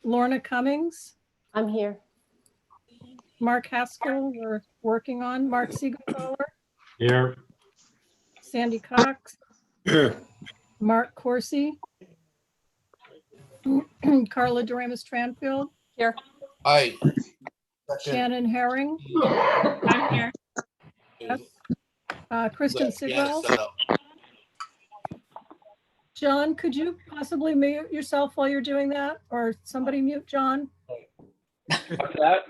Lorna Cummings, I'm here. Mark Haskell, we're working on. Mark Siegenthaler, Here. Sandy Cox, Here. Mark Corsi, Carla Doremus Tranfield, Here. Aye. Shannon Herring, I'm here. Kristen Sidwell. Set up. John, could you possibly mute yourself while you're doing that? Or somebody mute John? What's that?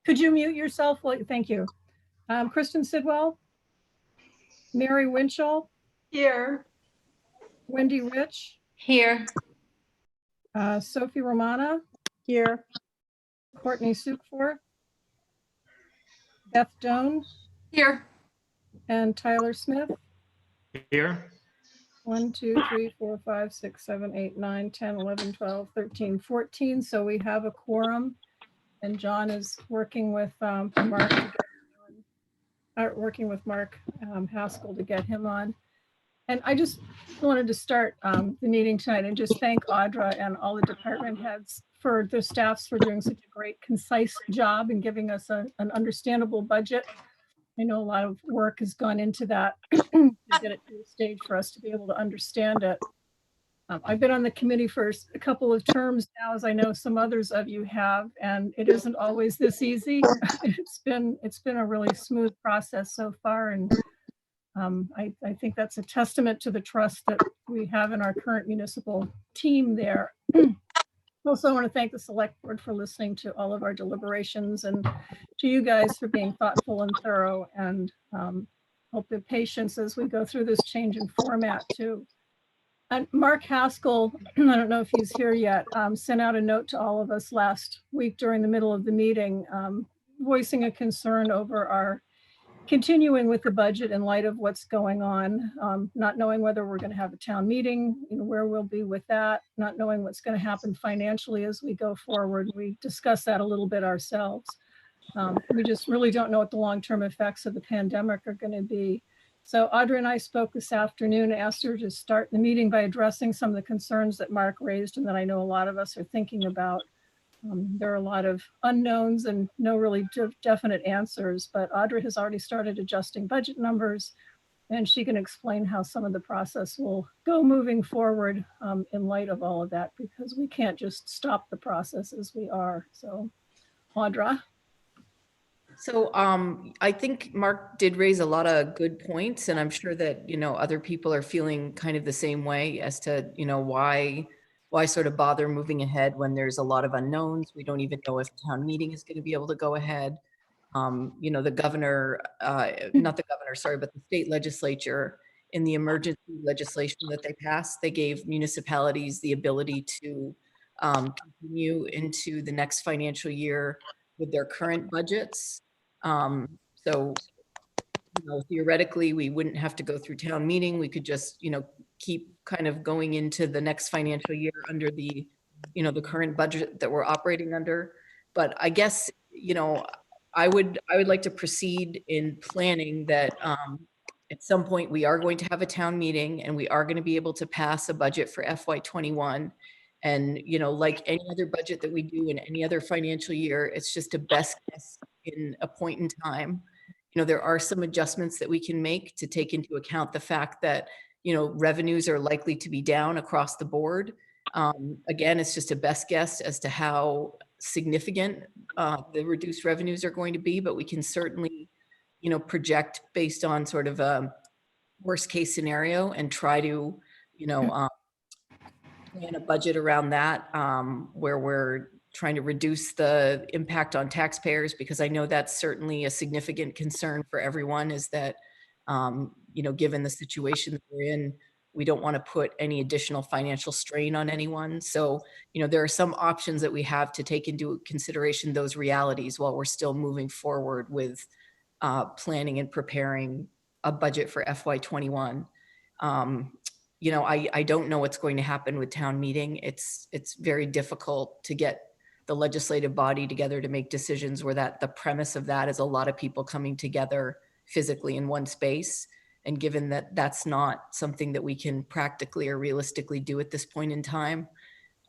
Could you mute yourself? Thank you. Kristen Sidwell, Mary Winchell, Here. Wendy Rich, Here. Sophie Romana, Here. Courtney Supfor, Beth Doan, Here. and Tyler Smith. Here. 1, 2, 3, 4, 5, 6, 7, 8, 9, 10, 11, 12, 13, 14. So we have a quorum, and John is working with Mark Haskell to get him on. And I just wanted to start the meeting tonight and just thank Audra and all the department heads for their staffs for doing such a great, concise job and giving us an understandable budget. I know a lot of work has gone into that to get it to the stage for us to be able to understand it. I've been on the committee for a couple of terms now, as I know some others of you have, and it isn't always this easy. It's been a really smooth process so far, and I think that's a testament to the trust that we have in our current municipal team there. Also, I want to thank the select board for listening to all of our deliberations and to you guys for being thoughtful and thorough, and hope the patience as we go through this change in format too. And Mark Haskell, I don't know if he's here yet, sent out a note to all of us last week during the middle of the meeting, voicing a concern over our continuing with the budget in light of what's going on, not knowing whether we're going to have a town meeting, where we'll be with that, not knowing what's going to happen financially as we go forward. We discussed that a little bit ourselves. We just really don't know what the long-term effects of the pandemic are going to be. So Audra and I spoke this afternoon, asked her to start the meeting by addressing some of the concerns that Mark raised and that I know a lot of us are thinking about. There are a lot of unknowns and no really definite answers, but Audra has already started adjusting budget numbers, and she can explain how some of the process will go moving forward in light of all of that, because we can't just stop the process as we are. So Audra. So I think Mark did raise a lot of good points, and I'm sure that, other people are feeling kind of the same way as to, why sort of bother moving ahead when there's a lot of unknowns. We don't even know if town meeting is going to be able to go ahead. The governor, not the governor, sorry, but the state legislature, in the emergency legislation that they passed, they gave municipalities the ability to continue into the next financial year with their current budgets. So theoretically, we wouldn't have to go through town meeting. We could just, keep kind of going into the next financial year under the, the current budget that we're operating under. But I guess, I would like to proceed in planning that at some point we are going to have a town meeting and we are going to be able to pass a budget for FY21. And, like any other budget that we do in any other financial year, it's just a best guess in a point in time. There are some adjustments that we can make to take into account the fact that, revenues are likely to be down across the board. Again, it's just a best guess as to how significant the reduced revenues are going to be, but we can certainly, project based on sort of a worst case scenario and try to, plan a budget around that, where we're trying to reduce the impact on taxpayers, because I know that's certainly a significant concern for everyone, is that, given the situation that we're in, we don't want to put any additional financial strain on anyone. So, there are some options that we have to take into consideration those realities while we're still moving forward with planning and preparing a budget for FY21. I don't know what's going to happen with town meeting. It's very difficult to get the legislative body together to make decisions where the premise of that is a lot of people coming together physically in one space. And given that that's not something that we can practically or realistically do at this point in time,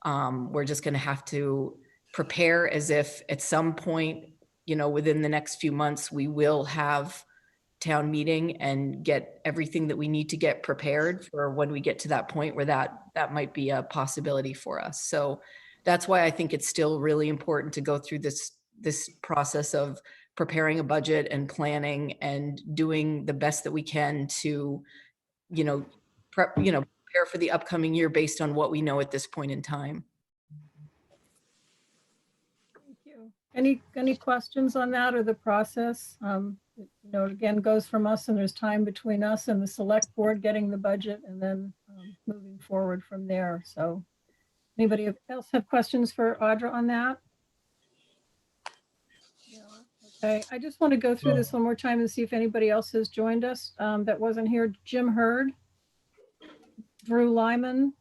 We're just going to have to prepare as if at some point, within the next few months, we will have town meeting and get everything that we need to get prepared for when we get to that point where that might be a possibility for us. So that's why I think it's still really important to go through this process of preparing a budget and planning and doing the best that we can to, prepare for the upcoming year based on what we know at this point in time. Thank you. Any questions on that or the process? It again goes from us, and there's time between us and the select board getting the budget, and then moving forward from there. So anybody else have questions for Audra on that? No. Okay, I just want to go through this one more time and see if anybody else has joined us that wasn't here. Jim Hurd, Drew Lyman,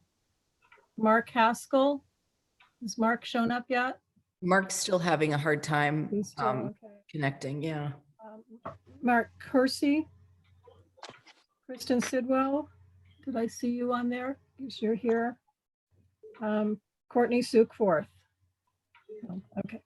Mark Haskell. Has Mark shown up yet? Mark's still having a hard time He's still, okay. connecting. Yeah. Mark Kersey, Kristen Sidwell. Did I see you on there? Yes, you're here. Courtney Sukeforth. Oh, okay.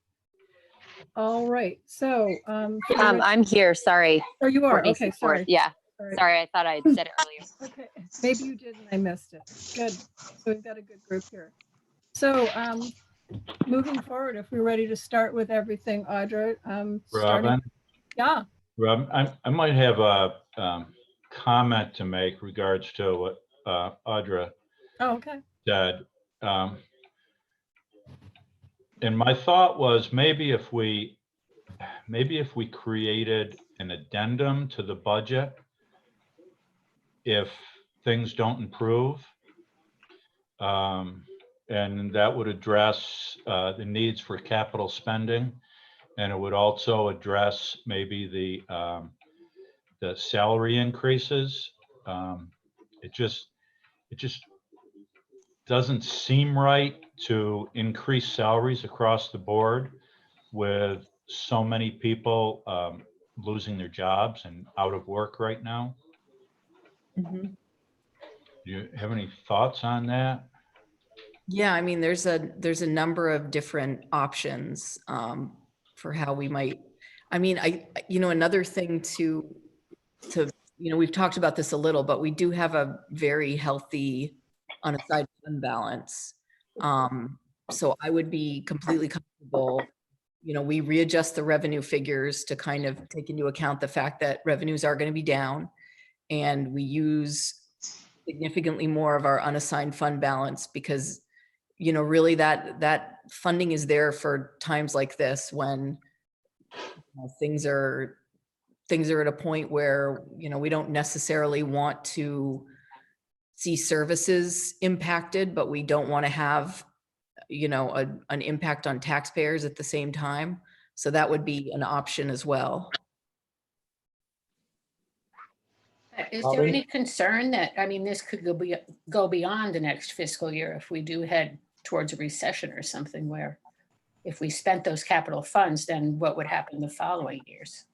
All right. So I'm here. Sorry. Oh, you are. Courtney Okay. Seaforth. Sorry. Yeah. Sorry. Sorry. I thought I had said it earlier. Okay. Maybe you did and I missed it. Good. So we've got a good group here. So moving forward, if we're ready to start with everything, Audra. Robin, Yeah. Rob, I might have a comment to make regards to what Audra Oh, okay. said. And my thought was maybe if we created an addendum to the budget, if things don't improve, and that would address the needs for capital spending, and it would also address maybe the salary increases. It just doesn't seem right to increase salaries across the board with so many people losing their jobs and out of work right now. Mm-hmm. Do you have any thoughts on that? Yeah, I mean, there's a number of different options for how we might. I mean, another thing to we've talked about this a little, but we do have a very healthy unassigned fund balance. So I would be completely comfortable. We readjust the revenue figures to kind of take into account the fact that revenues are going to be down, and we use significantly more of our unassigned fund balance because really that funding is there for times like this when things are at a point where we don't necessarily want to see services impacted, but we don't want to have an impact on taxpayers at the same time. So that would be an option as well. Is there any concern that, this could go beyond the next fiscal year if we do head towards a recession or something, where if we spent those capital funds, then what would happen the following years?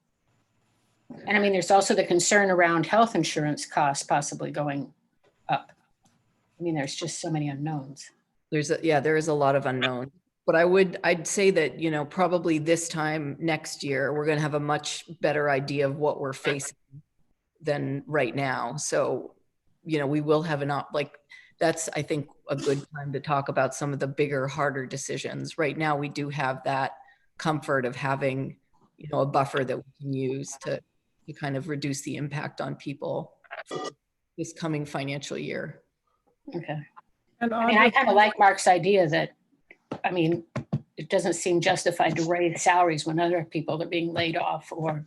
And there's also the concern around health insurance costs possibly going up. There's just so many unknowns. There is a lot of unknown, but I'd say that, probably this time next year, we're going to have a much better idea of what we're facing than right now. So, we will have that's, I think, a good time to talk about some of the bigger, harder decisions. Right now, we do have that comfort of having, a buffer that we can use to kind of reduce the impact on people for this coming financial year. Okay. And I kind of like Mark's idea that, it doesn't seem justified to raise salaries when other people are being laid off, or,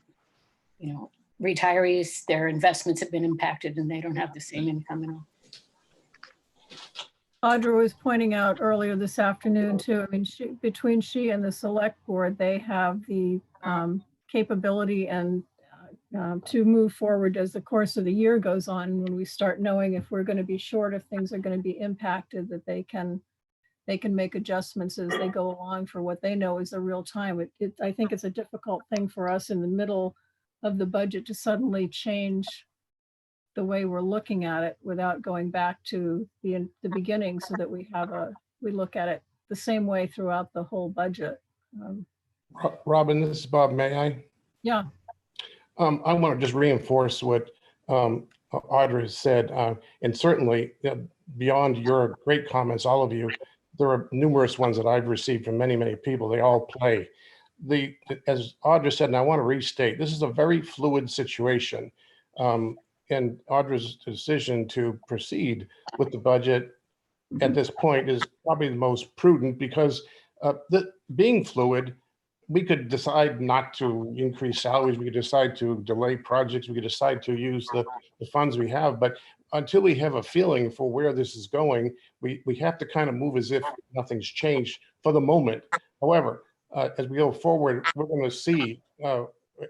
retirees, their investments have been impacted and they don't have the same income at all. Audra was pointing out earlier this afternoon too. Between she and the select board, they have the capability and to move forward as the course of the year goes on. When we start knowing if we're going to be short, if things are going to be impacted, that they can make adjustments as they go along for what they know is the real time. I think it's a difficult thing for us in the middle of the budget to suddenly change the way we're looking at it without going back to the beginning, so that we have a we look at it the same way throughout the whole budget. Robin, this is Bob. May I? Yeah, I want to just reinforce what Audra has said. And certainly, beyond your great comments, all of you, there are numerous ones that I've received from many, many people. They all play. As Audra said, and I want to restate, this is a very fluid situation. And Audra's decision to proceed with the budget at this point is probably the most prudent because being fluid, we could decide not to increase salaries. We could decide to delay projects. We could decide to use the funds we have. But until we have a feeling for where this is going, we have to kind of move as if nothing's changed for the moment. However, as we go forward, we're going to see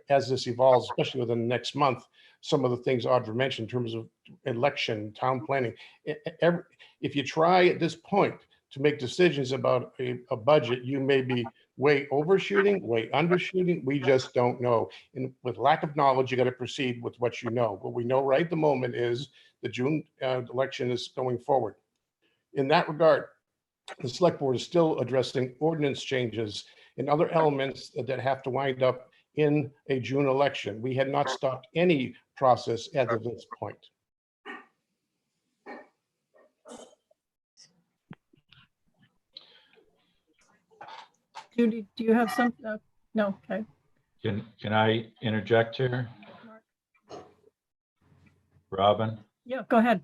as this evolves, especially within the next month, some of the things Audra mentioned in terms of election, town planning. If you try at this point to make decisions about a budget, you may be way overshooting, way undershooting. We just don't know. And with lack of knowledge, you got to proceed with what you know. What we know right at the moment is the June election is going forward. In that regard, the select board is still addressing ordinance changes and other elements that have to wind up in a June election. We had not stopped any process as of this point. Judy, do you have some? No, okay. Can I interject here? Robin? Yeah, go ahead.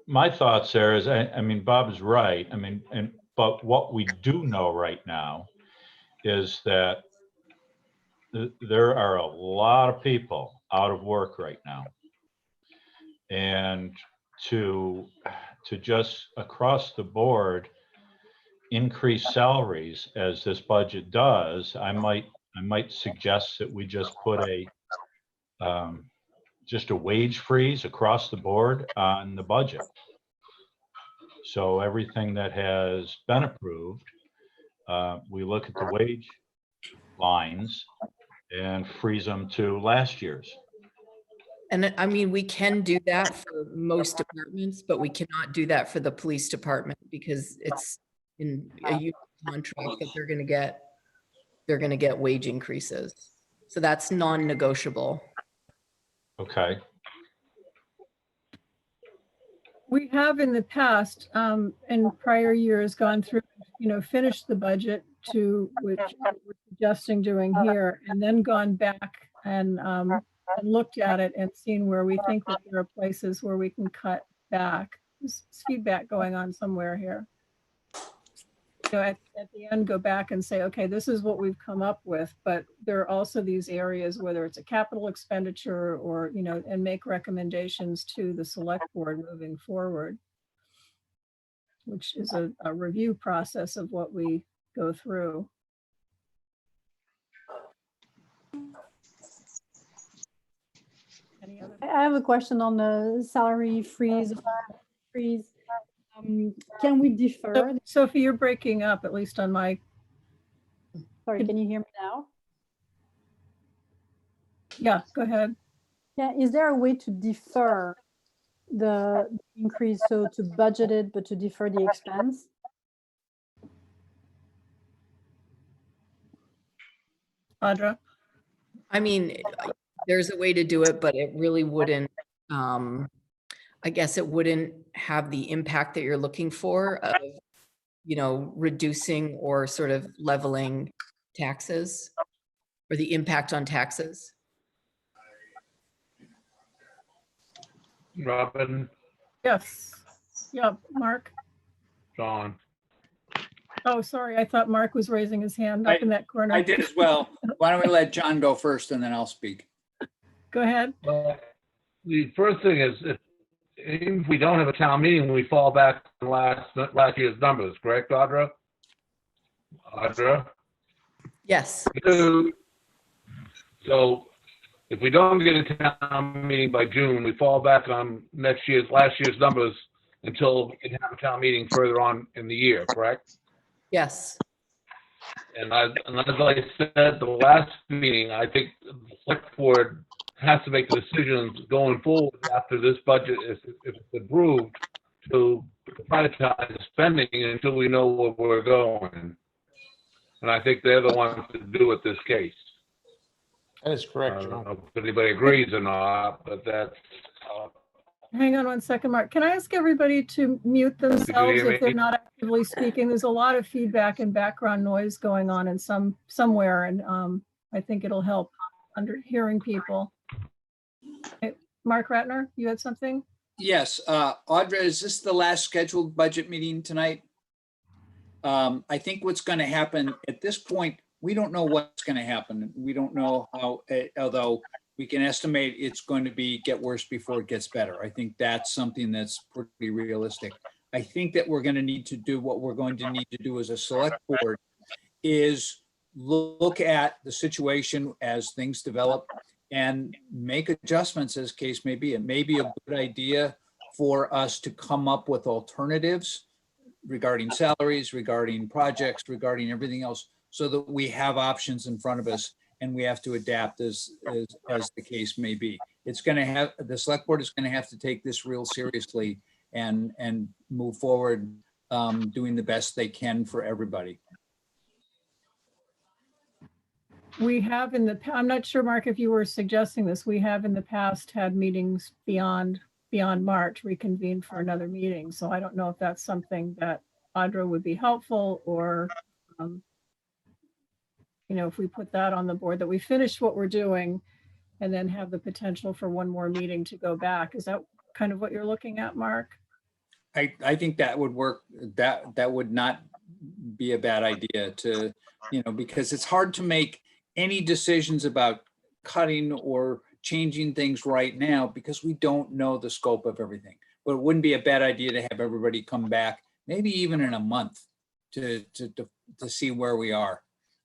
My thoughts there is, I mean, Bob is right. I mean, but what we do know right now is that there are a lot of people out of work right now. And to just across the board increase salaries as this budget does, I might suggest that we just put just a wage freeze across the board on the budget. So everything that has been approved, we look at the wage lines and freeze them to last year's. And I mean, we can do that for most departments, but we cannot do that for the police department because it's in a union contract that they're going to get wage increases. So that's non-negotiable. Okay. We have in the past, in prior years, gone through, finished the budget to which we're suggesting doing here, and then gone back and looked at it and seen where we think that there are places where we can cut back. There's feedback going on somewhere here. At the end, go back and say, okay, this is what we've come up with, but there are also these areas, whether it's a capital expenditure or, and make recommendations to the select board moving forward, which is a review process of what we go through. Any other? I have a question on the salary freeze. Can we defer? Sophie, you're breaking up, at least on my. Sorry, can you hear me now? Yeah, go ahead. Yeah, is there a way to defer the increase, so to budget it, but to defer the expense? Audra? I mean, there's a way to do it, but it really wouldn't, I guess it wouldn't have the impact that you're looking for of, reducing or sort of leveling taxes or the impact on taxes. Robin, Yes. Yeah, Mark? John. Oh, sorry, I thought Mark was raising his hand up in that corner. I did as well. Why don't we let John go first and then I'll speak? Go ahead. Well, the first thing is, even if we don't have a town meeting, we fall back on last year's numbers, correct, Audra? Audra? Yes. So if we don't get a town meeting by June, we fall back on last year's numbers until we can have a town meeting further on in the year, correct? Yes. And as I said the last meeting, I think the select board has to make the decisions going forward after this budget, if it's approved, to prioritize spending until we know where we're going. And I think they're the ones to do it this case. That is I correct, don't John. know if anybody agrees or not, but that's, Hang on one second, Mark. Can I ask everybody to mute themselves hear if they're me? not actively speaking? There's a lot of feedback and background noise going on in somewhere, and I think it'll help under hearing people. Okay, Mark Ratner, you had something? Yes, Audra, is this the last scheduled budget meeting tonight? I think what's going to happen at this point, we don't know what's going to happen. We don't know how, although we can estimate it's going to get worse before it gets better. I think that's something that's pretty realistic. I think that we're going to need to do what we're going to need to do as a select board is look at the situation as things develop and make adjustments as case may be. It may be a good idea for us to come up with alternatives regarding salaries, regarding projects, regarding everything else, so that we have options in front of us and we have to adapt as the case may be. It's going to have, the select board is going to have to take this real seriously and move forward, doing the best they can for everybody. We have I'm not sure, Mark, if you were suggesting this, we have in the past had meetings beyond March, reconvened for another meeting. So I don't know if that's something that Audra would be helpful, or, if we put that on the board, that we finish what we're doing and then have the potential for one more meeting to go back. Is that kind of what you're looking at, Mark? I think that would work. That would not be a bad idea to, because it's hard to make any decisions about cutting or changing things right now because we don't know the scope of everything. But it wouldn't be a bad idea to have everybody come back, maybe even in a month, to see where we are.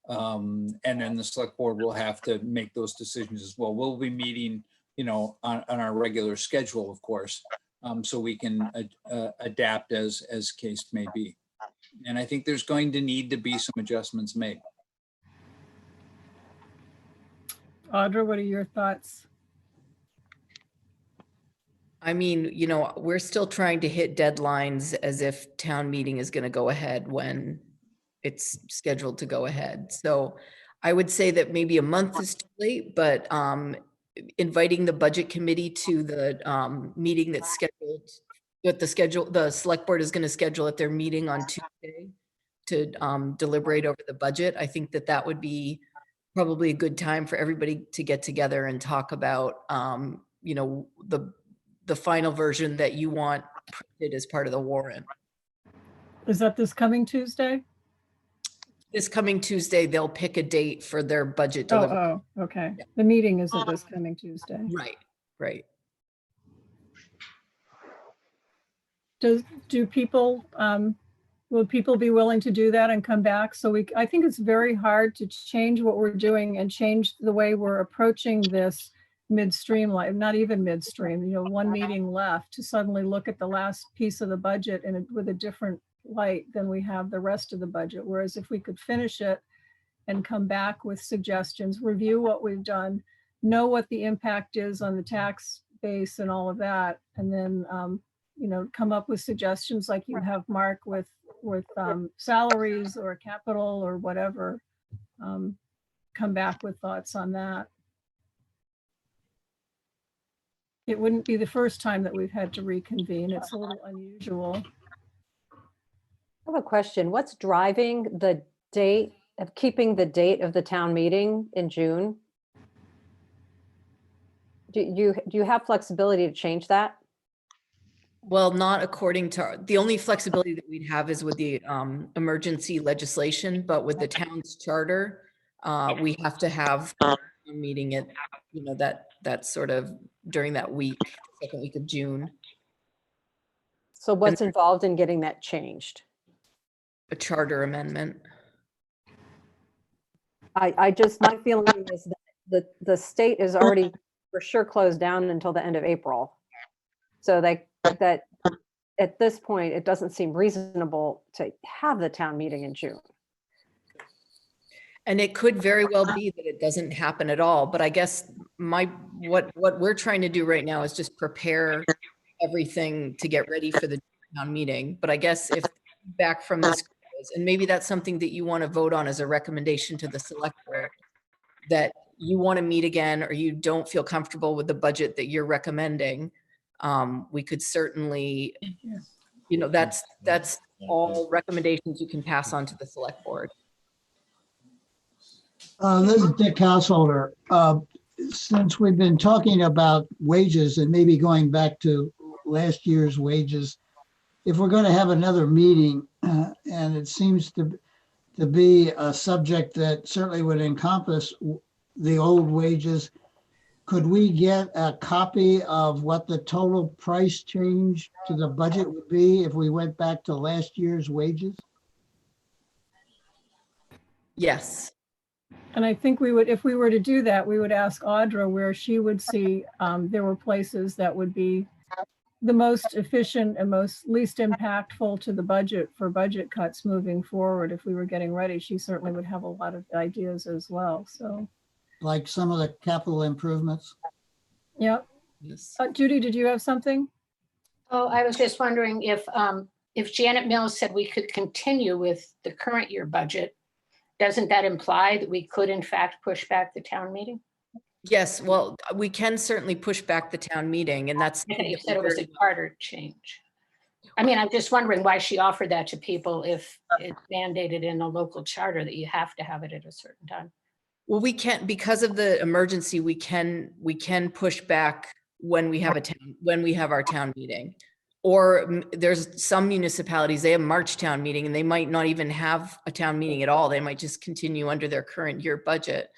And then the select board will have to make those decisions as well. We'll be meeting, on our regular schedule, of course, so we can adapt as case may be. And I think there's going to need to be some adjustments made. Audra, what are your thoughts? I mean, we're still trying to hit deadlines as if town meeting is going to go ahead when it's scheduled to go ahead. So I would say that maybe a month is too late, but inviting the budget committee to the meeting that's scheduled, the select board is going to schedule at their meeting on Tuesday to deliberate over the budget. I think that would be probably a good time for everybody to get together and talk about, the final version that you want printed as part of the warrant. Is that this coming Tuesday? This coming Tuesday, they'll pick a date for their budget delivery. Oh, okay. The meeting isn't this coming Tuesday. Right. Do people, will people be willing to do that and come back? So I think it's very hard to change what we're doing and change the way we're approaching this midstream, like not even midstream, one meeting left, to suddenly look at the last piece of the budget and with a different light than we have the rest of the budget. Whereas if we could finish it and come back with suggestions, review what we've done, know what the impact is on the tax base and all of that, and then come up with suggestions like you have, Mark, with salaries or capital or whatever. Come back with thoughts on that. It wouldn't be the first time that we've had to reconvene. It's a little unusual. I have a question. What's driving the date of keeping the date of the town meeting in June? Do you have flexibility to change that? Well, not according to, the only flexibility that we'd have is with the emergency legislation, but with the town's charter, we have to have a meeting at, that sort of during that week, second week of June. So what's involved in getting that changed? A charter amendment. My feeling is that the state is already for sure closed down until the end of April. So that at this point, it doesn't seem reasonable to have the town meeting in June. And it could very well be that it doesn't happen at all. But I guess what we're trying to do right now is just prepare everything to get ready for the town meeting. But I guess if back from this, and maybe that's something that you want to vote on as a recommendation to the select board, that you want to meet again, or you don't feel comfortable with the budget that you're recommending, we could certainly, that's all recommendations you can pass on to the select board. This is Dick Householder. Since we've been talking about wages and maybe going back to last year's wages, if we're going to have another meeting, and it seems to be a subject that certainly would encompass the old wages, could we get a copy of what the total price change to the budget would be if we went back to last year's wages? Yes. And I think we would, if we were to do that, we would ask Audra where she would see there were places that would be the most efficient and least impactful to the budget for budget cuts moving forward. If we were getting ready, she certainly would have a lot of ideas as well. So, Like some of the capital improvements? Yep. Yes. Judy, did you have something? Oh, I was just wondering if Janet Mills said we could continue with the current year budget, doesn't that imply that we could in fact push back the town meeting? Yes, well, we can certainly push back the town meeting, and that's. I think you said it was a charter change. I mean, I'm just wondering why she offered that to people if it's mandated in the local charter that you have to have it at a certain time. Well, we can't, because of the emergency, we can push back when we have our town meeting. Or there's some municipalities, they have March town meeting and they might not even have a town meeting at all. They might just continue under their current year budget.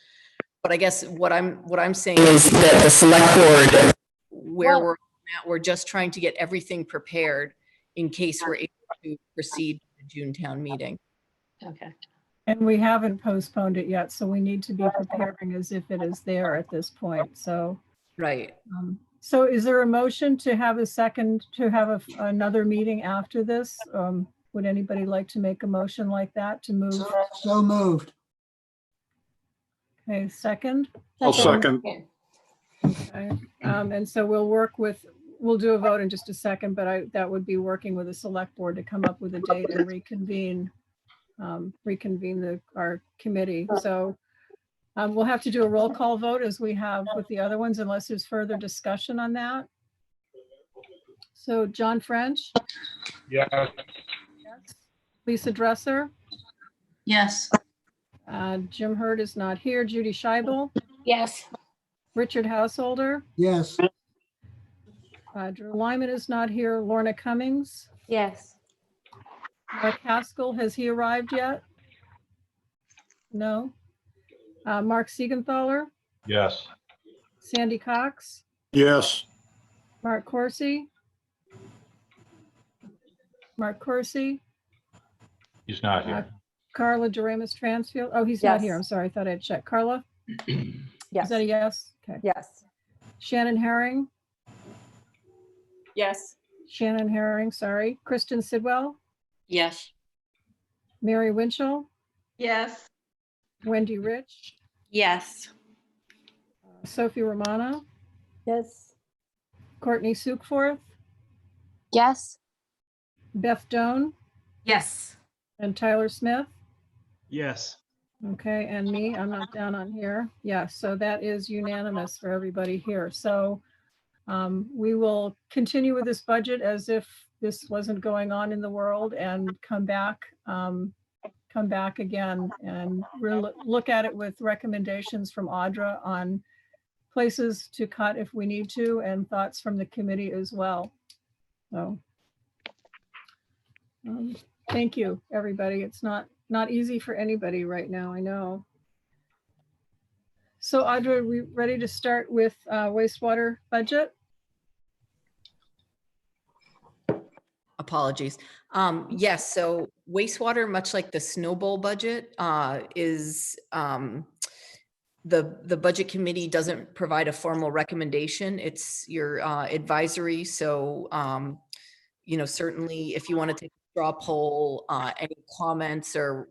But I guess what I'm saying is that the select board, where we're just trying to get everything prepared in case we're able to proceed to the June town meeting. Okay. And we haven't postponed it yet, so we need to be preparing as if it is there at this point. So, right. So is there a motion to have another meeting after this? Would anybody like to make a motion like that to move? So moved. Okay, second? I'll second. Okay. And so we'll do a vote in just a second, but that would be working with the select board to come up with a date and reconvene our committee. So we'll have to do a roll call vote as we have with the other ones, unless there's further discussion on that. So John French? Yes. Yes. Lisa Dresser? Yes. Jim Hurd is not here. Judy Scheibel? Yes. Richard Householder? Yes. Drew Lyman is not here. Lorna Cummings? Yes. Mark Haskell, has he arrived yet? No. Mark Siegenthaler? Yes. Sandy Cox? Yes. Mark Corsi? Mark Corsi? He's not here. Carla Doremus Transfield? Oh, he's not Yes. here. I'm sorry. I thought I'd check. Carla? Yes. Is that a yes? Okay. Yes. Shannon Herring? Yes. Shannon Herring, sorry. Kristen Sidwell? Yes. Mary Winchell? Yes. Wendy Rich? Yes. Sophie Romano? Yes. Courtney Sukforth? Yes. Beth Doan? Yes. And Tyler Smith? Yes. Okay, and me, I'm not down on here. Yeah, so that is unanimous for everybody here. So we will continue with this budget as if this wasn't going on in the world and come back again and look at it with recommendations from Audra on places to cut if we need to, and thoughts from the committee as well. So thank you, everybody. It's not easy for anybody right now, I know. So Audra, are we ready to start with wastewater budget? Apologies. Yes, so wastewater, much like the snowball budget, is the budget committee doesn't provide a formal recommendation. It's your advisory. So, certainly if you want to take a straw poll, any comments or,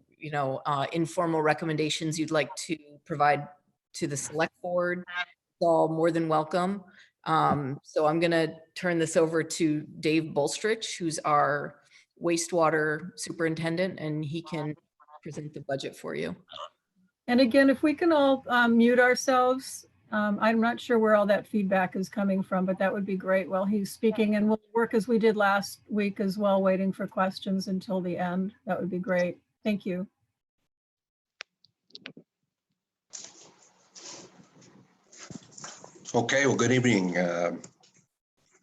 informal recommendations you'd like to provide to the select board, it's all more than welcome. So I'm going to turn this over to Dave Bolstrich, who's our wastewater superintendent, and he can present the budget for you. And again, if we can all mute ourselves, I'm not sure where all that feedback is coming from, but that would be great while he's speaking. And we'll work as we did last week as well, waiting for questions until the end. That would be great. Thank you. Okay, well, good evening.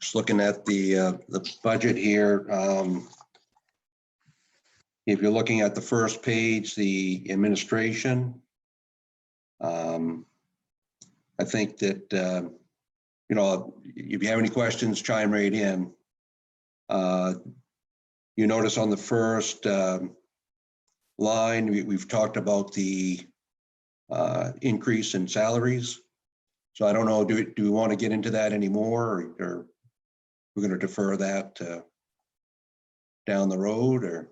Just looking at the budget here. If you're looking at the first page, the administration, I think that, you know, if you have any questions, chime right in. You notice on the first line, we've talked about the increase in salaries. So I don't know, do we want to get into that anymore, or we're going to defer that down the road, or?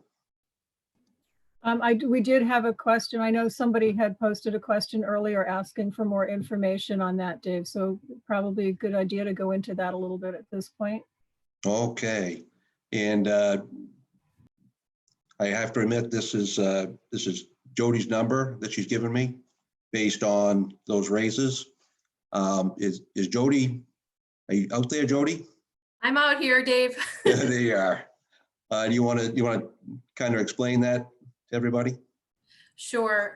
We did have a question. I know somebody had posted a question earlier asking for more information on that, Dave. So probably a good idea to go into that a little bit at this point. Okay, and I have to admit, this is Jody's number that she's given me based on those raises. Is Jody, are you out there, Jody? I'm out here, Dave. There you are. Do you want to kind of explain that to everybody? Sure.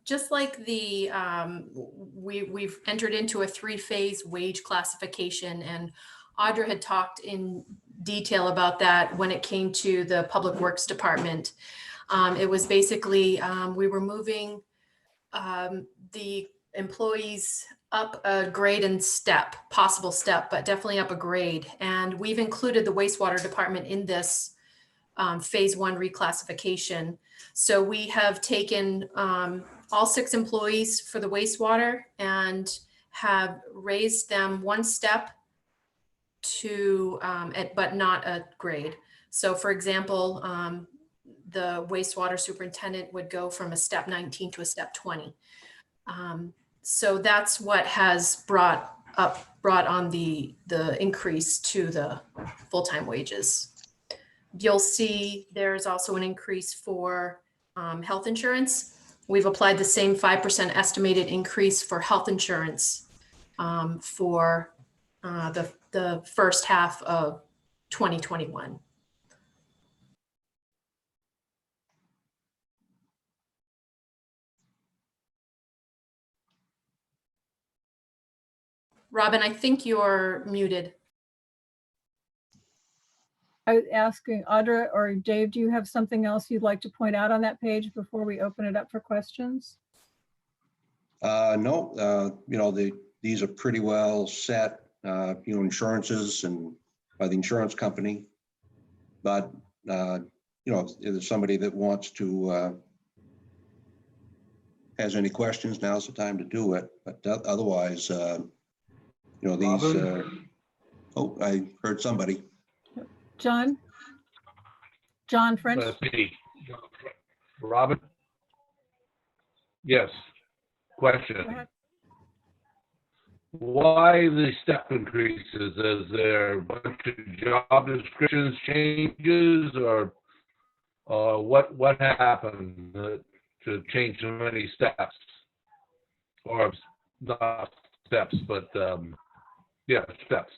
Just like the we've entered into a 3-phase wage classification, and Audra had talked in detail about that when it came to the Public Works Department. It was basically we were moving the employees up a grade and possible step, but definitely up a grade. And we've included the wastewater department in this phase 1 reclassification. So we have taken all 6 employees for the wastewater and have raised them 1 step to, but not a grade. So for example, the wastewater superintendent would go from a step 19 to a step 20. So that's what has brought on the increase to the full-time wages. You'll see there's also an increase for health insurance. We've applied the same 5% estimated increase for health insurance for the first half of 2021. Robin, I think you're muted. I was asking Audra or Dave, do you have something else you'd like to point out on that page before we open it up for questions? No, you know, these are pretty well set, you know, insurances and by the insurance company. But, you know, if there's somebody that wants to, has any questions, now's the time to do it. But otherwise, you know, these, oh, I heard somebody. John French. That's me. Robin? Yes. Question. Why the step increases? Is there a bunch of job descriptions changes, or what happened to change so many steps? Or not steps, but yeah, steps.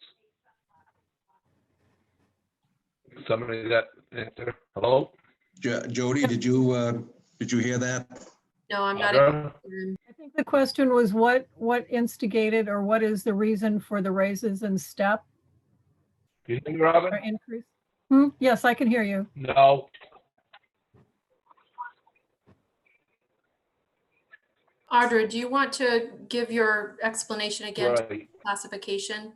Somebody got answer? Hello? Jody, did you hear that? No, I'm not. I think the question was what instigated or what is the reason for the raises in step Can you hear me, Robin? or increase? Yes, I can hear you. No. Audra, do you want to give your explanation again? Right. Classification?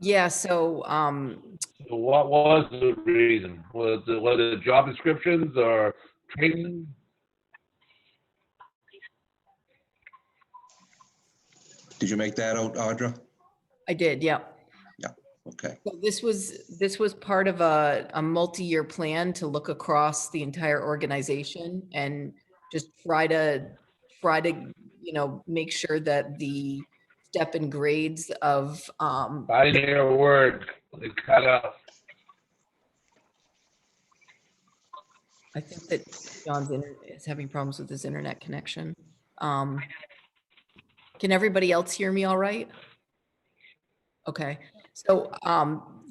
Yeah, so So what was the reason? Was it job descriptions or training? Did you make that out, Audra? I did, yeah. Yeah, okay. So this was part of a multi-year plan to look across the entire organization and just try to, you know, make sure that the step and grades of, I didn't hear a word. They cut out. I think that John's is having problems with his internet connection. Can everybody else hear me all right? Okay, so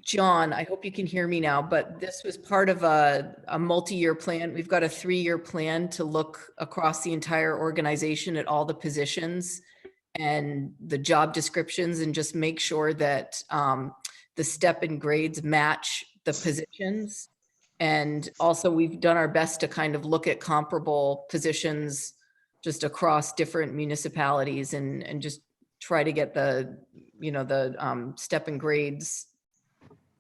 John, I hope you can hear me now, but this was part of a multi-year plan. We've got a 3-year plan to look across the entire organization at all the positions and the job descriptions and just make sure that the step and grades match the positions. And also we've done our best to kind of look at comparable positions just across different municipalities and just try to get the, the step and grades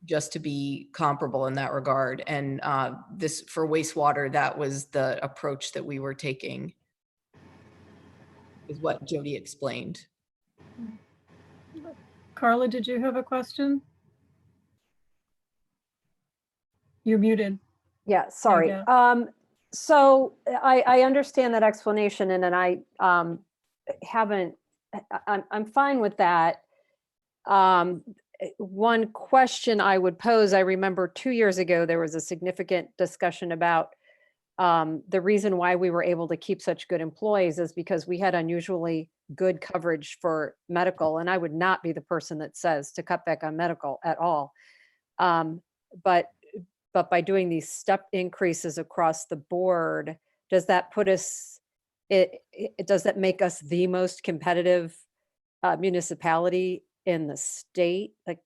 just to be comparable in that regard. And this for wastewater, that was the approach that we were taking, is what Jody explained. Carla, did you have a question? You're muted. Yeah, sorry. you So I understand that explanation, and then I haven't, I'm fine with that. One question I would pose, I remember 2 years ago, there was a significant discussion about the reason why we were able to keep such good employees is because we had unusually good coverage for medical. And I would not be the person that says to cut back on medical at all. But by doing these step increases across the board, does that put us, does that make us the most competitive municipality in the state? Like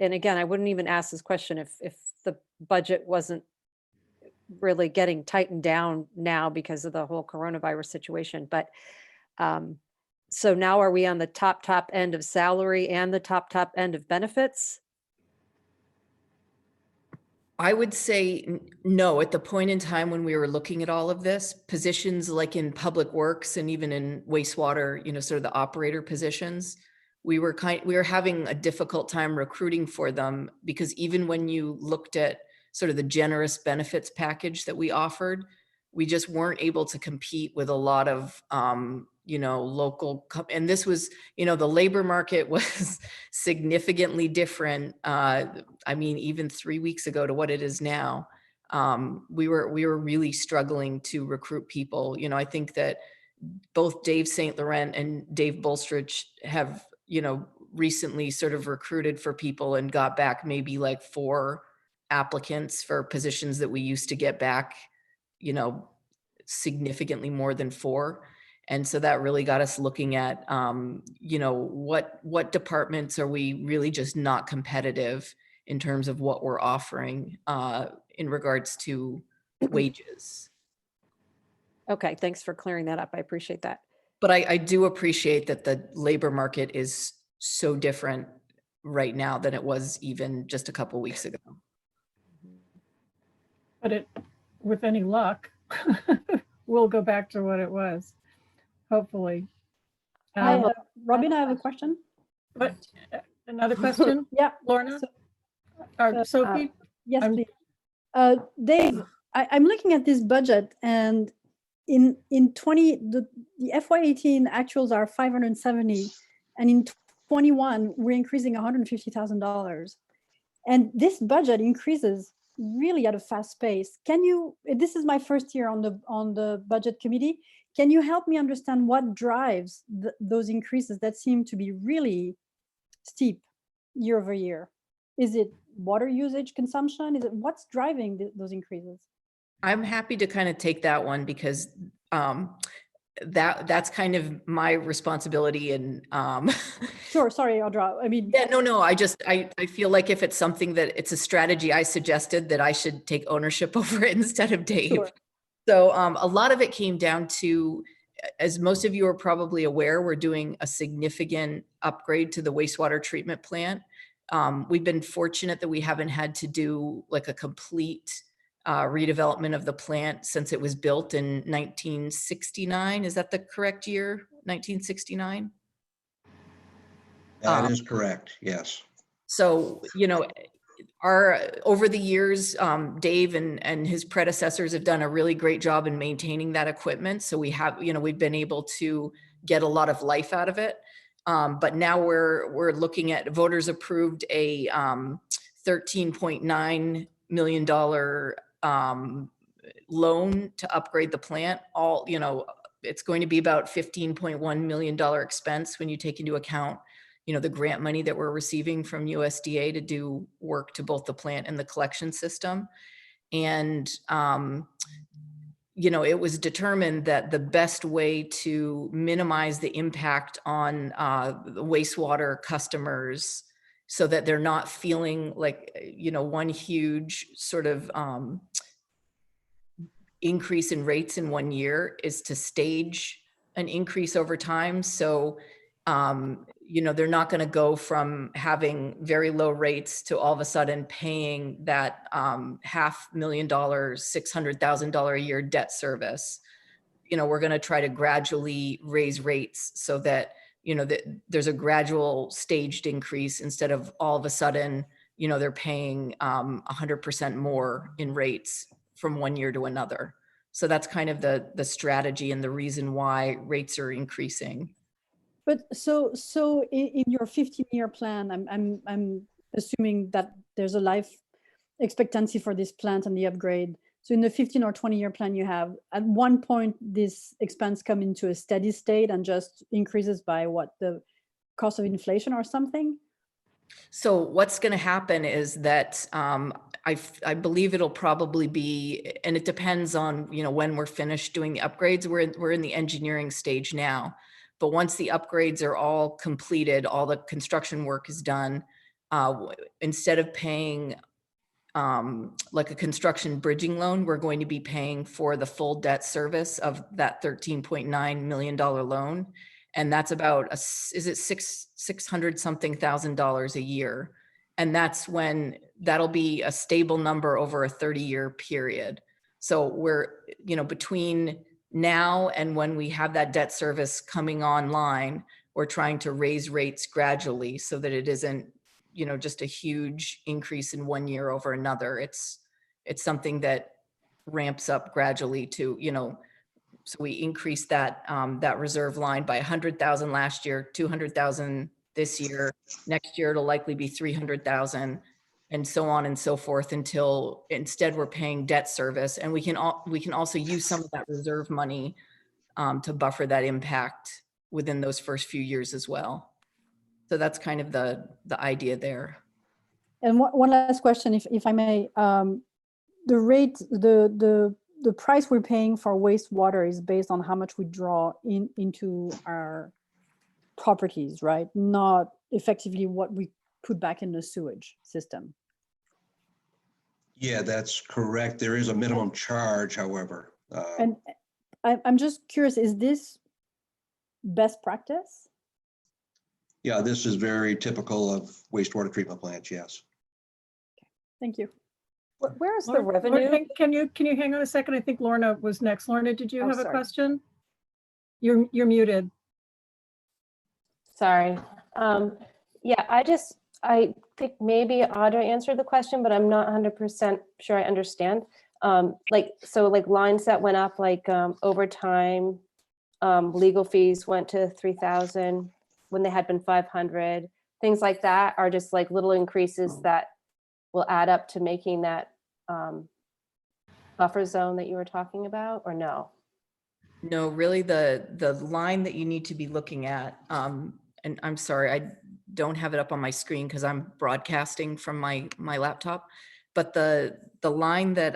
and again, I wouldn't even ask this question if the budget wasn't really getting tightened down now because of the whole coronavirus situation. But so now are we on the top end of salary and the top end of benefits? I would say no. At the point in time when we were looking at all of this, positions like in public works and even in wastewater, sort of the operator positions, we were having a difficult time recruiting for them, because even when you looked at sort of the generous benefits package that we offered, we just weren't able to compete with a lot of local, and this was, the labor market was significantly different. I mean, even 3 weeks ago to what it is now. We were really struggling to recruit people. I think that both Dave St. Laurent and Dave Bolstridge have, recently sort of recruited for people and got back maybe like 4 applicants for positions that we used to get back, significantly more than 4. And so that really got us looking at, what departments are we really just not competitive in terms of what we're offering in regards to wages. Okay, thanks for clearing that up. I appreciate that. But I do appreciate that the labor market is so different right now than it was even just a couple weeks ago. But with any luck, we'll go back to what it was, hopefully. Robin, I have a question. But another question? Yeah. Lorna? Or Sophie? Yes, please. Dave, I'm looking at this budget, and in the FY18 actuals are 570, and in 21 we're increasing $150,000, and this budget increases really at a fast pace. This is my first year on the budget committee. Can you help me understand what drives those increases that seem to be really steep year over year? Is it water usage, consumption? What's driving those increases? I'm happy to kind of take that one, because that's kind of my responsibility. And Sure, sorry, Audra. I mean, yeah, no, I feel like if it's something that it's a strategy I suggested, that I should take ownership over it instead of Dave. Sure. So a lot of it came down to, as most of you are probably aware, we're doing a significant upgrade to the wastewater treatment plant. We've been fortunate that we haven't had to do like a complete redevelopment of the plant since it was built in 1969. Is that the correct year? 1969? That is correct, yes. So, over the years, Dave and his predecessors have done a really great job in maintaining that equipment. So we have, we've been able to get a lot of life out of it. But now we're looking at, voters approved a $13.9 million loan to upgrade the plant. All, you know, it's going to be about $15.1 million expense when you take into account, you know, the grant money that we're receiving from USDA to do work to both the plant and the collection system. And, you know, it was determined that the best way to minimize the impact on the wastewater customers so that they're not feeling like, you know, one huge sort of increase in rates in 1 year is to stage an increase over time. So, you know, they're not going to go from having very low rates to all of a sudden paying that $500,000, $600,000 a year debt service. You know, we're going to try to gradually raise rates so that, you know, that there's a gradual staged increase instead of all of a sudden, you know, they're paying 100% more in rates from 1 year to another. So that's kind of the strategy and the reason why rates are increasing. But so in your 15-year plan, I'm assuming that there's a life expectancy for this plant and the upgrade. So in the 15 or 20-year plan you have, at one point this expense come into a steady state and just increases by what, the cost of inflation or something? So what's going to happen is that I believe it'll probably be, and it depends on, you know, when we're finished doing the upgrades. We're in the engineering stage now. But once the upgrades are all completed, all the construction work is done, instead of paying like a construction bridging loan, we're going to be paying for the full debt service of that $13.9 million loan. And that's about, is it $600 something thousand a year. And that's when that'll be a stable number over a 30-year period. So we're, you know, between now and when we have that debt service coming online, we're trying to raise rates gradually so that it isn't, you know, just a huge increase in 1 year over another. It's something that ramps up gradually to, you know, so we increased that that reserve line by 100,000 last year, 200,000 this year. Next year it'll likely be 300,000, and so on and so forth until instead we're paying debt service, and we can also use some of that reserve money to buffer that impact within those first few years as well. So that's kind of the idea there. And one last question, if I may. The rate, the price we're paying for wastewater is based on how much we draw into our properties, right? Not effectively what we put back in the sewage system. Yeah, that's correct. There is a minimum charge, however. And I'm just curious, is this best practice? Yeah, this is very typical of wastewater treatment plants, yes. Thank you. Where's the Lorna, revenue? can you hang on a second? I think Lorna was next. Lorna, did you Oh, have a sorry. question? You're muted. Sorry. Yeah, I think maybe Audra answered the question, but I'm not 100% sure I understand. Like lines that went up, like overtime, legal fees went to 3,000 when they had been 500. Things like that are just like little increases that will add up to making that buffer zone that you were talking about, or no? No, really the line that you need to be looking at, and I'm sorry, I don't have it up on my screen because I'm broadcasting from my laptop, but the line that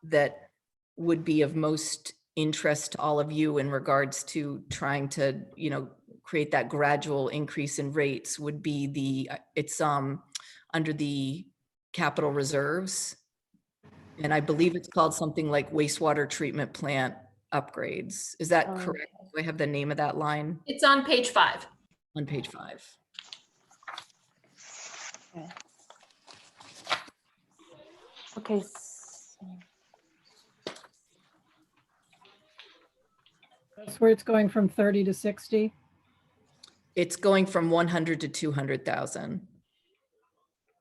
that would be of most interest to all of you in regards to trying to, you know, create that gradual increase in rates would be it's under the capital reserves. And I believe it's called something like wastewater treatment plant upgrades. Is that correct? Do I have the name of that line? It's on page 5. On page 5. Okay. That's where it's going from 30 to 60. It's going from 100 to 200,000.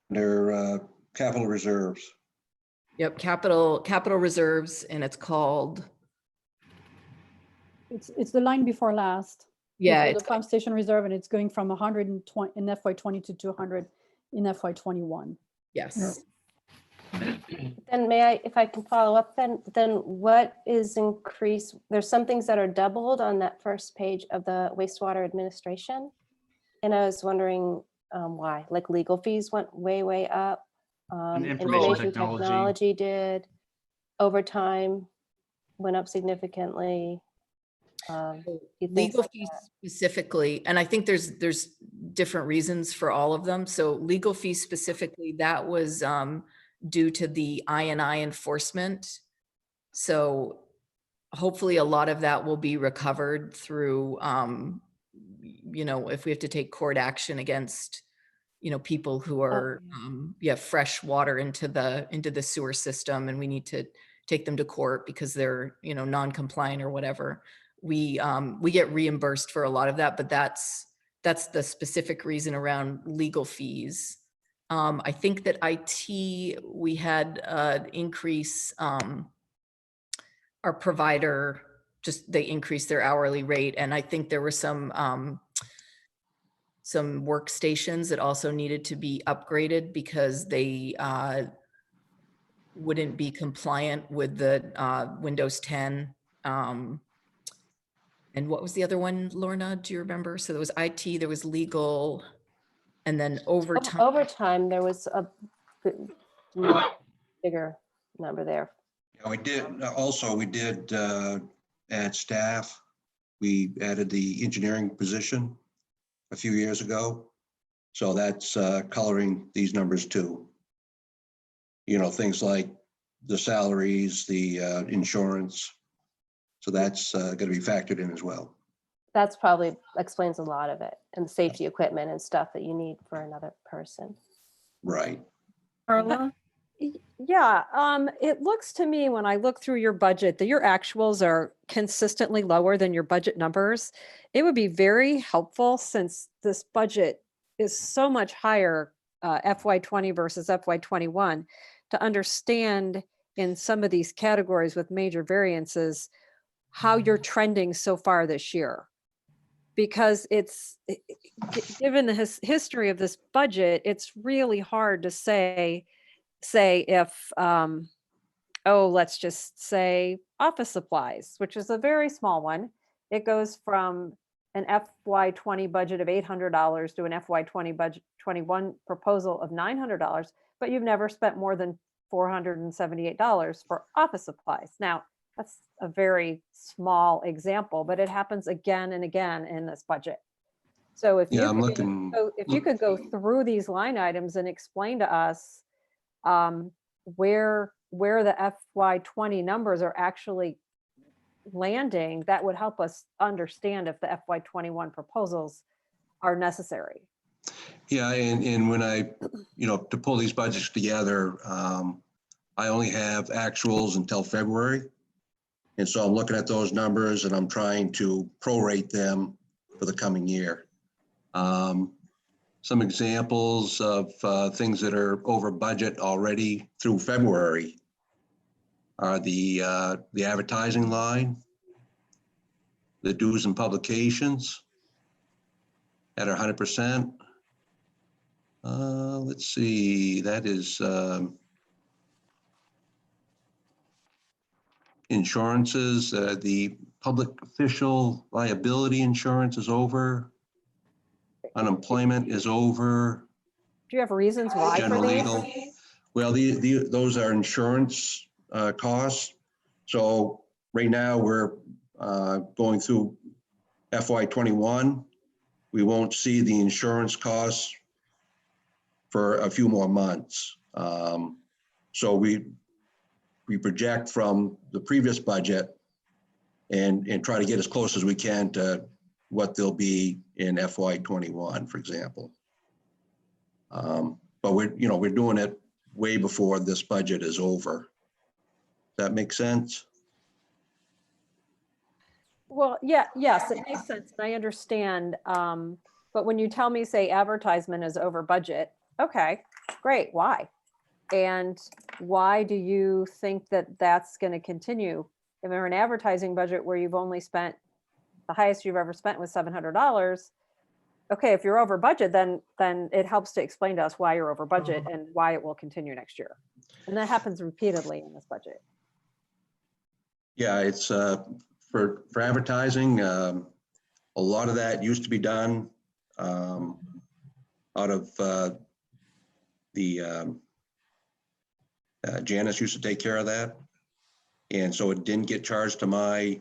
They're capital reserves. Yep, capital reserves, and it's called. It's the line before last. Yeah, for the it's pump station reserve, and it's going from 120 in FY20 to 200 in FY21. yes. Then may I, if I can follow up, then what is increased? There's some things that are doubled on that first page of the wastewater administration. And I was wondering why, like legal fees went way up. Information technology. Technology did. Overtime went up significantly. You think Legal like fees that. specifically, and I think there's different reasons for all of them. So legal fees specifically, that was due to the I&I enforcement. So hopefully a lot of that will be recovered through, you know, if we have to take court action against, you know, people who are, fresh water into the sewer system, and we need to take them to court because they're, you know, non-compliant or whatever. We get reimbursed for a lot of that, but that's the specific reason around legal fees. I think that IT, we had increase, our provider, just they increased their hourly rate. And I think there were some workstations that also needed to be upgraded because they wouldn't be compliant with the Windows 10. And what was the other one, Lorna? Do you remember? So there was IT, there was legal, and then overtime. Overtime, there was a more bigger number there. Yeah, we did add staff. We added the engineering position a few years ago. So that's coloring these numbers too. You know, things like the salaries, the insurance. So that's going to be factored in as well. That's probably explains a lot of it, and the safety equipment and stuff that you need for another person. Right. Carla? Yeah, it looks to me when I look through your budget that your actuals are consistently lower than your budget numbers. It would be very helpful, since this budget is so much higher, FY20 versus FY21, to understand in some of these categories with major variances how you're trending so far this year. Because given the history of this budget, it's really hard to say if, let's just say office supplies, which is a very small one. It goes from an FY20 budget of $800 to an FY20 21 proposal of $900, but you've never spent more than $478 for office supplies. Now, that's a very small example, but it happens again and again in this budget. So if you could go through these line items and explain to us where the FY20 numbers are actually landing, that would help us understand if the FY21 proposals are necessary. Yeah, and when I, to pull these budgets together, I only have actuals until February. And so I'm looking at those numbers and I'm trying to prorate them for the coming year. Some examples of things that are over budget already through February are the advertising line, the dues and publications at 100%. Let's see, that is insurances. The public official liability insurance is over. Unemployment is over. Do you have reasons why General for these? legal. Well, those are insurance costs. So right now we're going through FY21. We won't see the insurance costs for a few more months. So we project from the previous budget and try to get as close as we can to what they'll be in FY21, for example. But we're doing it way before this budget is over. Does that make sense? Well, yes, it makes sense. And I understand. But when you tell me, say, advertisement is over budget, okay, great. Why? And why do you think that that's going to continue? If we're an advertising budget where you've only spent the highest you've ever spent was $700. Okay, if you're over budget, then it helps to explain to us why you're over budget and why it will continue next year. And that happens repeatedly in this budget. Yeah, it's for advertising. A lot of that used to be done out of Janice used to take care of that. And so it didn't get charged to my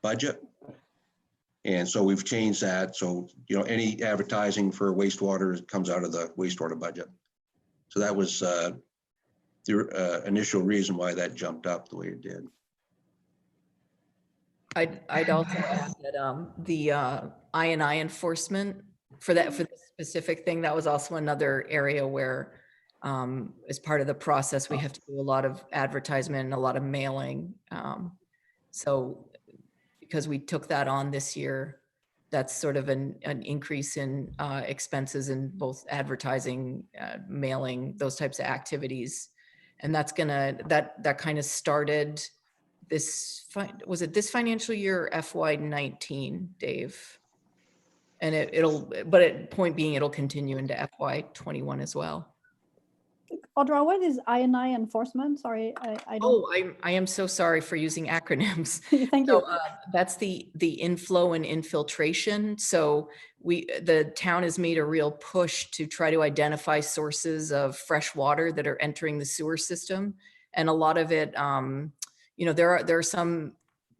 budget. And so we've changed that. So, you know, any advertising for wastewater comes out of the wastewater budget. So that was the initial reason why that jumped up the way it did. I'd also add that the I&I enforcement for this specific thing, that was also another area where as part of the process, we have to do a lot of advertisement and a lot of mailing. So because we took that on this year, that's sort of an increase in expenses in both advertising, mailing, those types of activities. And that's that kind of started this, was it this financial year or FY19, Dave? And point being, it'll continue into FY21 as well. Audra, what is I&I enforcement? Sorry, I don't. Oh, I am so sorry for using acronyms. Thank you. So, that's the inflow and infiltration. So the town has made a real push to try to identify sources of fresh water that are entering the sewer system. And a lot of it, you know, there are some,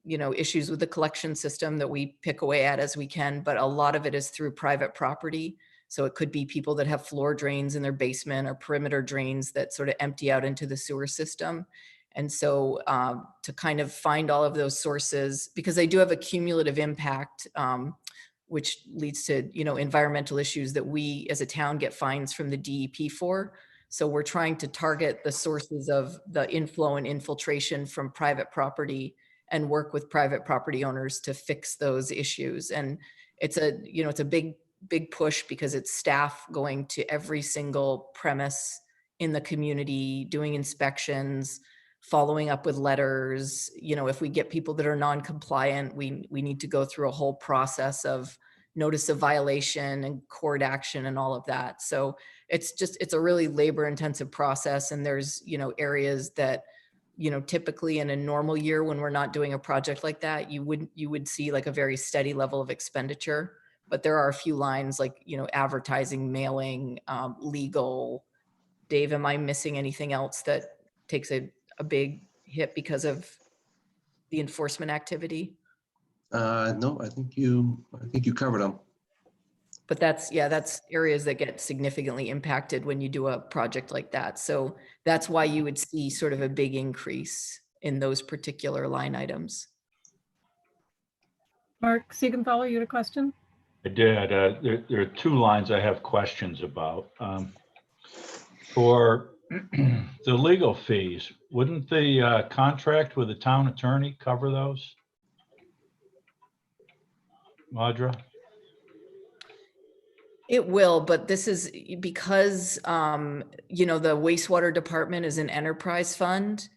you know, issues with the collection system that we pick away at as we can, but a lot of it is through private property. So it could be people that have floor drains in their basement or perimeter drains that sort of empty out into the sewer system. And so to kind of find all of those sources, because they do have a cumulative impact, which leads to, you know, environmental issues that we as a town get fines from the DEP for. So we're trying to target the sources of the inflow and infiltration from private property and work with private property owners to fix those issues. And it's a, you know, it's a big push because it's staff going to every single premise in the community, doing inspections, following up with letters. You know, if we get people that are non-compliant, we need to go through a whole process of notice of violation and court action and all of that. So it's a really labor intensive process. And there's, you know, areas that, you know, typically in a normal year when we're not doing a project like that, you would see like a very steady level of expenditure. But there are a few lines like, you know, advertising, mailing, legal. Dave, am I missing anything else that takes a big hit because of the enforcement activity? No, I think you covered them. But that's areas that get significantly impacted when you do a project like that. So that's why you would see sort of a big increase in those particular line items. Mark Siegenthaler, you had a question? I did. There are two lines I have questions about. For the legal fees, wouldn't the contract with the town attorney cover those? Audra? It will, but this is because, you know, the wastewater department is an enterprise fund.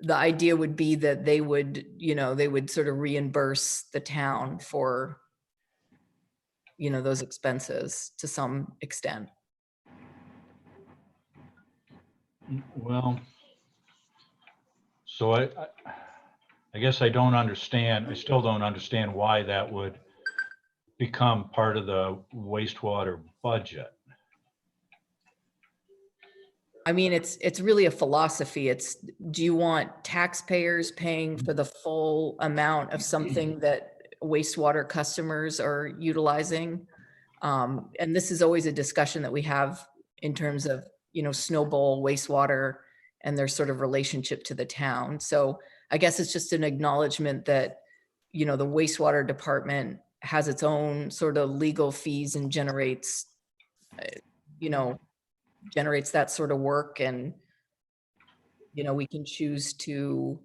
The idea would be that they would, you know, they would sort of reimburse the town for, you know, those expenses to some extent. Well, so I guess I don't understand. I still don't understand why that would become part of the wastewater budget. I mean, it's really a philosophy. It's, do you want taxpayers paying for the full amount of something that wastewater customers are utilizing? And this is always a discussion that we have in terms of, you know, snowball wastewater and their sort of relationship to the town. So I guess it's just an acknowledgement that, you know, the wastewater department has its own sort of legal fees and generates, you know, generates that sort of work. And, you know, we can choose to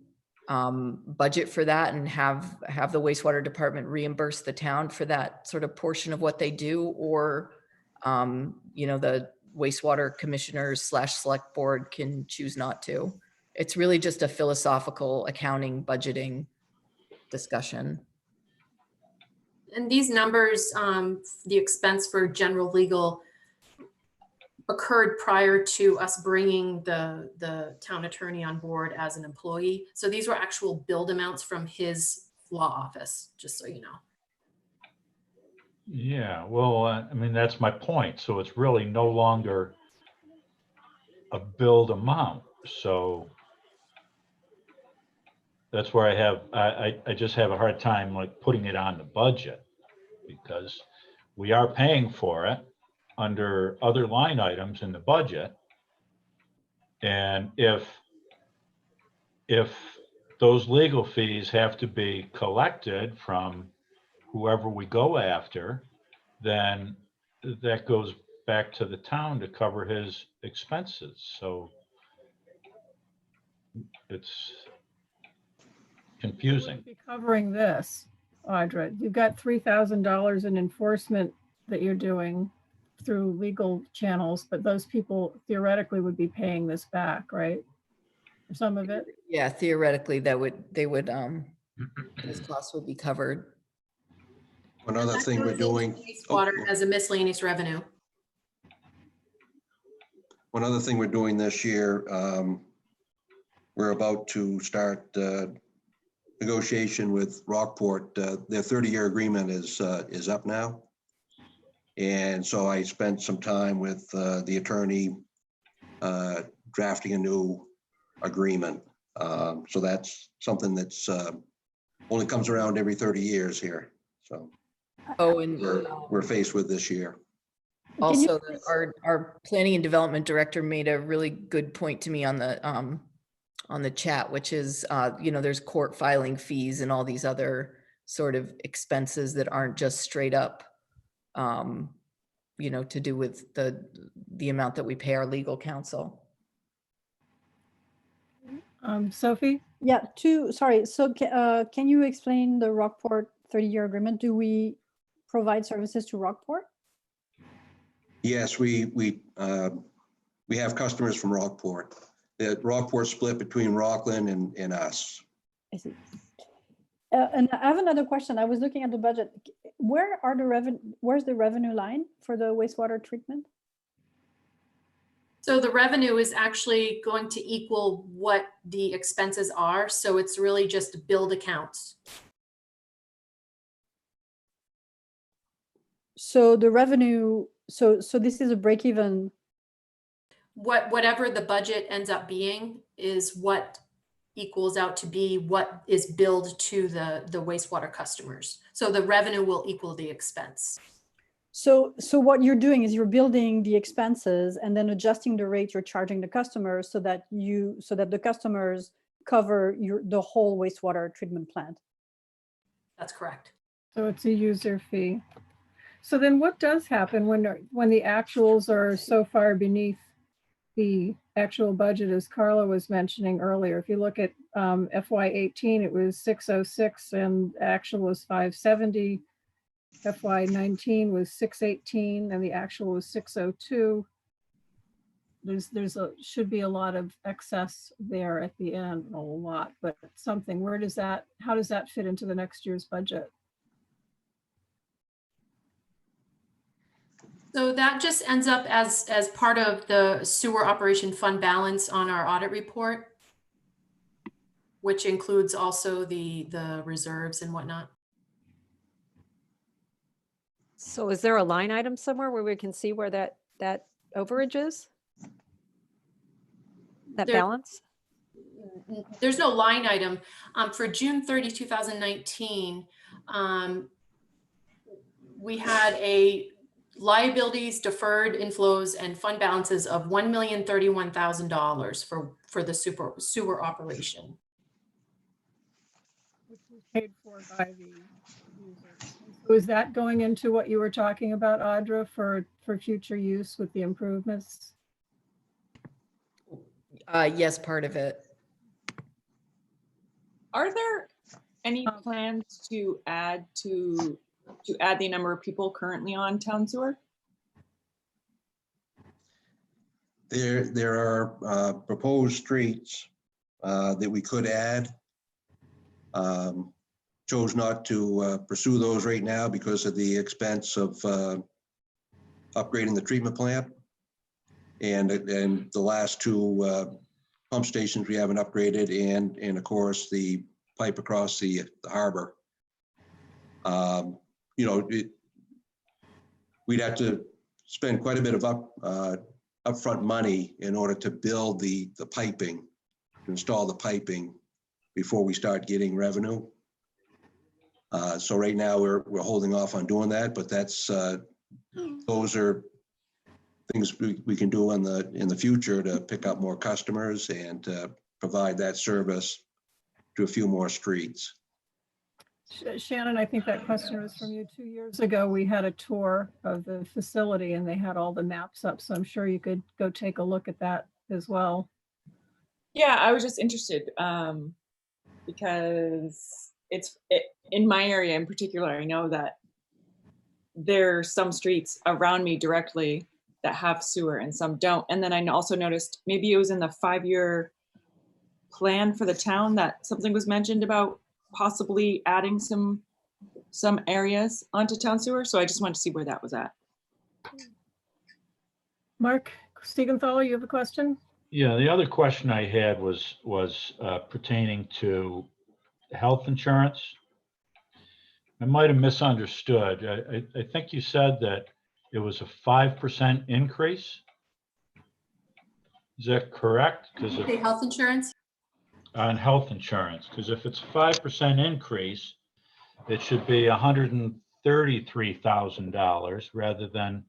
budget for that and have the wastewater department reimburse the town for that sort of portion of what they do, or, you know, the wastewater commissioners / select board can choose not to. It's really just a philosophical accounting budgeting discussion. And these numbers, the expense for general legal occurred prior to us bringing the town attorney on board as an employee. So these were actual billed amounts from his law office, just so you know. Yeah, well, I mean, that's my point. So it's really no longer a billed amount. So that's where I just have a hard time like putting it on the budget, because we are paying for it under other line items in the budget. And if those legal fees have to be collected from whoever we go after, then that goes back to the town to cover his expenses. So it's confusing. Be covering this, Audra. You've got $3,000 in enforcement that you're doing through legal channels, but those people theoretically would be paying this back, right? For some of it. Yeah, theoretically, they would, those costs would be covered. One other That thing we're goes into doing. wastewater as a miscellaneous revenue. One other thing we're doing this year, we're about to start negotiation with Rockport. Their 30-year agreement is up now. And so I spent some time with the attorney drafting a new agreement. So that's something that's only comes around every 30 years here. So And we're faced with this year. also, our planning and development director made a really good point to me on the chat, which is, there's court filing fees and all these other sort of expenses that aren't just straight up, to do with the amount that we pay our legal counsel. Sophie? Yeah, sorry. So can you explain the Rockport 30-year agreement? Do we provide services to Rockport? Yes, we have customers from Rockport. Rockport split between Rockland and us. I see. And I have another question. I was looking at the budget. Where's the revenue line for the wastewater treatment? So the revenue is actually going to equal what the expenses are. So it's really just billed accounts. So the revenue, so this is a break even. Whatever the budget ends up being is what equals out to be what is billed to the wastewater customers. So the revenue will equal the expense. So what you're doing is you're building the expenses and then adjusting the rate you're charging the customers so that the customers cover the whole wastewater treatment plant. That's correct. So it's a user fee. So then what does happen when the actuals are so far beneath the actual budget, as Carla was mentioning earlier? If you look at FY18, it was 606 and actual was 570. FY19 was 618 and the actual was 602. Should be a lot of excess there at the end, a lot, but something. How does that fit into the next year's budget? So that just ends up as part of the sewer operation fund balance on our audit report, which includes also the reserves and whatnot. So is there a line item somewhere where we can see where that overage is? That balance? There's no line item. For June 30, 2019, we had a liabilities, deferred inflows, and fund balances of $1,031,000 for the sewer operation. Which was paid for by the users. So is that going into what you were talking about, Audra, for future use with the improvements? Yes, part of it. Are there any plans to add the number of people currently on town sewer? There are proposed streets that we could add. chose not to pursue those right now because of the expense of upgrading the treatment plant. And the last two pump stations we haven't upgraded, and of course the pipe across the harbor. You know, we'd have to spend quite a bit of upfront money in order to build the piping, to install the piping before we start getting revenue. So right now we're holding off on doing that, but that's those are things we can do in the future to pick up more customers and provide that service to a few more streets. Shannon, I think that question was from you 2 years ago. We had a tour of the facility and they had all the maps up. So I'm sure you could go take a look at that as well. Yeah, I was just interested because in my area in particular, I know that there are some streets around me directly that have sewer and some don't. And then I also noticed maybe it was in the 5-year plan for the town that something was mentioned about possibly adding some areas onto town sewer. So I just wanted to see where that was at. Mark Siegenthaler, you have a question? Yeah, the other question I had was pertaining to health insurance. I might have misunderstood. I think you said that it was a 5% increase. Is that correct? Because Say health insurance? on health insurance, because if it's a 5% increase, it should be $133,000 rather than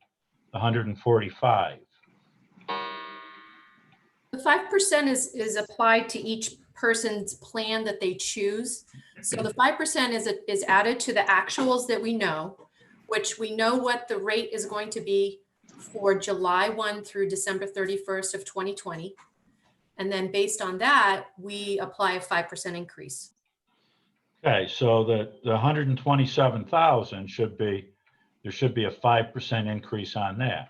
$145,000. The 5% is applied to each person's plan that they choose. So the 5% is added to the actuals that we know, which we know what the rate is going to be for July 1 through December 31st of 2020. And then based on that, we apply a 5% increase. Okay, so the 127,000 should be, there should be a 5% increase on that.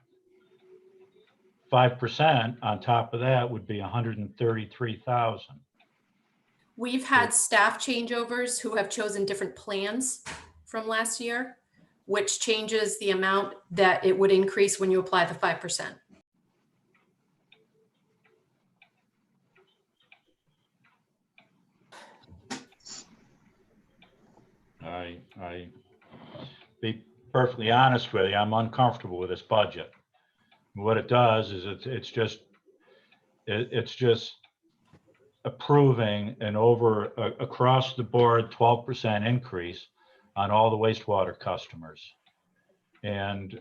5% on top of that would be 133,000. We've had staff changeovers who have chosen different plans from last year, which changes the amount that it would increase when you apply the 5%. I be perfectly honest with you, I'm uncomfortable with this budget. What it does is it's just approving an across the board 12% increase on all the wastewater customers, and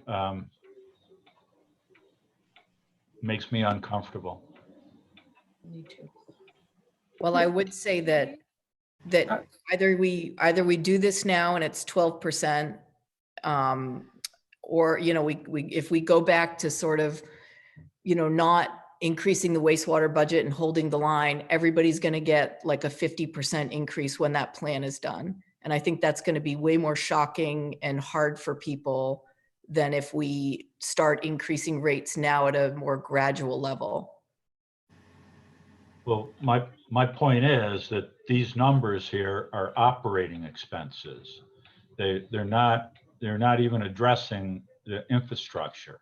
makes me uncomfortable. Me too. Well, I would say that either we do this now and it's 12%, or if we go back to sort of not increasing the wastewater budget and holding the line, everybody's going to get like a 50% increase when that plan is done. And I think that's going to be way more shocking and hard for people than if we start increasing rates now at a more gradual level. Well, my point is that these numbers here are operating expenses. They're not even addressing the infrastructure.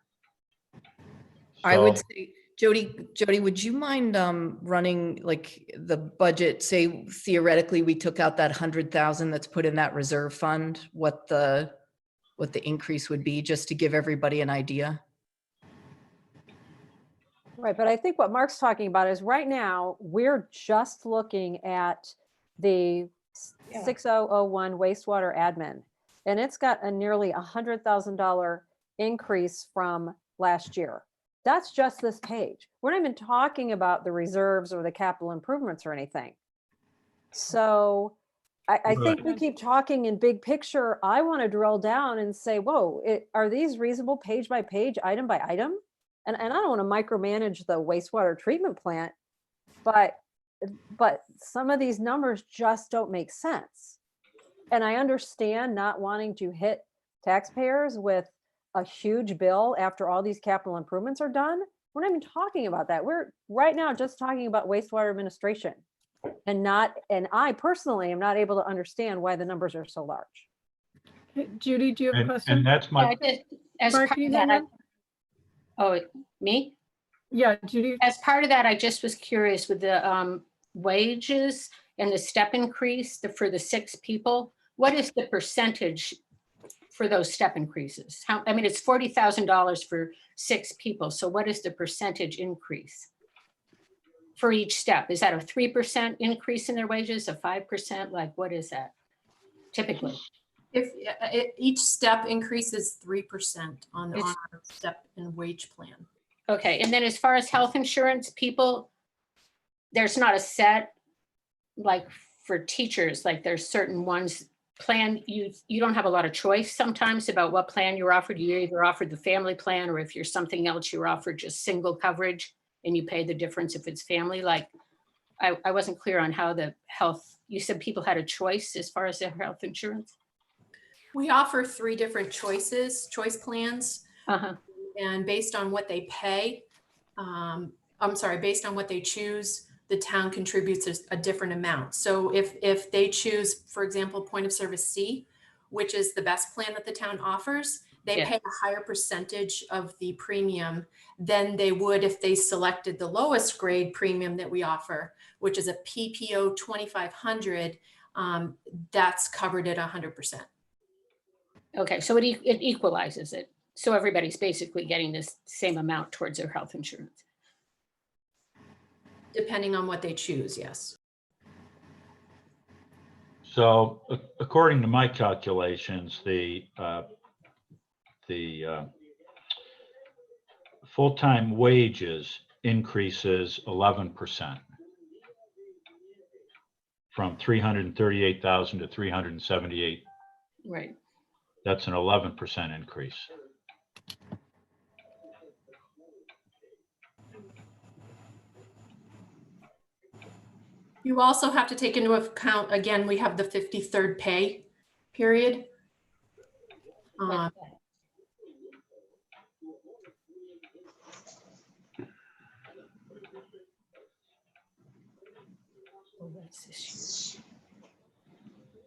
I would say, Jody, would you mind running like the budget? Say theoretically we took out that 100,000 that's put in that reserve fund, what the increase would be, just to give everybody an idea. Right, but I think what Mark's talking about is right now we're just looking at the 6001 wastewater admin, and it's got a nearly $100,000 increase from last year. That's just this page. We're not even talking about the reserves or the capital improvements or anything. So I think we keep talking in big picture. I want to drill down and say, whoa, are these reasonable page by page, item by item? And I don't want to micromanage the wastewater treatment plant, but some of these numbers just don't make sense. And I understand not wanting to hit taxpayers with a huge bill after all these capital improvements are done. We're not even talking about that. We're right now just talking about wastewater administration and I personally am not able to understand why the numbers are so large. Okay, Judy, do you have a And question? that's Yeah, my, as Mark, part can you of hear that, me? oh, me? Yeah, Judy, As part of that, I just was curious with the wages and the step increase for the 6 people, what is the percentage for those step increases? How, I mean, it's $40,000 for 6 people. So what is the percentage increase for each step? Is that a 3% increase in their wages, a 5%? Like, what is that typically? If each step increases 3% on It's- our step and wage plan. Okay, and then as far as health insurance, people, there's not a set, like for teachers, like there's certain ones plan, you don't have a lot of choice sometimes about what plan you're offered. You're either offered the family plan, or if you're something else, you're offered just single coverage and you pay the difference if it's family. Like, I wasn't clear on how the health, you said people had a choice as far as their health insurance? We offer 3 different choice plans. Uh-huh. And based on what they pay, based on what they choose, the town contributes a different amount. So if they choose, for example, point of service C, which is the best plan that the town offers, they pay a higher percentage of the premium than they would if they selected the lowest grade premium that we offer, which is a PPO 2500. That's covered at 100%. Okay, so it equalizes it. So everybody's basically getting this same amount towards their health insurance. Depending on what they choose, yes. so according to my calculations, the full-time wages increases 11% from 338,000 to 378. Right. That's an 11% increase. You also have to take into account, again, we have the 53rd pay period.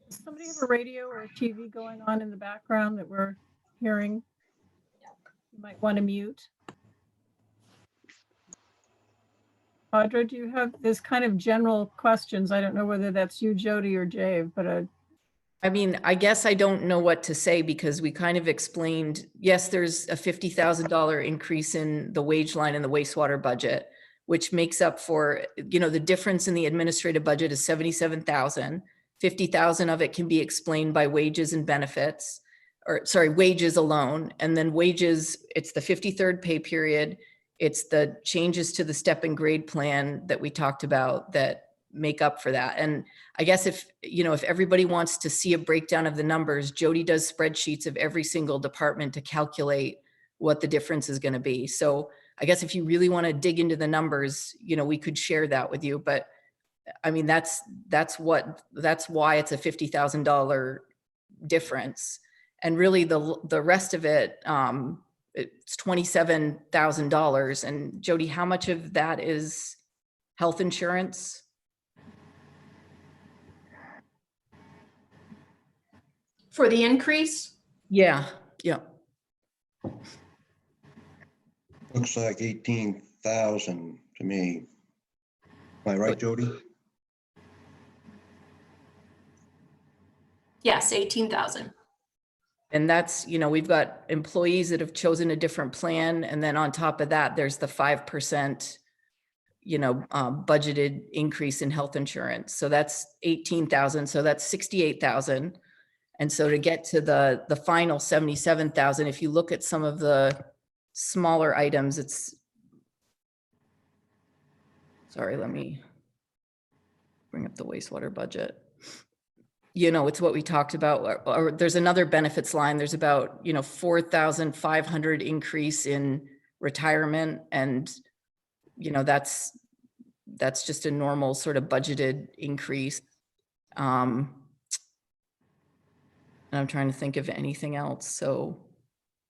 does somebody have a radio or a TV going on in the background that we're hearing? You might want to mute. Audra, do you have this kind of general questions? I don't know whether that's you, Jody, or Jave, but I mean, I guess I don't know what to say because we kind of explained, yes, there's a $50,000 increase in the wage line in the wastewater budget, which makes up for, the difference in the administrative budget is 77,000. 50,000 of it can be explained by wages and benefits, or sorry, wages alone. And then wages, it's the 53rd pay period. It's the changes to the step and grade plan that we talked about that make up for that. And I guess if everybody wants to see a breakdown of the numbers, Jody does spreadsheets of every single department to calculate what the difference is going to be. So I guess if you really want to dig into the numbers, we could share that with you. But I mean, that's why it's a $50,000 difference. And really the rest of it, it's $27,000. And Jody, how much of that is health insurance? For the increase? Yeah. Looks like 18,000 to me. Am I right, Jody? Yes, 18,000. And that's, we've got employees that have chosen a different plan. And then on top of that, there's the 5%, budgeted increase in health insurance. So that's 18,000. So that's 68,000. And so to get to the final 77,000, if you look at some of the smaller items, let me bring up the wastewater budget. It's what we talked about, or there's another benefits line. There's about, 4,500 increase in retirement. And, that's just a normal sort of budgeted increase. And I'm trying to think of anything else. So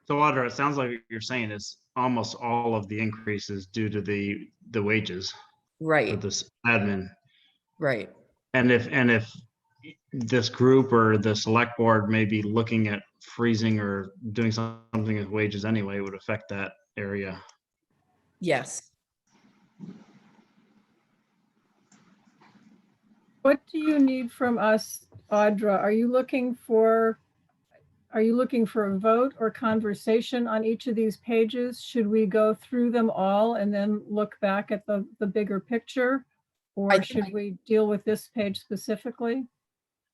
Audra, it sounds like what you're saying is almost all of the increases due to the wages. Right. Of this admin. Right. if this group or the select board may be looking at freezing or doing something with wages anyway, it would affect that area. Yes. What do you need from us, Audra? Are you looking for a vote or conversation on each of these pages? Should we go through them all and then look back at the bigger picture? Or should we deal with this page specifically?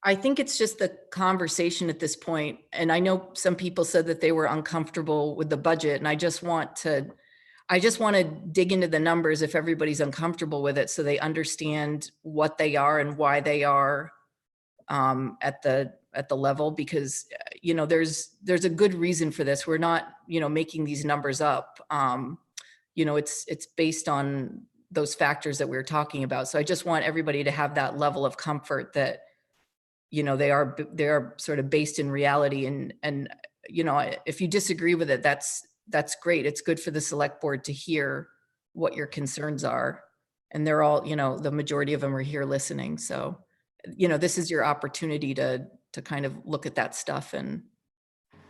I think it's just the conversation at this point. And I know some people said that they were uncomfortable with the budget, and I just want to dig into the numbers if everybody's uncomfortable with it, so they understand what they are and why they are at the level, because there's a good reason for this. We're not making these numbers up. It's based on those factors that we were talking about. So I just want everybody to have that level of comfort that they are sort of based in reality. And if you disagree with it, that's great. It's good for the select board to hear what your concerns are. And they're all, the majority of them are here listening. So, this is your opportunity to kind of look at that stuff and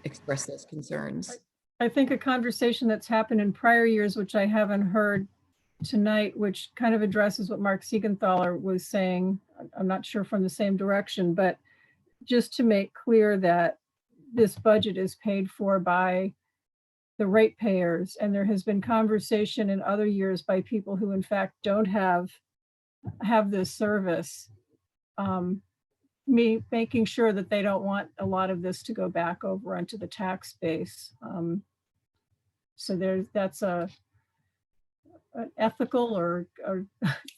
express those concerns. I think a conversation that's happened in prior years, which I haven't heard tonight, which kind of addresses what Mark Siegenthaler was saying. I'm not sure from the same direction, but just to make clear that this budget is paid for by the ratepayers, and there has been conversation in other years by people who in fact don't have this service, making sure that they don't want a lot of this to go back over onto the tax base. So that's an ethical or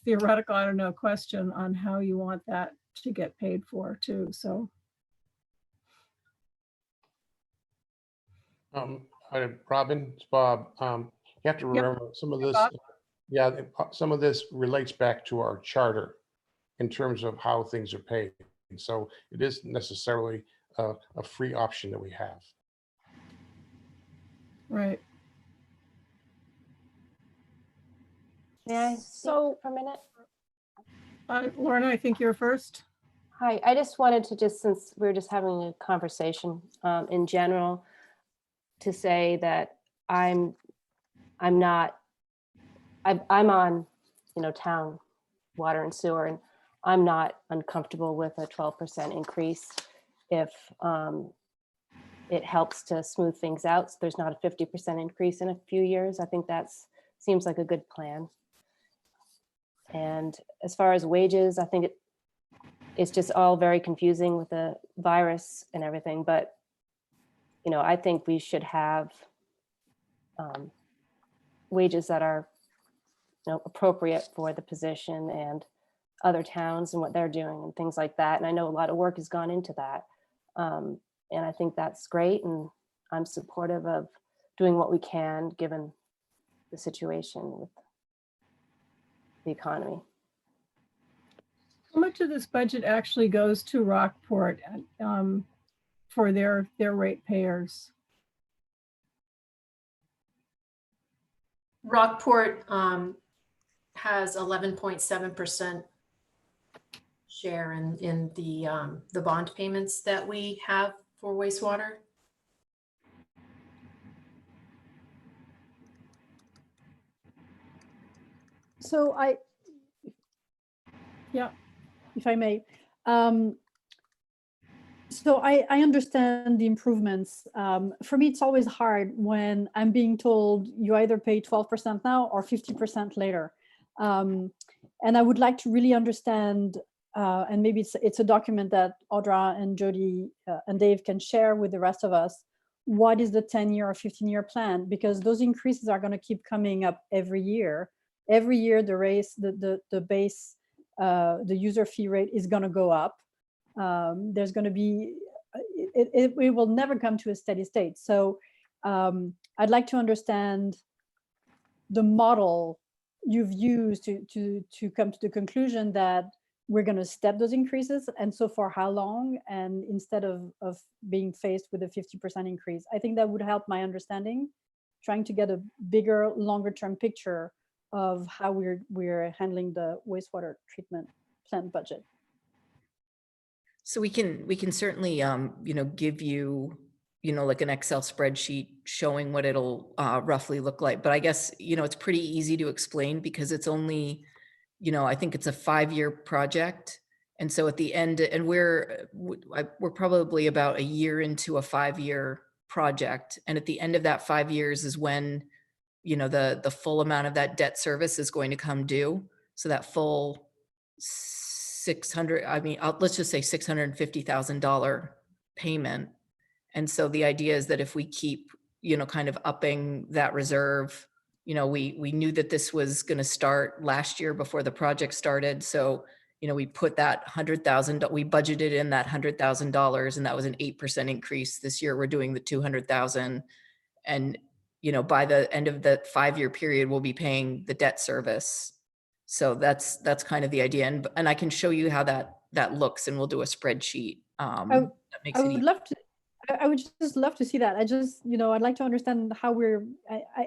theoretical, I don't know, question on how you want that to get paid for too. So. Robin, it's Bob. You have to remember some of this. Some of this relates back to our charter in terms of how things are paid. And so it isn't necessarily a free option that we have. Right. May I speak for a minute? Lorna, I think you're first. Hi, I just wanted to since we were just having a conversation in general, to say that I'm on, town water and sewer, and I'm not uncomfortable with a 12% increase if it helps to smooth things out. So there's not a 50% increase in a few years. I think seems like a good plan. And as far as wages, I think it's just all very confusing with the virus and everything, but I think we should have wages that are appropriate for the position and other towns and what they're doing and things like that. And I know a lot of work has gone into that. And I think that's great. And I'm supportive of doing what we can given the situation with the economy. How much of this budget actually goes to Rockport for their ratepayers? Rockport has 11.7% share in the bond payments that we have for wastewater. So if I may, so I understand the improvements. For me, it's always hard when I'm being told you either pay 12% now or 50% later. And I would like to really understand, and maybe it's a document that Audra and Jody and Dave can share with the rest of us. What is the 10-year or 15-year plan? Because those increases are going to keep coming up every year. Every year, the base, the user fee rate is going to go up. There's going to be, it will never come to a steady state. So I'd like to understand the model you've used to come to the conclusion that we're going to step those increases, and so for how long, and instead of being faced with a 50% increase. I think that would help my understanding, trying to get a bigger, longer term picture of how we're handling the wastewater treatment plant budget. So we can certainly, you know, give you, you know, like an Excel spreadsheet showing what it'll roughly look like. But I guess, you know, it's pretty easy to explain because it's only, you know, I think it's a 5-year project. And so at the end, and we're probably about a year into a 5-year project. And at the end of that 5 years is when, you know, the full amount of that debt service is going to come due. So that full 600, I mean, let's just say $650,000 payment. And so the idea is that if we keep, you know, kind of upping that reserve, you know, we knew that this was going to start last year before the project started. So, you know, we put that 100,000, we budgeted in that $100,000, and that was an 8% increase. This year we're doing the 200,000. And, you know, by the end of the 5-year period, we'll be paying the debt service. So that's kind of the idea. And I can show you how that looks, and we'll do a spreadsheet. That makes I it would easy. love to. I would just love to see that. I just, you know, I'd like to understand how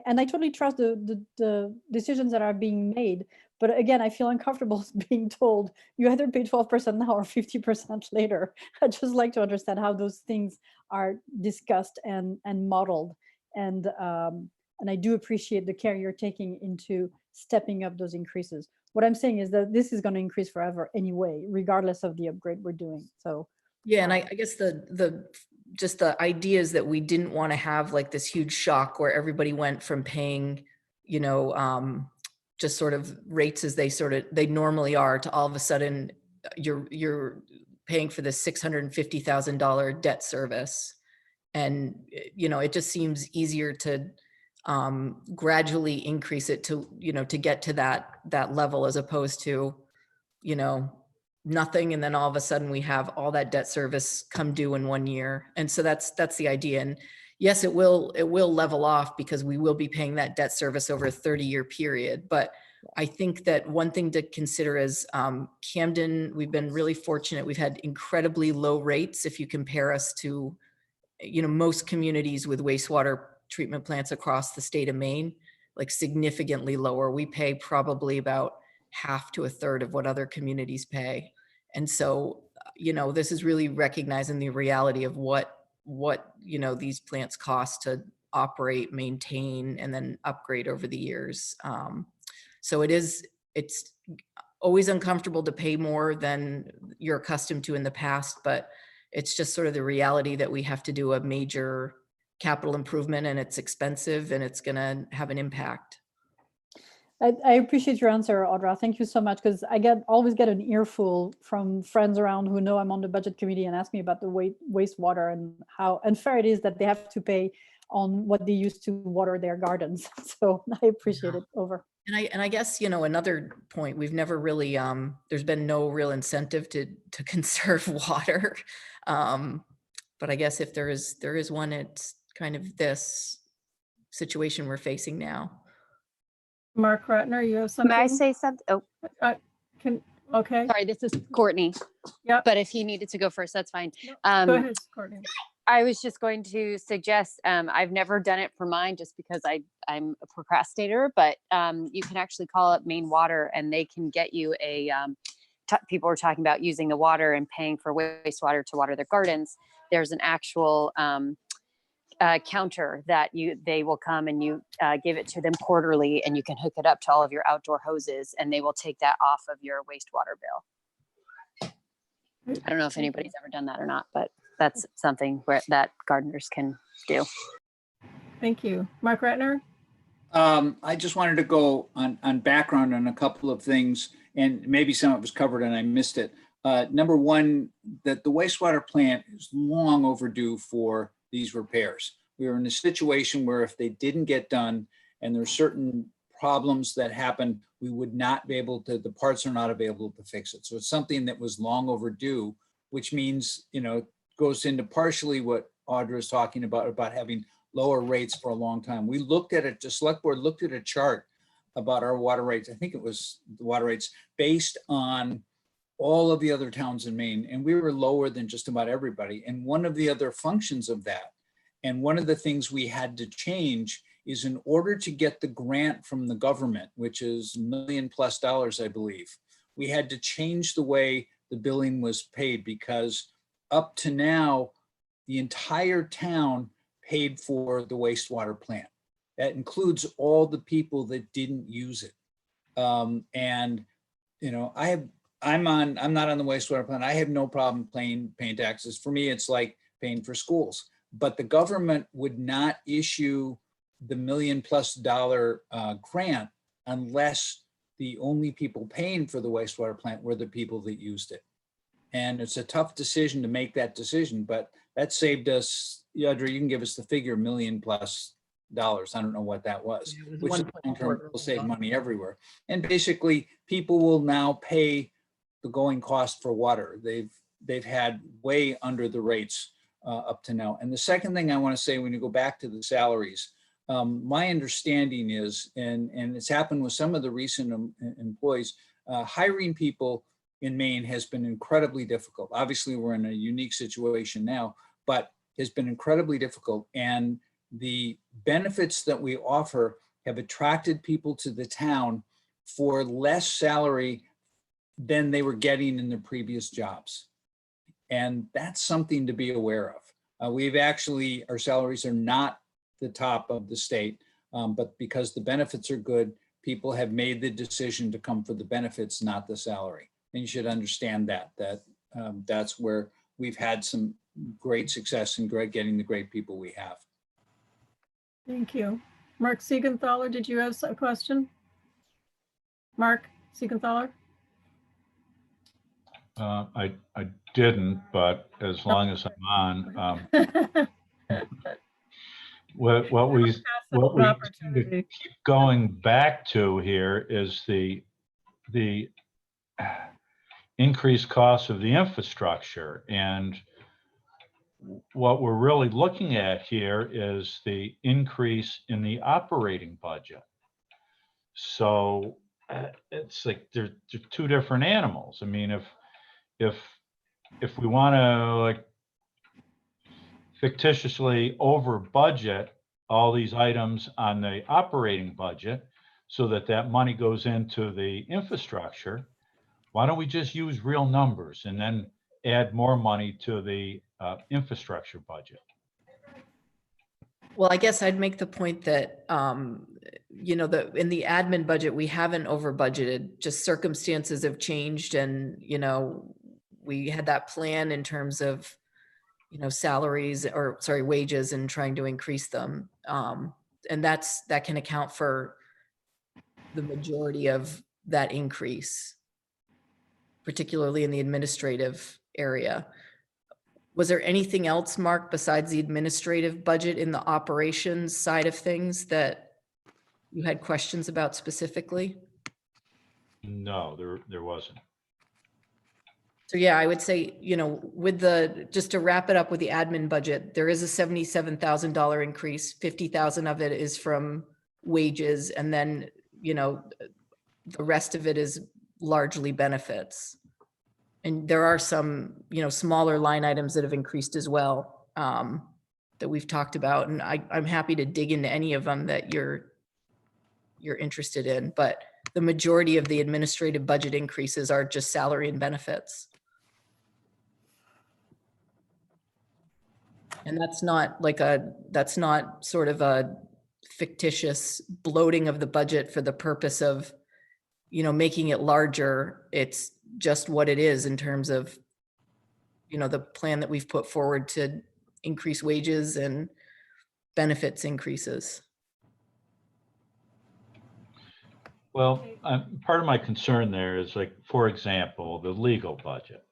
and I totally trust the decisions that are being made. But again, I feel uncomfortable being told you either pay 12% now or 50% later. I'd just like to understand how those things are discussed and modeled. And I do appreciate the care you're taking into stepping up those increases. What I'm saying is that this is going to increase forever anyway, regardless of the upgrade we're doing. So yeah, and I guess just the idea is that we didn't want to have like this huge shock where everybody went from paying, you know, just sort of rates as they normally are to all of a sudden you're paying for this $650,000 debt service. And, you know, it just seems easier to gradually increase it to, you know, to get to that level as opposed to, you know, nothing. And then all of a sudden we have all that debt service come due in 1 year. And so that's the idea. And yes, it will level off because we will be paying that debt service over a 30-year period. But I think that one thing to consider is Camden, we've been really fortunate. We've had incredibly low rates if you compare us to, you know, most communities with wastewater treatment plants across the state of Maine, like significantly lower. We pay probably about half to a third of what other communities pay. And so, you know, this is really recognizing the reality of what, you know, these plants cost to operate, maintain, and then upgrade over the years. So it's always uncomfortable to pay more than you're accustomed to in the past, but it's just sort of the reality that we have to do a major capital improvement, and it's expensive and it's going to have an impact. I appreciate your answer, Audra. Thank you so much, because I always get an earful from friends around who know I'm on the budget committee and ask me about the wastewater and how unfair it is that they have to pay on what they used to water their gardens. So I appreciate it. Over. And I guess, you know, another point, we've never really, there's been no real incentive to conserve water. But I guess if there is one, it's kind of this situation we're facing now. Mark Ratner, you have something? May I say something? Oh, Okay. sorry, this is Courtney. Yep. But if he needed to go first, that's fine. Go ahead, Courtney. I was just going to suggest, I've never done it for mine just because I'm a procrastinator, but you can actually call up Maine Water and they can get you a, people were talking about using the water and paying for wastewater to water their gardens. There's an actual counter that they will come and you give it to them quarterly, and you can hook it up to all of your outdoor hoses and they will take that off of your wastewater bill. I don't know if anybody's ever done that or not, but that's something that gardeners can do. Thank you. Mark Ratner? I just wanted to go on background on a couple of things, and maybe some of it was covered and I missed it. Number one, that the wastewater plant is long overdue for these repairs. We were in a situation where if they didn't get done and there are certain problems that happen, we would not be able to, the parts are not available to fix it. So it's something that was long overdue, which means, you know, goes into partially what Audra is talking about having lower rates for a long time. We looked at it, the select board looked at a chart about our water rates. I think it was the water rates based on all of the other towns in Maine, and we were lower than just about everybody. And one of the other functions of that, and one of the things we had to change, is in order to get the grant from the government, which is $1 million+ I believe, we had to change the way the billing was paid, because up to now, the entire town paid for the wastewater plant. That includes all the people that didn't use it. And, you know, I'm not on the wastewater plant. I have no problem paying taxes. For me, it's like paying for schools. But the government would not issue the $1 million+ grant unless the only people paying for the wastewater plant were the people that used it. And it's a tough decision to make that decision, but that saved us, Audrey, you can give us the figure, $1 million+. I don't know what that was, It was which is 1.4 long-term will save money everywhere. And basically people will now pay the going cost for water. They've had way under the rates up to now. And the second thing I want to say, when you go back to the salaries, my understanding is, and it's happened with some of the recent employees, hiring people in Maine has been incredibly difficult. Obviously, we're in a unique situation now, but has been incredibly difficult. And the benefits that we offer have attracted people to the town for less salary than they were getting in their previous jobs. And that's something to be aware of. We've actually, our salaries are not the top of the state, but because the benefits are good, people have made the decision to come for the benefits, not the salary. And you should understand that's where we've had some great success in getting the great people we have. Thank you. Mark Siegenthaler, did you have a question? Mark Siegenthaler? I didn't, but as long as I'm on, what we seem to keep going back to here is the increased cost of the infrastructure. And what we're really looking at here is the increase in the operating budget. So it's like they're two different animals. I mean, if we want to like fictitiously over budget all these items on the operating budget so that money goes into the infrastructure, why don't we just use real numbers and then add more money to the infrastructure budget? Well, I guess I'd make the point that, you know, in the admin budget, we haven't over budgeted, just circumstances have changed. And, you know, we had that plan in terms of, you know, salaries or sorry, wages and trying to increase them. And that can account for the majority of that increase, particularly in the administrative area. Was there anything else, Mark, besides the administrative budget in the operations side of things that you had questions about specifically? No, there wasn't. So yeah, I would say, you know, with just to wrap it up with the admin budget, there is a $77,000 increase. 50,000 of it is from wages. And then, you know, the rest of it is largely benefits. And there are some, you know, smaller line items that have increased as well, that we've talked about. And I'm happy to dig into any of them that you're interested in, but the majority of the administrative budget increases are just salary and benefits. And that's not sort of a fictitious bloating of the budget for the purpose of, you know, making it larger. It's just what it is in terms of, you know, the plan that we've put forward to increase wages and benefits increases. Well, part of my concern there is, like, for example, the legal budget.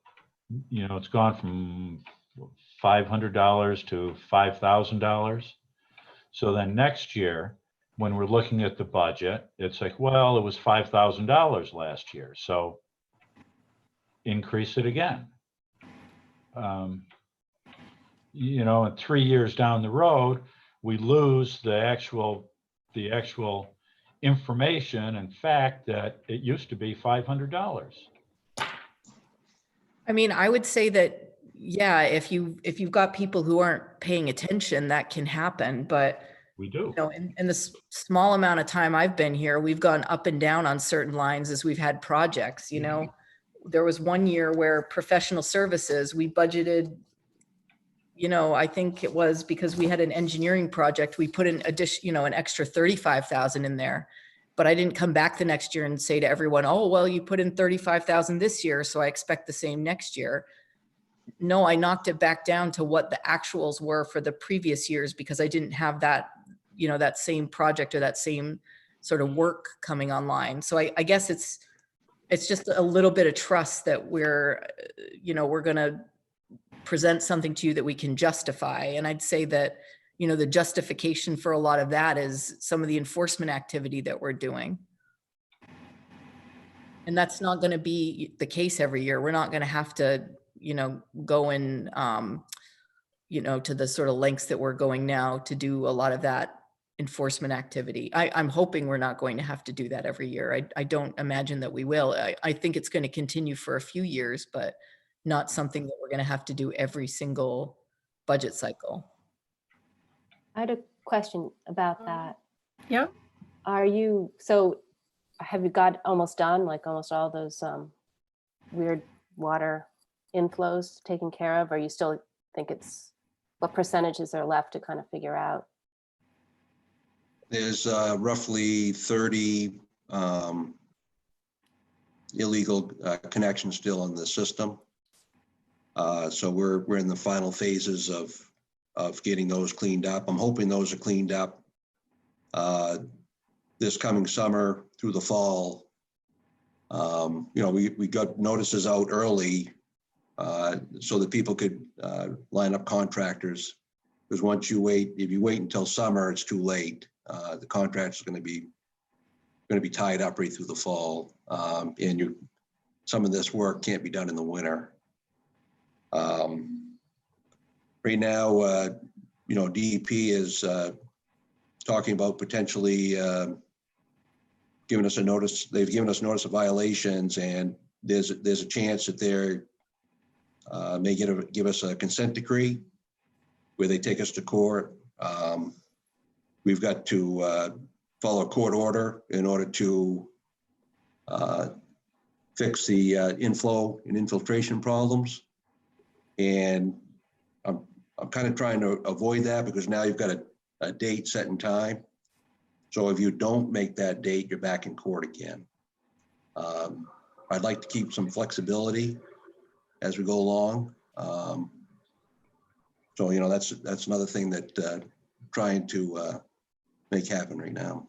You know, it's gone from $500 to $5,000. So then next year, when we're looking at the budget, it's like, well, it was $5,000 last year, so increase it again. You know, and 3 years down the road, we lose the actual information and fact that it used to be $500. I mean, I would say that, yeah, if you've got people who aren't paying attention, that can happen. But we do. You know, in the small amount of time I've been here, we've gone up and down on certain lines as we've had projects. You know, there was one year where professional services, we budgeted I think it was because we had an engineering project, we put an an extra 35,000 in there. But I didn't come back the next year and say to everyone, oh, well, you put in 35,000 this year, so I expect the same next year. No, I knocked it back down to what the actuals were for the previous years because I didn't have that, that same project or that same sort of work coming online. So I guess it's just a little bit of trust that we're going to present something to you that we can justify. And I'd say that, the justification for a lot of that is some of the enforcement activity that we're doing. And that's not going to be the case every year. We're not going to have to, go in, to the sort of lengths that we're going now to do a lot of that enforcement activity. I'm hoping we're not going to have to do that every year. I don't imagine that we will. I think it's going to continue for a few years, but not something that we're going to have to do every single budget cycle. I had a question about that. Yeah. Have you got almost done, like almost all those weird water inflows taken care of? Or you still think what percentages are left to kind of figure out? There's roughly 30 illegal connections still in the system. So we're in the final phases of getting those cleaned up. I'm hoping those are cleaned up this coming summer through the fall. We got notices out early so that people could line up contractors. Because once if you wait until summer, it's too late. The contracts are going to be tied up right through the fall, and some of this work can't be done in the winter. Right now, DEP is talking about potentially giving us a notice. They've given us notice of violations, and there's a chance that they may give us a consent decree where they take us to court. We've got to follow a court order in order to fix the inflow and infiltration problems. And I'm kind of trying to avoid that because now you've got a date set in time. So if you don't make that date, you're back in court again. I'd like to keep some flexibility as we go along. So, that's another thing that trying to make happen right now.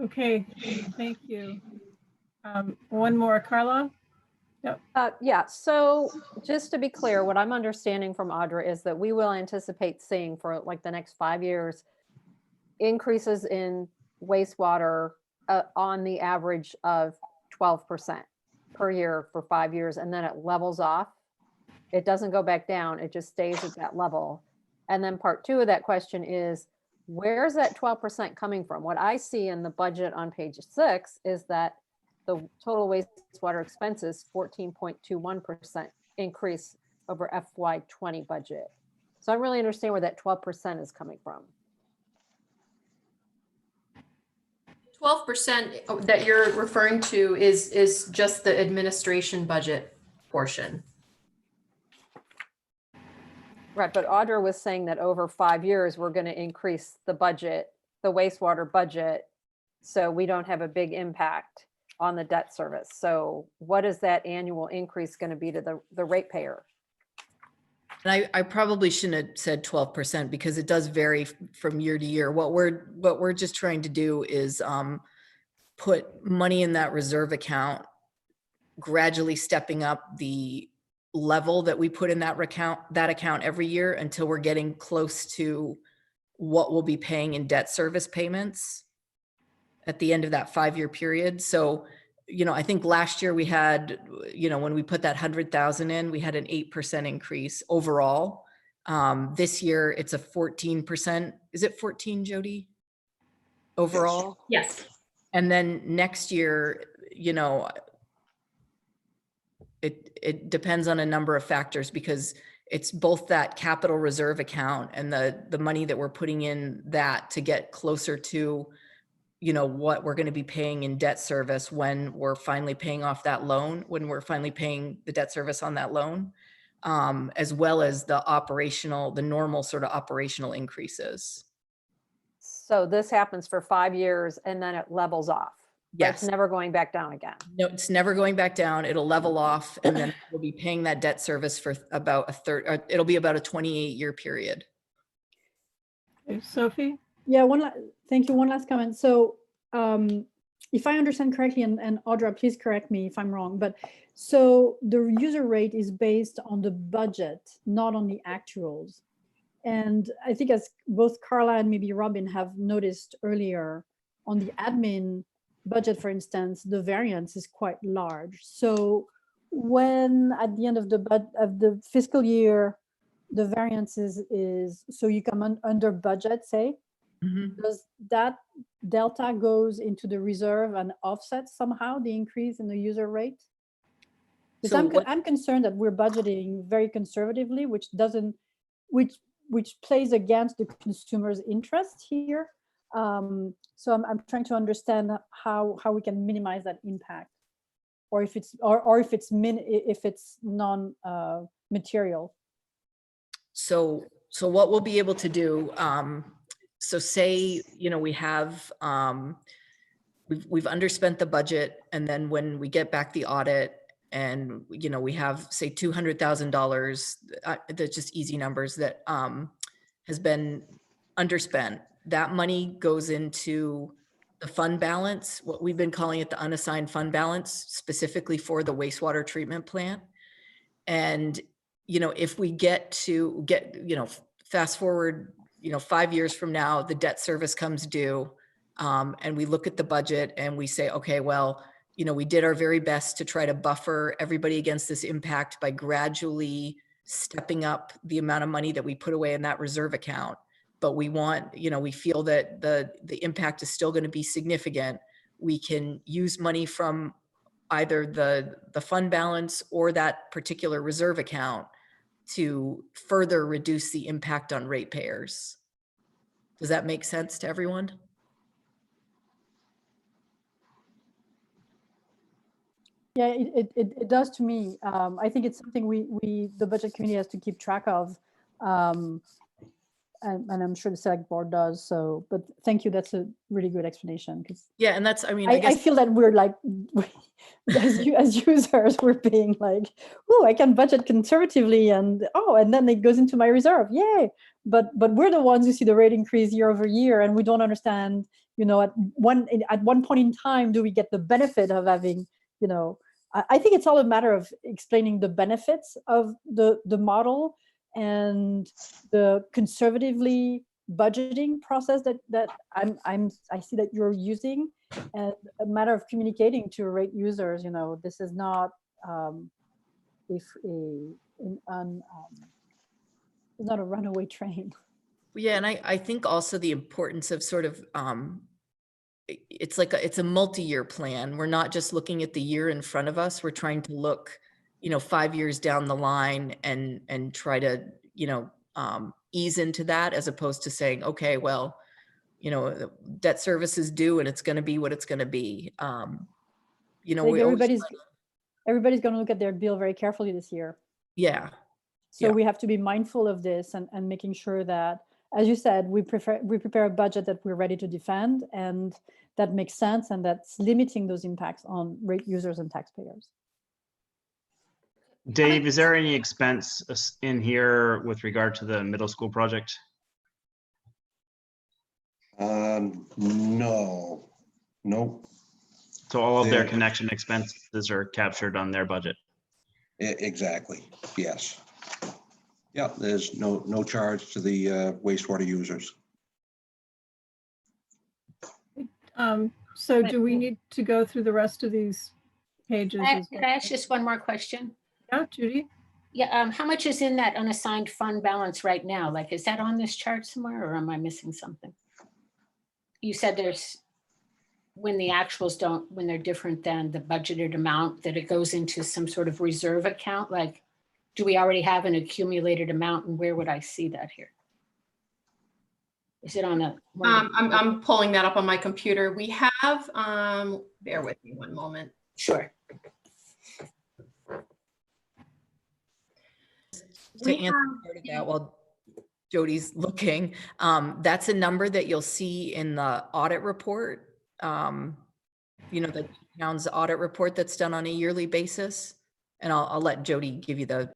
Okay, thank you. One more, Carla? Yep. Yeah, so just to be clear, what I'm understanding from Audra is that we will anticipate seeing for like the next 5 years increases in wastewater on the average of 12% per year for 5 years, and then it levels off. It doesn't go back down, it just stays at that level. And then part two of that question is, where's that 12% coming from? What I see in the budget on page 6 is that the total wastewater expenses 14.21% increase over FY20 budget. So I really understand where that 12% is coming from. 12% that you're referring to is just the administration budget portion. Right, but Audra was saying that over 5 years, we're going to increase the budget, the wastewater budget, so we don't have a big impact on the debt service. So what is that annual increase going to be to the ratepayer? And I probably shouldn't have said 12% because it does vary from year to year. What we're just trying to do is put money in that reserve account, gradually stepping up the level that we put in that account every year until we're getting close to what we'll be paying in debt service payments at the end of that 5-year period. So, I think last year we had, when we put that 100,000 in, we had an 8% increase overall. This year it's a 14%. Is it 14, Jody? Overall? Yes. And then next year, it depends on a number of factors because it's both that capital reserve account and the money that we're putting in that to get closer to you know, what we're going to be paying in debt service when we're finally paying off that loan, when we're finally paying the debt service on that loan, as well as the normal sort of operational increases. So this happens for 5 years and then it levels off. But it's Yes. never going back down again. No, it's never going back down. It'll level off, and then we'll be paying that debt service for about a third, or it'll be about a 28-year period. Okay, Sophie? Yeah, thank you. One last comment. So if I understand correctly, and Audra, please correct me if I'm wrong, but so the user rate is based on the budget, not on the actuals. And I think as both Carla and maybe Robin have noticed earlier, on the admin budget, for instance, the variance is quite large. So when at the end of the fiscal year, the variance is so you come under budget, say, does that delta goes into the reserve and offsets somehow the increase in the user rate? Because I'm concerned that we're budgeting very conservatively, which plays against the consumer's interest here. So I'm trying to understand how we can minimize that impact, or if it's if it's non material. So what we'll be able to do, so say, you know, we have, we've underspent the budget, and then when we get back the audit and, you know, we have, say, $200,000, that's just easy numbers, that has been underspent, that money goes into the fund balance, what we've been calling it the unassigned fund balance, specifically for the wastewater treatment plant. And, you know, if we you know, fast forward, you know, 5 years from now, the debt service comes due, and we look at the budget and we say, okay, well, you know, we did our very best to try to buffer everybody against this impact by gradually stepping up the amount of money that we put away in that reserve account. But we want, you know, we feel that the impact is still going to be significant. We can use money from either the fund balance or that particular reserve account to further reduce the impact on ratepayers. Does that make sense to everyone? Yeah, it does to me. I think it's something the budget committee has to keep track of. And I'm sure the select board does. So, but thank you. That's a really good explanation. Yeah, and that's, I mean, I feel that we're like, as users, we're being like, oh, I can budget conservatively, and then it goes into my reserve. Yay! But we're the ones who see the rate increase year over year, and we don't understand. You know, at one point in time, do we get the benefit of having? You know, I think it's all a matter of explaining the benefits of the model and the conservatively budgeting process that I see that you're using, and a matter of communicating to rate users. You know, this is not it's not a runaway train. Yeah, and I think also the importance of sort of it's a multi-year plan. We're not just looking at the year in front of us. We're trying to look, you know, 5 years down the line and try to, you know, ease into that, as opposed to saying, okay, well, you know, debt service is due and it's going to be what it's going to be. You know, everybody's going to look at their bill very carefully this year. Yeah. So we have to be mindful of this and making sure that, as you said, we prepare a budget that we're ready to defend and that makes sense, and that's limiting those impacts on rate users and taxpayers. Dave, is there any expense in here with regard to the middle school project? No, nope. So all of their connection expenses are captured on their budget? Exactly, yes. Yeah, there's no charge to the wastewater users. So do we need to go through the rest of these pages? Can I ask just one more question? Yeah, Judy? Yeah, how much is in that unassigned fund balance right now? Like, is that on this chart somewhere, or am I missing something? You said there's, when the actuals when they're different than the budgeted amount, that it goes into some sort of reserve account. Like, do we already have an accumulated amount, and where would I see that here? Is it on the? I'm pulling that up on my computer. We have, bear with me one moment. Sure. To answer part of that while Jody's looking, that's a number that you'll see in the audit report. You know, the town's audit report that's done on a yearly basis. And I'll let Jody give you the.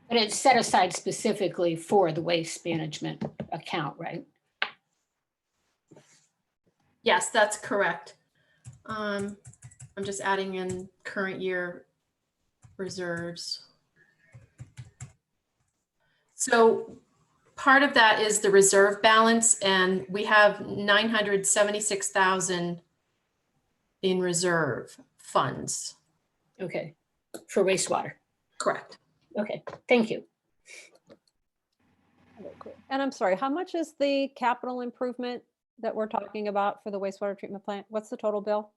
But it's set aside specifically for the waste management account, right? Yes, that's correct. I'm just adding in current year reserves. So part of that is the reserve balance, and we have 976,000 in reserve funds. Okay, for wastewater. Correct. Okay, thank you. And I'm sorry, how much is the capital improvement that we're talking about for the wastewater treatment plant? What's the total bill?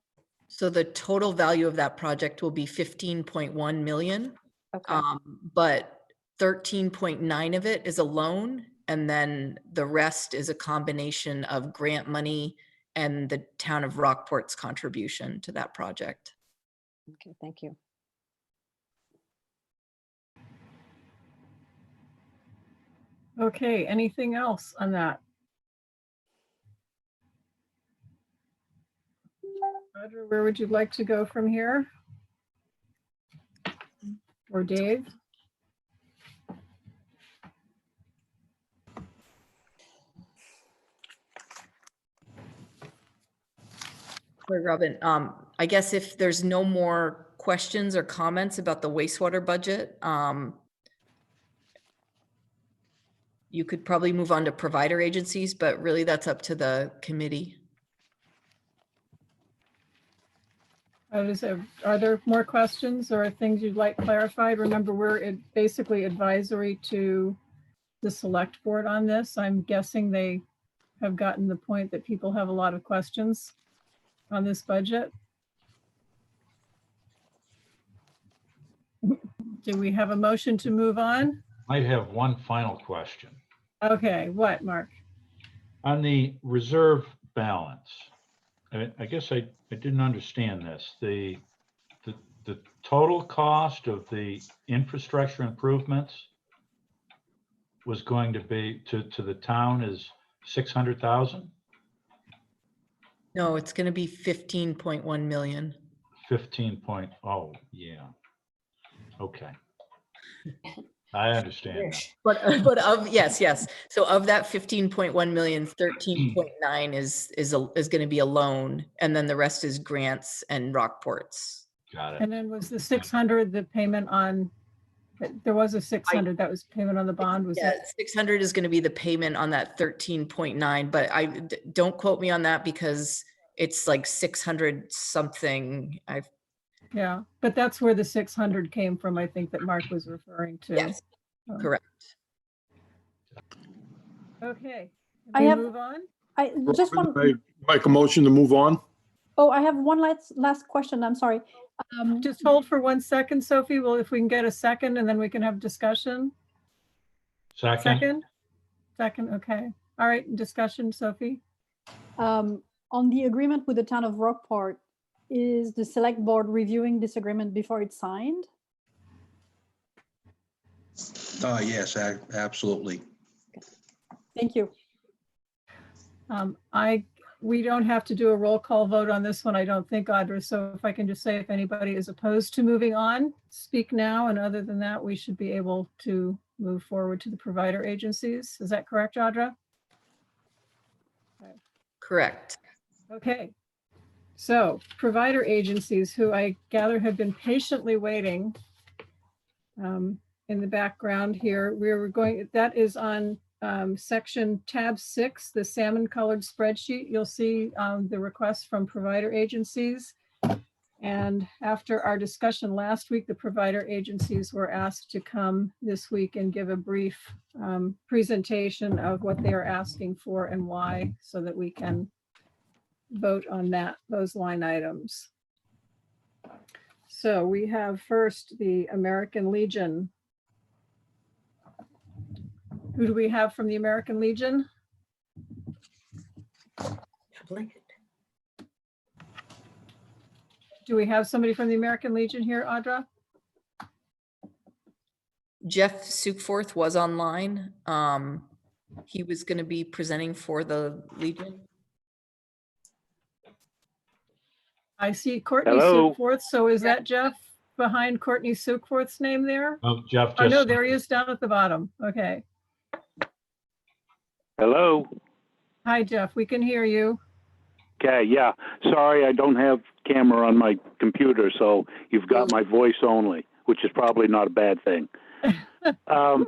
So the total value of that project will be 15.1 million. Okay. But 13.9 of it is a loan, and then the rest is a combination of grant money and the town of Rockport's contribution to that project. Okay, thank you. Okay, anything else on that? Roger, where would you like to go from here? Or Dave? Sorry, Robin. I guess if there's no more questions or comments about the wastewater budget, you could probably move on to provider agencies, but really that's up to the committee. Are there more questions or things you'd like clarified? Remember, we're basically advisory to the select board on this. I'm guessing they have gotten the point that people have a lot of questions on this budget. Do we have a motion to move on? I have one final question. Okay, what, Mark? On the reserve balance, I guess I didn't understand this. The total cost of the infrastructure improvements was going to be to the town is 600,000? No, it's going to be 15.1 million. 15.0, yeah. Okay. I understand now. But of, yes. So of that 15.1 million, 13.9 is going to be a loan, and then the rest is grants and Rockports. Got it. And then was the 600 the payment on, there was a 600 that was payment on the bond, was Yeah, it? 600 is going to be the payment on that 13.9, but don't quote me on that because it's like 600 something. Yeah, but that's where the 600 came from, I think, that Mark was referring to. Yes, correct. Okay, I we have- move on? I just want, Make a motion to move on. oh, I have one last question. I'm sorry. Just hold for 1 second, Sophie. Well, if we can get a second and then we can have discussion. Second? Second, okay. All right, discussion, Sophie. On the agreement with the town of Rockport, is the select board reviewing this agreement before it's signed? Yes, absolutely. Thank you. We don't have to do a roll call vote on this one, I don't think, Audra. So if I can just say, if anybody is opposed to moving on, speak now. And other than that, we should be able to move forward to the provider agencies. Is that correct, Audra? Correct. Okay. So provider agencies, who I gather have been patiently waiting in the background here, we're going, that is on section tab 6, the salmon colored spreadsheet. You'll see the requests from provider agencies. And after our discussion last week, the provider agencies were asked to come this week and give a brief presentation of what they are asking for and why, so that we can vote on those line items. So we have first the American Legion, Who do we have from the American Legion? Do we have somebody from the American Legion here, Audra? Jeff Sukforth was online. He was going to be presenting for the Legion. I see Courtney Hello. Sukforth. So is that Jeff behind Courtney Sukforth's name there? Oh, Jeff Oh, no, just, there he is down at the bottom. Okay. Hello. Hi, Jeff. We can hear you. Okay, yeah. Sorry, I don't have camera on my computer, so you've got my voice only, which is probably not a bad thing. So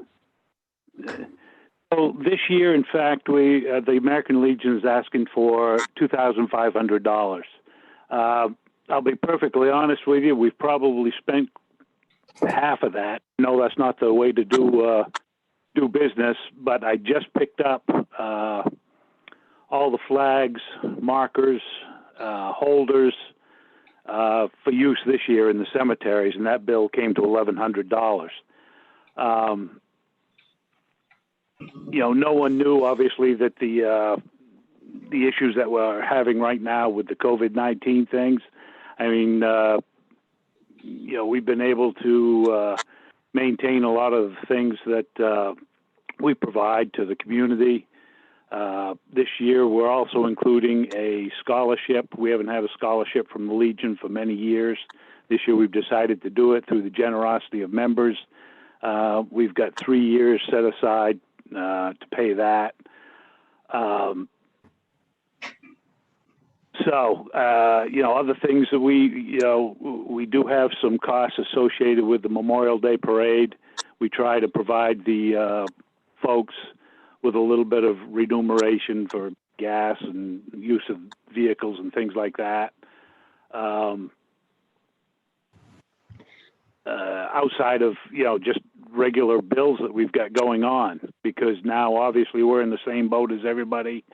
this year, in fact, the American Legion is asking for $2,500. I'll be perfectly honest with you. We've probably spent half of that. No, that's not the way to do business. But I just picked up all the flags, markers, holders for use this year in the cemeteries, and that bill came to $1,100. No one knew, obviously, that the issues that we're having right now with the COVID-19 things. I mean, we've been able to maintain a lot of the things that we provide to the community. This year, we're also including a scholarship. We haven't had a scholarship from the Legion for many years. This year, we've decided to do it through the generosity of members. We've got 3 years set aside to pay that. Other things that we do have some costs associated with the Memorial Day Parade. We try to provide the folks with a little bit of remuneration for gas and use of vehicles and things like that. Outside of, just regular bills that we've got going on, because now obviously we're in the same boat as everybody.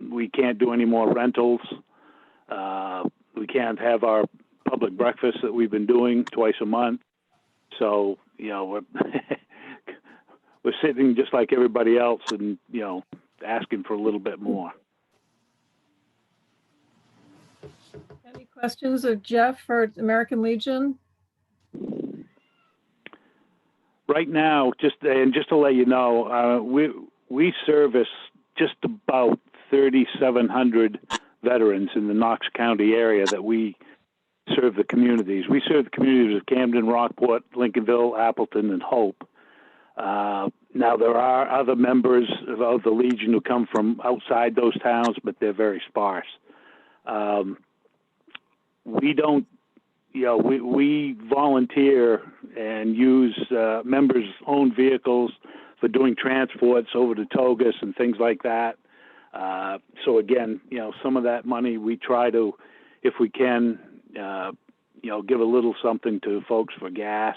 We can't do any more rentals. We can't have our public breakfast that we've been doing twice a month. So, we're we're sitting just like everybody else and, asking for a little bit more. Any questions of Jeff for American Legion? Right now, just to let you know, we service just about 3,700 veterans in the Knox County area that we serve the communities. We serve the communities of Camden, Rockport, Lincolnville, Appleton, and Hope. Now, there are other members of the Legion who come from outside those towns, but they're very sparse. We don't, we volunteer and use members' own vehicles for doing transports over to Togus and things like that. So again, some of that money we try to, if we can, give a little something to folks for gas.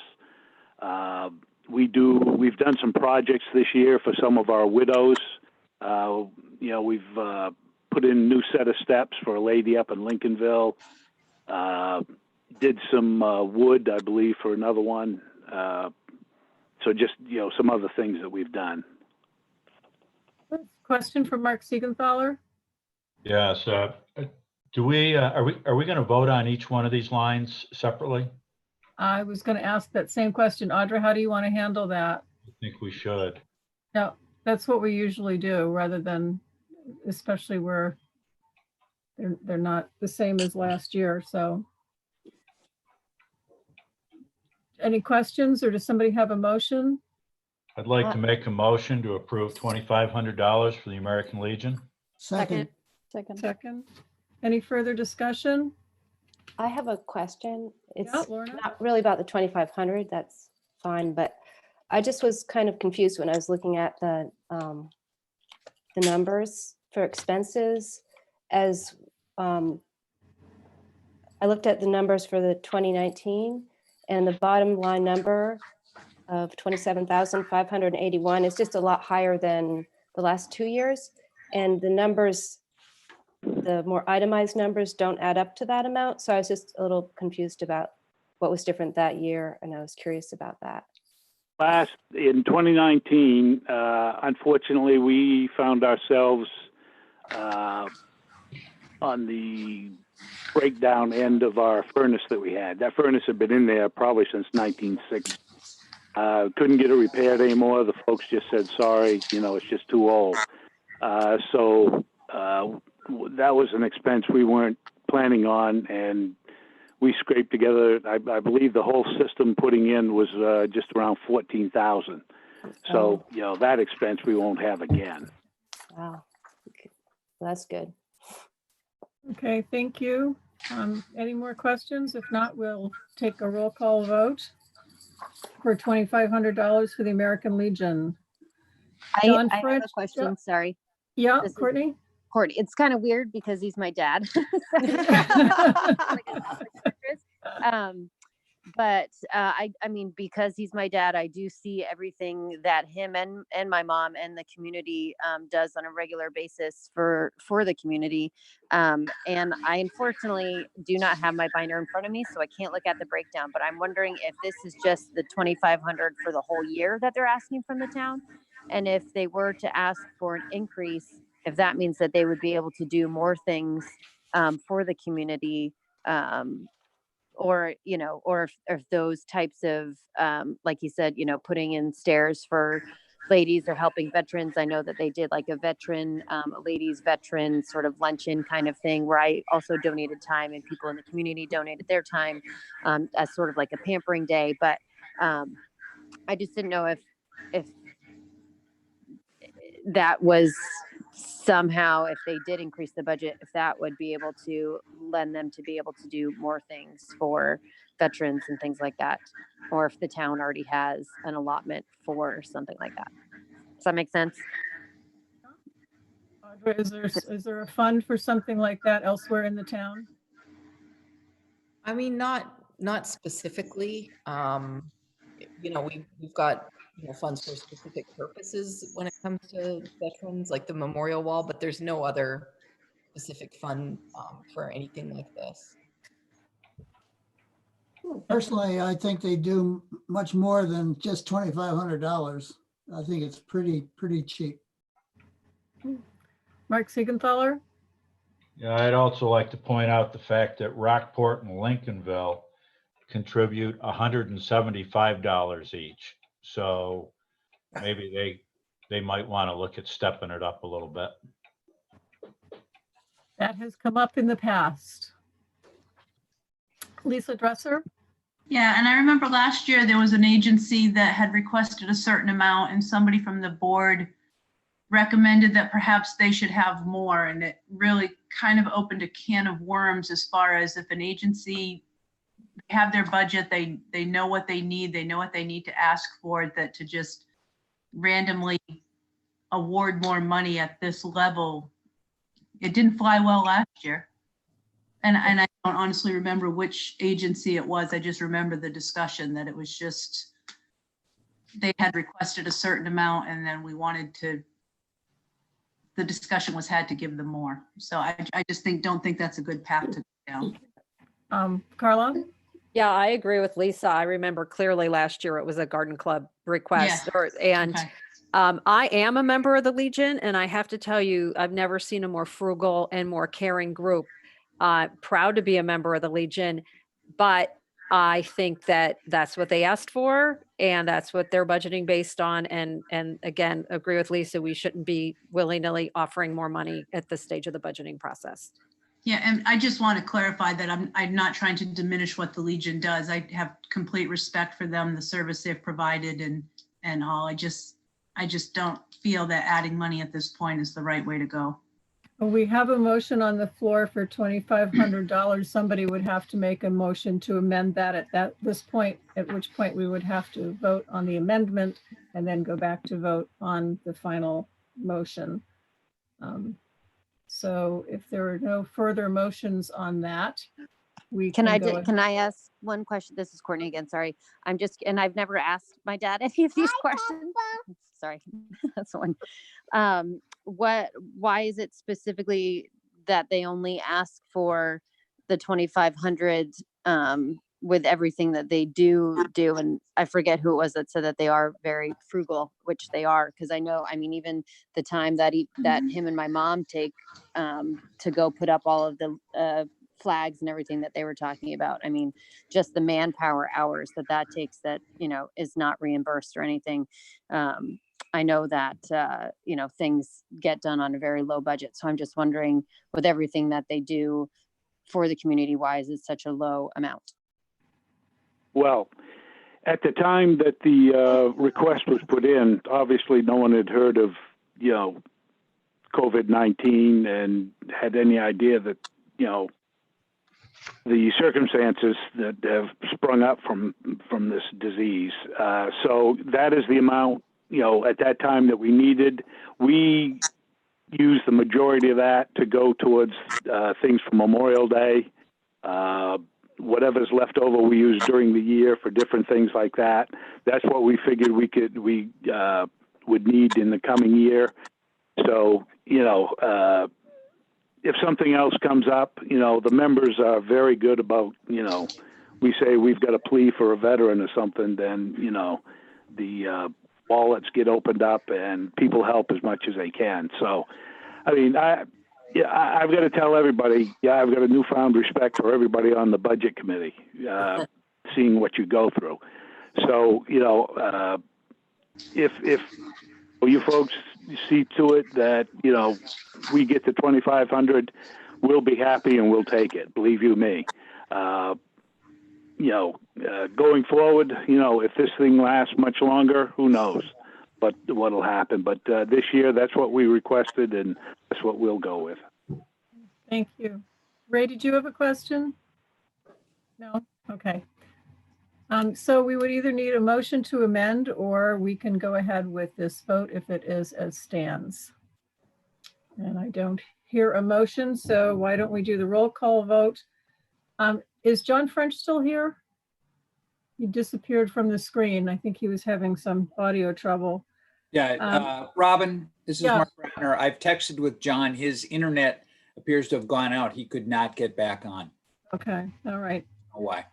We've done some projects this year for some of our widows. We've put in a new set of steps for a lady up in Lincolnville. Did some wood, I believe, for another one. So just, some other things that we've done. Question from Mark Siegenthaler. yes. Are we going to vote on each one of these lines separately? I was going to ask that same question. Audra, how do you want to handle that? I think we should. No, that's what we usually do, rather than, especially where they're not the same as last year. So any questions, or does somebody have a motion? I'd like to make a motion to approve $2,500 for the American Legion. Second. Second. Any further discussion? I have a question. It's Yeah, Lorna? not really about the 2,500. That's fine, but I just was kind of confused when I was looking at the numbers for expenses. As I looked at the numbers for the 2019, and the bottom line number of 27,581 is just a lot higher than the last 2 years, and the numbers, the more itemized numbers, don't add up to that amount. So I was just a little confused about what was different that year, and I was curious about that. in 2019, unfortunately, we found ourselves on the breakdown end of our furnace that we had. That furnace had been in there probably since 1960. Couldn't get it repaired anymore. The folks just said, sorry, it's just too old. So that was an expense we weren't planning on, and we scraped together, I believe the whole system putting in was just around 14,000. So, that expense we won't have again. Wow. Okay. That's good. Okay, thank you. Any more questions? If not, we'll take a roll call vote for $2,500 for the American Legion. I John have a French. question, sorry. Yeah, This is- Courtney? Courtney, it's kind of weird because he's my dad. But I mean, because he's my dad, I do see everything that him and my mom and the community does on a regular basis for the community. And I unfortunately do not have my binder in front of me, so I can't look at the breakdown. But I'm wondering if this is just the $2,500 for the whole year that they're asking from the town, and if they were to ask for an increase, if that means that they would be able to do more things for the community. Or if those types of like you said, putting in stairs for ladies or helping veterans. I know that they did like a ladies veteran sort of luncheon kind of thing where I also donated time and people in the community donated their time as sort of like a pampering day. But I just didn't know if that was somehow, if they did increase the budget, if that would be able to lend them to be able to do more things for veterans and things like that, or if the town already has an allotment for something like that. Does that make sense? Audra, is there a fund for something like that elsewhere in the town? I mean, not specifically. We've got funds for specific purposes when it comes to veterans, like the memorial wall, but there's no other specific fund for anything like this. Personally, I think they do much more than just $2,500. I think it's pretty cheap. Mark Siegenthaler? Yeah, I'd also like to point out the fact that Rockport and Lincolnville contribute $175 each. So maybe they might want to look at stepping it up a little bit. That has come up in the past. Lisa Dresser? Yeah, and I remember last year there was an agency that had requested a certain amount and somebody from the board recommended that perhaps they should have more, and it really kind of opened a can of worms as far as if an agency have their budget, they know what they need, they know what they need to ask for, that to just randomly award more money at this level, it didn't fly well last year. And I don't honestly remember which agency it was. I just remember the discussion that it was just, they had requested a certain amount and then we wanted to, the discussion was had to give them more. So I just don't think that's a good path to go down. Carla? Yeah, I agree with Lisa. I remember clearly last year it was a garden club request. Okay. I am a member of the Legion, and I have to tell you, I've never seen a more frugal and more caring group. Proud to be a member of the Legion, but I think that that's what they asked for, and that's what they're budgeting based on. And again, agree with Lisa, we shouldn't be willy-nilly offering more money at this stage of the budgeting process. Yeah, and I just want to clarify that I'm not trying to diminish what the Legion does. I have complete respect for them, the service they've provided and all. I just don't feel that adding money at this point is the right way to go. Well, we have a motion on the floor for $2,500. Somebody would have to make a motion to amend that at this point, at which point we would have to vote on the amendment and then go back to vote on the final motion. So if there are no further motions on that, we Can I go ask one question? This is Courtney again. Sorry. And I've never asked my dad any of these questions. Sorry, that's the one. Why is it specifically that they only ask for the $2,500 with everything that they do, and I forget who it was that said that they are very frugal, which they are, because I know, I mean, even the time that him and my mom take to go put up all of the flags and everything that they were talking about. I mean, just the manpower hours that takes, that, you know, is not reimbursed or anything. I know that, you know, things get done on a very low budget. So I'm just wondering, with everything that they do for the community, why is it such a low amount? Well, at the time that the request was put in, obviously no one had heard of, you know, COVID-19 and had any idea that, you know, the circumstances that have sprung up from this disease. So that is the amount, you know, at that time that we needed. We used the majority of that to go towards things for Memorial Day. Whatever's left over, we use during the year for different things like that. That's what we figured we would need in the coming year. So, you know, if something else comes up, you know, the members are very good about, you know, we say we've got a plea for a veteran or something, then, you know, the wallets get opened up and people help as much as they can. So, I mean, I've got to tell everybody, I've got a newfound respect for everybody on the budget committee, seeing what you go through. So, you know, if you folks see to it that, you know, we get to 2,500, we'll be happy and we'll take it. Believe you me. You know, going forward, you know, if this thing lasts much longer, who knows what'll happen. But this year, that's what we requested, and that's what we'll go with. Thank you. Ray, did you have a question? No? Okay. So we would either need a motion to amend, or we can go ahead with this vote if it is as stands. And I don't hear a motion, so why don't we do the roll call vote? Is John French still here? He disappeared from the screen. I think he was having some audio trouble. Yeah, Robin, this is yeah. Mark Ratner. I've texted with John. His internet appears to have gone out. He could not get back on. Okay, all right. Oh, why?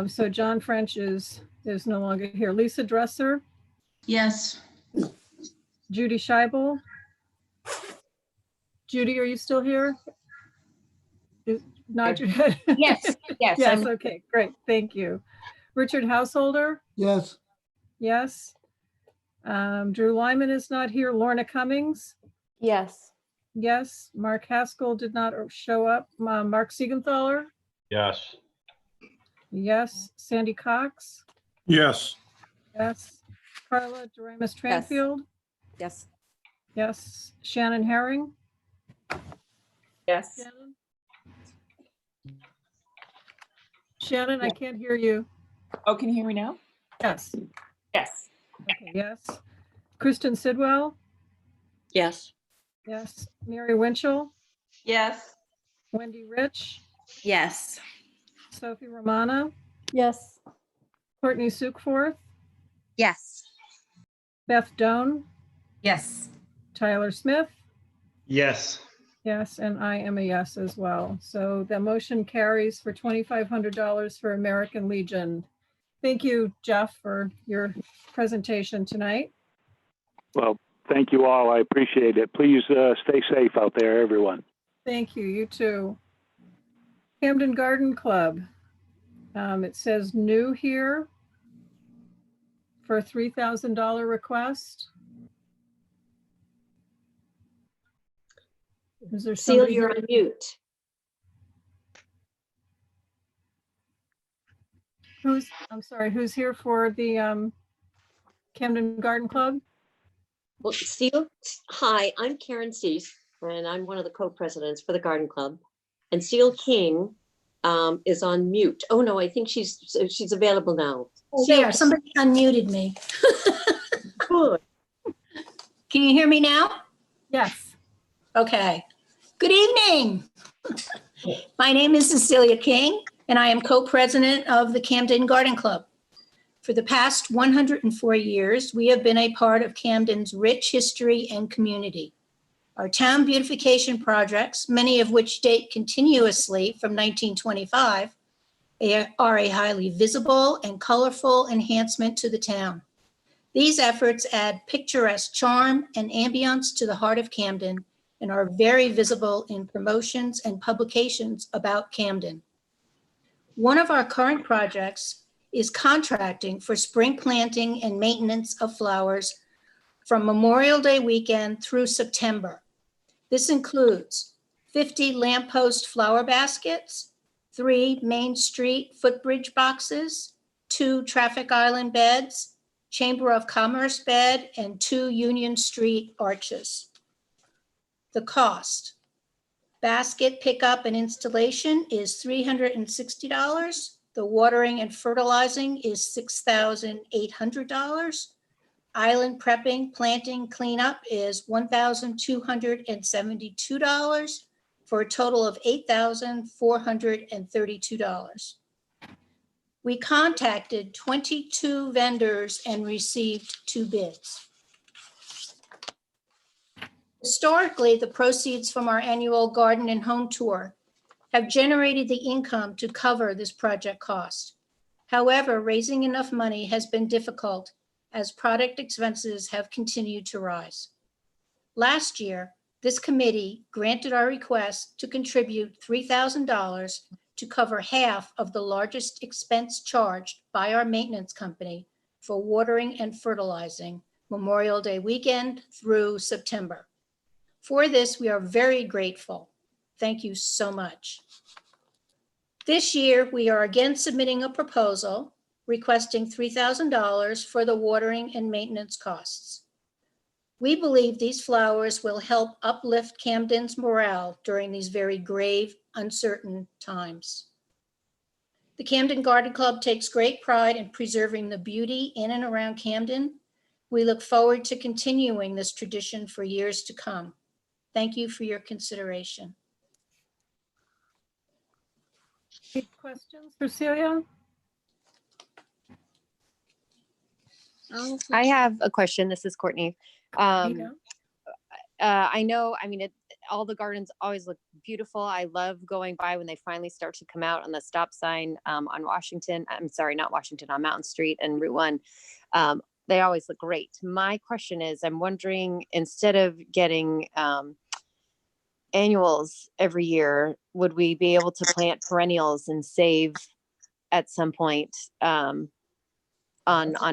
So John French is no longer here. Lisa Dresser? Yes. Judy Scheibel? Judy, are you still here? Nod your head. Yes, yes. Yes, okay, great, thank you. Richard Householder? Yes. Yes. Drew Lyman is not here. Lorna Cummings? Yes. Yes. Mark Haskell did not show up. Mark Siegenthaler? Yes. Yes. Sandy Cox? Yes. Yes. Carla Doremus Tranfield? Yes. Yes. Shannon Herring? Yes. Shannon? Shannon, I can't hear you. Oh, can you hear me now? Yes. Yes. Okay, yes. Kristen Sidwell? Yes. Yes. Mary Winchell? Yes. Wendy Rich? Yes. Sophie Romana? Yes. Courtney Sukforth? Yes. Beth Doan? Yes. Tyler Smith? Yes. Yes, and I am a yes as well. So the motion carries for $2,500 for American Legion. Thank you, Jeff, for your presentation tonight. Well, thank you all. I appreciate it. Please stay safe out there, everyone. Thank you. You too. Camden Garden Club. It says new here for a $3,000 request. Is there Seal, somebody you're here? on mute. I'm sorry, who's here for the Camden Garden Club? Well, Seal, hi, I'm Karen Cease, and I'm one of the co-presidents for the Garden Club. And Seal King is on mute. Oh no, I think she's available now. Oh, Seal, there, somebody unmuted me. good. Can you hear me now? Yes. Okay. Good evening. My name is Cecilia King, and I am co-president of the Camden Garden Club. For the past 104 years, we have been a part of Camden's rich history and community. Our town beautification projects, many of which date continuously from 1925, are a highly visible and colorful enhancement to the town. These efforts add picturesque charm and ambiance to the heart of Camden and are very visible in promotions and publications about Camden. One of our current projects is contracting for spring planting and maintenance of flowers from Memorial Day weekend through September. This includes 50 lamppost flower baskets, 3 Main Street footbridge boxes, 2 traffic island beds, Chamber of Commerce bed, and 2 Union Street arches. The cost. Basket pickup and installation is $360. The watering and fertilizing is $6,800. Island prepping, planting, cleanup is $1,272 for a total of $8,432. We contacted 22 vendors and received 2 bids. Historically, the proceeds from our annual garden and home tour have generated the income to cover this project cost. However, raising enough money has been difficult as product expenses have continued to rise. Last year, this committee granted our request to contribute $3,000 to cover half of the largest expense charged by our maintenance company for watering and fertilizing Memorial Day weekend through September. For this, we are very grateful. Thank you so much. This year, we are again submitting a proposal requesting $3,000 for the watering and maintenance costs. We believe these flowers will help uplift Camden's morale during these very grave, uncertain times. The Camden Garden Club takes great pride in preserving the beauty in and around Camden. We look forward to continuing this tradition for years to come. Thank you for your consideration. Any questions for Celia? I have a question. This is Courtney. I know, I mean, all the gardens always look beautiful. I love going by when they finally start to come out on the stop sign on Washington. I'm sorry, not Washington, on Mountain Street and Route 1. They always look great. My question is, I'm wondering, instead of getting annuals every year, would we be able to plant perennials and save at some point on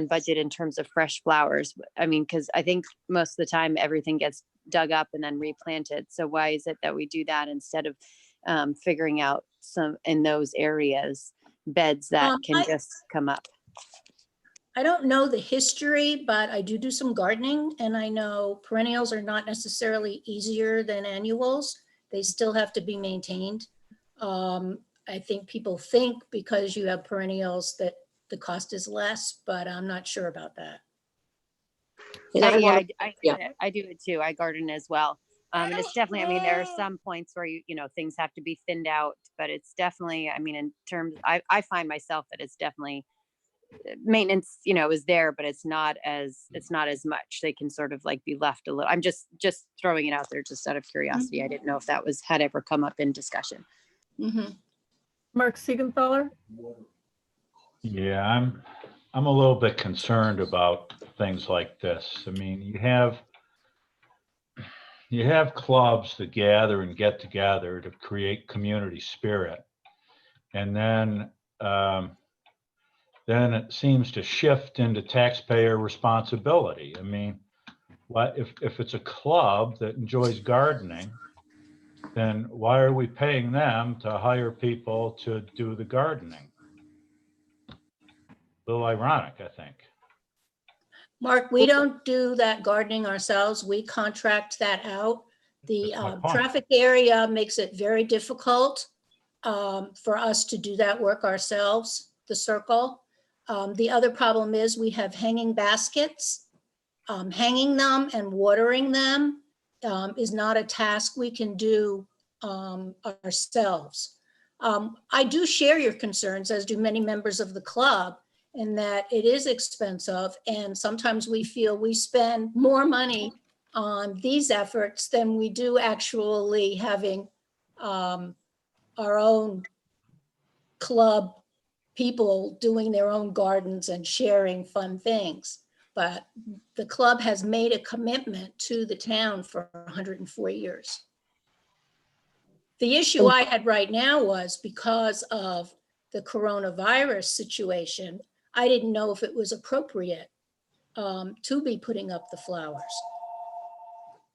budget in terms of fresh flowers? I mean, because I think most of the time everything gets dug up and then replanted. So why is it that we do that instead of figuring out some in those areas beds that can just come up? I don't know the history, but I do some gardening, and I know perennials are not necessarily easier than annuals. They still have to be maintained. I think people think because you have perennials that the cost is less, but I'm not sure about that. I do it too. I garden as well. And it's definitely, I mean, there are some points where things have to be thinned out, but it's definitely, I mean, in terms, I find myself that it's definitely maintenance, is there, but it's not as much. They can sort of like be left a little. I'm just throwing it out there just out of curiosity. I didn't know if that had ever come up in discussion. Mm-hmm. Mark Siegenthaler? Yeah, I'm a little bit concerned about things like this. I mean, you have clubs that gather and get together to create community spirit, and then it seems to shift into taxpayer responsibility. I mean, what if it's a club that enjoys gardening, then why are we paying them to hire people to do the gardening? A little ironic, I think. Mark, we don't do that gardening ourselves. We contract that out. The traffic area makes it very difficult for us to do that work ourselves, the circle. The other problem is we have hanging baskets. Hanging them and watering them is not a task we can do ourselves. I do share your concerns, as do many members of the club, in that it is expensive, and sometimes we feel we spend more money on these efforts than we do actually having our own club people doing their own gardens and sharing fun things. But the club has made a commitment to the town for 104 years. The issue I had right now was because of the coronavirus situation, I didn't know if it was appropriate to be putting up the flowers.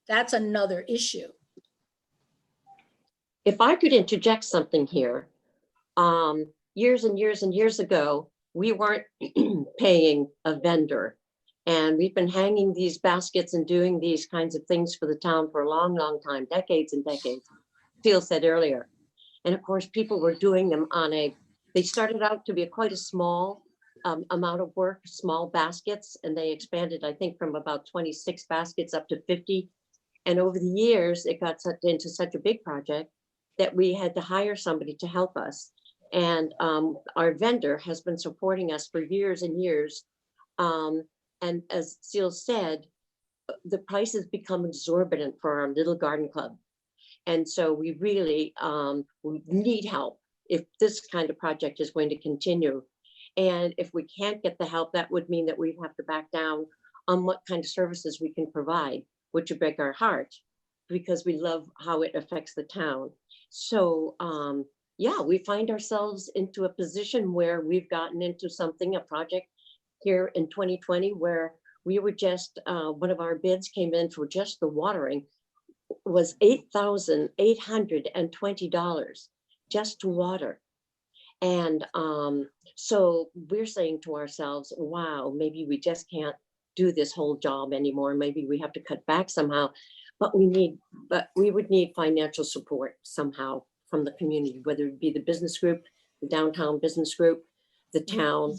That's another issue. If I could interject something here, years and years and years ago, we weren't paying a vendor. And we've been hanging these baskets and doing these kinds of things for the town for a long, long time, decades and decades. Phil said earlier. And of course, people were doing them on they started out to be quite a small amount of work, small baskets, and they expanded, I think, from about 26 baskets up to 50. And over the years, it got into such a big project that we had to hire somebody to help us. And our vendor has been supporting us for years and years. And as Seal said, the prices become exorbitant for our little garden club. And so we really we need help if this kind of project is going to continue. And if we can't get the help, that would mean that we'd have to back down on what kind of services we can provide, which would break our heart because we love how it affects the town. So yeah, we find ourselves into a position where we've gotten into a project here in 2020, where we were just, one of our bids came in for just the watering was $8,820 just to water. And so we're saying to ourselves, wow, maybe we just can't do this whole job anymore. Maybe we have to cut back somehow, but we would need financial support somehow from the community, whether it be the business group, the downtown business group, the town,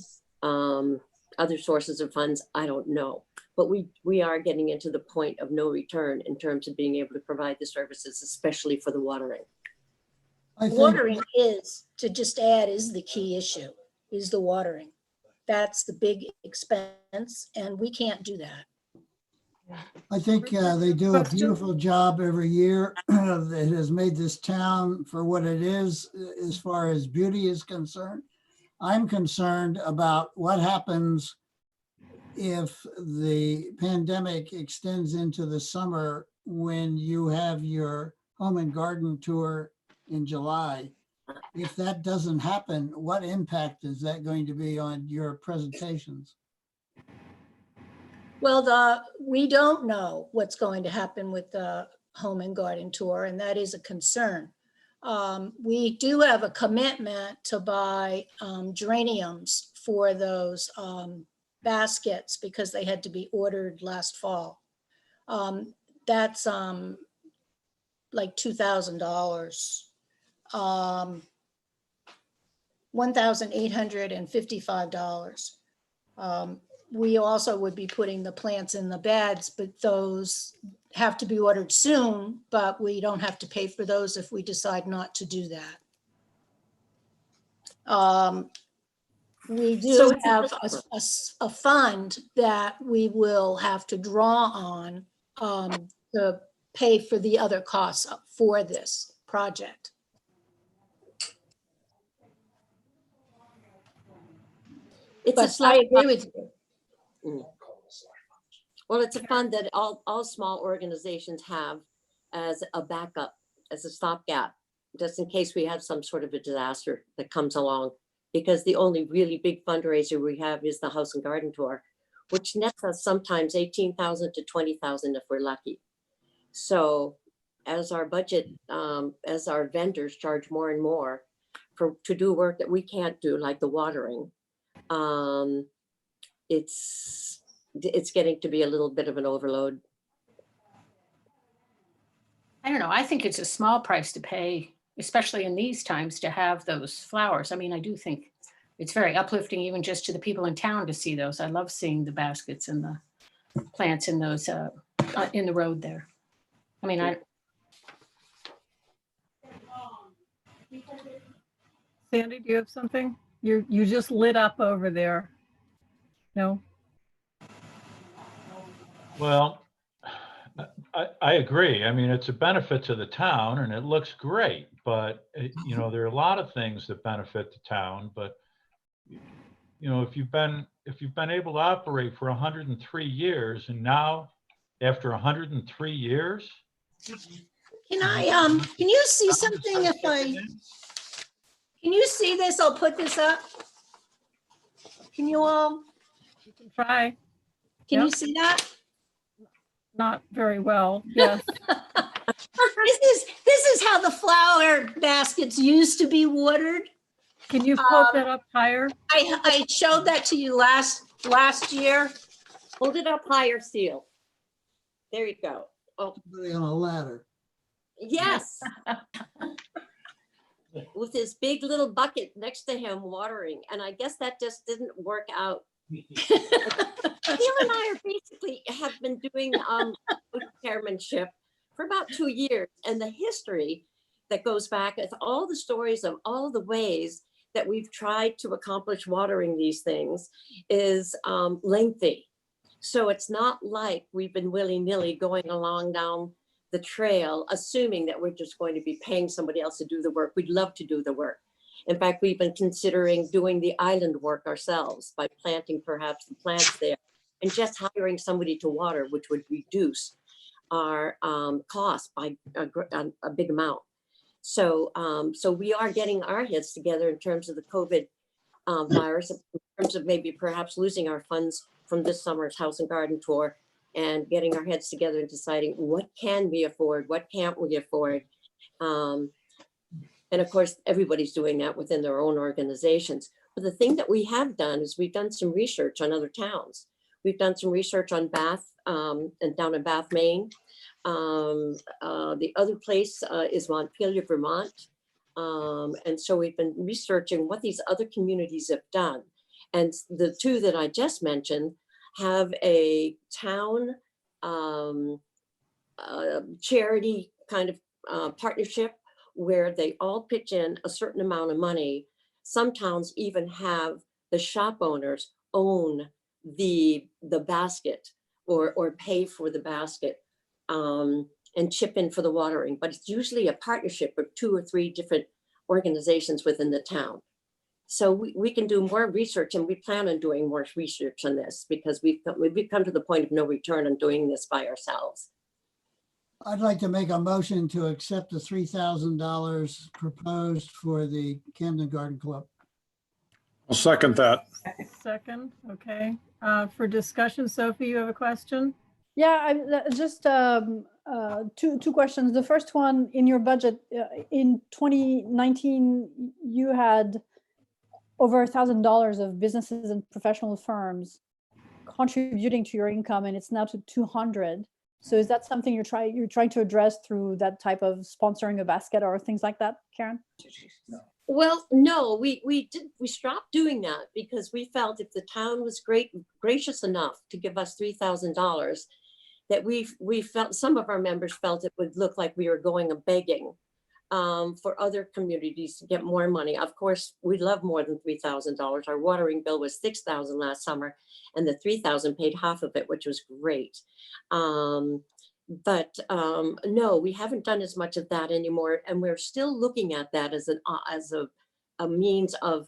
other sources of funds, I don't know. But we are getting into the point of no return in terms of being able to provide the services, especially for the watering. Watering is, to just add, is the key issue, is the watering. That's the big expense, and we can't do that. I think they do a beautiful job every year. It has made this town for what it is as far as beauty is concerned. I'm concerned about what happens if the pandemic extends into the summer when you have your home and garden tour in July. If that doesn't happen, what impact is that going to be on your presentations? Well, we don't know what's going to happen with the home and garden tour, and that is a concern. We do have a commitment to buy geraniums for those baskets because they had to be ordered last fall. That's like $2,000, $1,855. We also would be putting the plants in the beds, but those have to be ordered soon, but we don't have to pay for those if we decide not to do that. We do have a fund that we will have to draw on to pay for the other costs for this project. I agree with you. Well, it's a fund that all small organizations have as a backup, as a stopgap, just in case we have some sort of a disaster that comes along. Because the only really big fundraiser we have is the House and Garden Tour, which nets us sometimes 18,000 to 20,000 if we're lucky. So as our budget, as our vendors charge more and more to do work that we can't do, like the watering, it's getting to be a little bit of an overload. I don't know. I think it's a small price to pay, especially in these times, to have those flowers. I mean, I do think it's very uplifting, even just to the people in town to see those. I love seeing the baskets and the plants in those in the road there. I mean, Sandy, do you have something? You just lit up over there. No? Well, I agree. I mean, it's a benefit to the town and it looks great, but you know, there are a lot of things that benefit the town, but you know, if you've been able to operate for 103 years, and now after 103 years, Can you see something can you see this? I'll put this up. Can you all, You can try. can you Yep. see that? Not very well. Yes. This is how the flower baskets used to be watered. Can you poke that up higher? I showed that to you last year. Hold it up higher, Seal. There you go. Oh, Really on a ladder. yes. With his big little bucket next to him watering. And I guess that just didn't work out. Seal and I are basically have been doing chairmanship for about 2 years. And the history that goes back with all the stories of all the ways that we've tried to accomplish watering these things is lengthy. So it's not like we've been willy-nilly going along down the trail, assuming that we're just going to be paying somebody else to do the work. We'd love to do the work. In fact, we've been considering doing the island work ourselves by planting perhaps the plants there and just hiring somebody to water, which would reduce our cost by a big amount. So, so we are getting our heads together in terms of the COVID virus, in terms of maybe perhaps losing our funds from this summer's house and garden tour, and getting our heads together and deciding what can we afford, what can't we afford. And of course, everybody's doing that within their own organizations. But the thing that we have done is we've done some research on other towns. We've done some research on Bath and down in Bath, Maine. The other place is Montpelier, Vermont. And so we've been researching what these other communities have done. And the two that I just mentioned have a town charity kind of partnership where they all pitch in a certain amount of money. Some towns even have the shop owners own the basket or pay for the basket and chip in for the watering. But it's usually a partnership of 2 or 3 different organizations within the town. So we can do more research, and we plan on doing more research on this because we've come to the point of no return on doing this by ourselves. I'd like to make a motion to accept the $3,000 proposed for the Camden Garden Club. I'll second that. Second, okay. For discussion, Sophie, you have a question? Yeah, I just two questions. The first one, in your budget in 2019, you had over $1,000 of businesses and professional firms contributing to your income, and it's now to 200. So is that something you're trying to address through that type of sponsoring a basket or things like that, Karen? Well, no, we stopped doing that because we felt if the town was gracious enough to give us $3,000, that we felt, some of our members felt it would look like we were going a begging for other communities to get more money. Of course, we'd love more than $3,000. Our watering bill was $6,000 last summer, and the $3,000 paid half of it, which was great. But no, we haven't done as much of that anymore, and we're still looking at that as a means of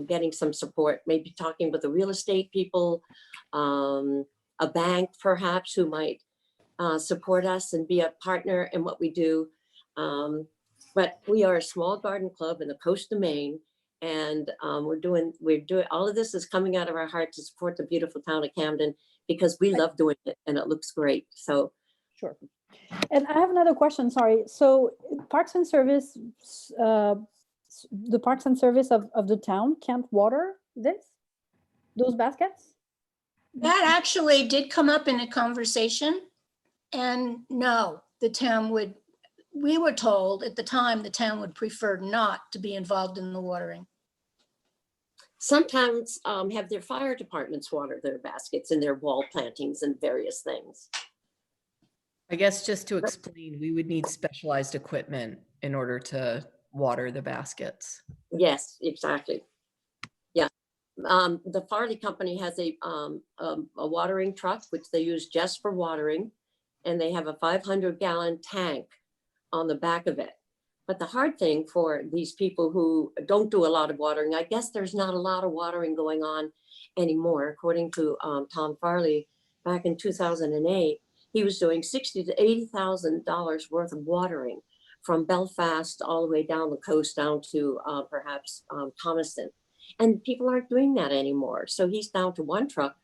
getting some support. Maybe talking with the real estate people, a bank perhaps who might support us and be a partner in what we do. But we are a small garden club in the coast of Maine, and we're doing all of this is coming out of our heart to support the beautiful town of Camden because we love doing it and it looks great. So. Sure. And I have another question, sorry. So Parks and Service, the Parks and Service of the town can't water those baskets? That actually did come up in a conversation, and no, the town would, we were told at the time the town would prefer not to be involved in the watering. Some towns have their fire departments water their baskets and their wall plantings and various things. I guess just to explain, we would need specialized equipment in order to water the baskets. Yes, exactly. Yeah. The Farley Company has a watering truck, which they use just for watering. And they have a 500-gallon tank on the back of it. But the hard thing for these people who don't do a lot of watering, I guess there's not a lot of watering going on anymore. According to Tom Farley, back in 2008, he was doing $60,000 to $80,000 worth of watering from Belfast all the way down the coast down to perhaps Thomaston. And people aren't doing that anymore. So he's down to one truck,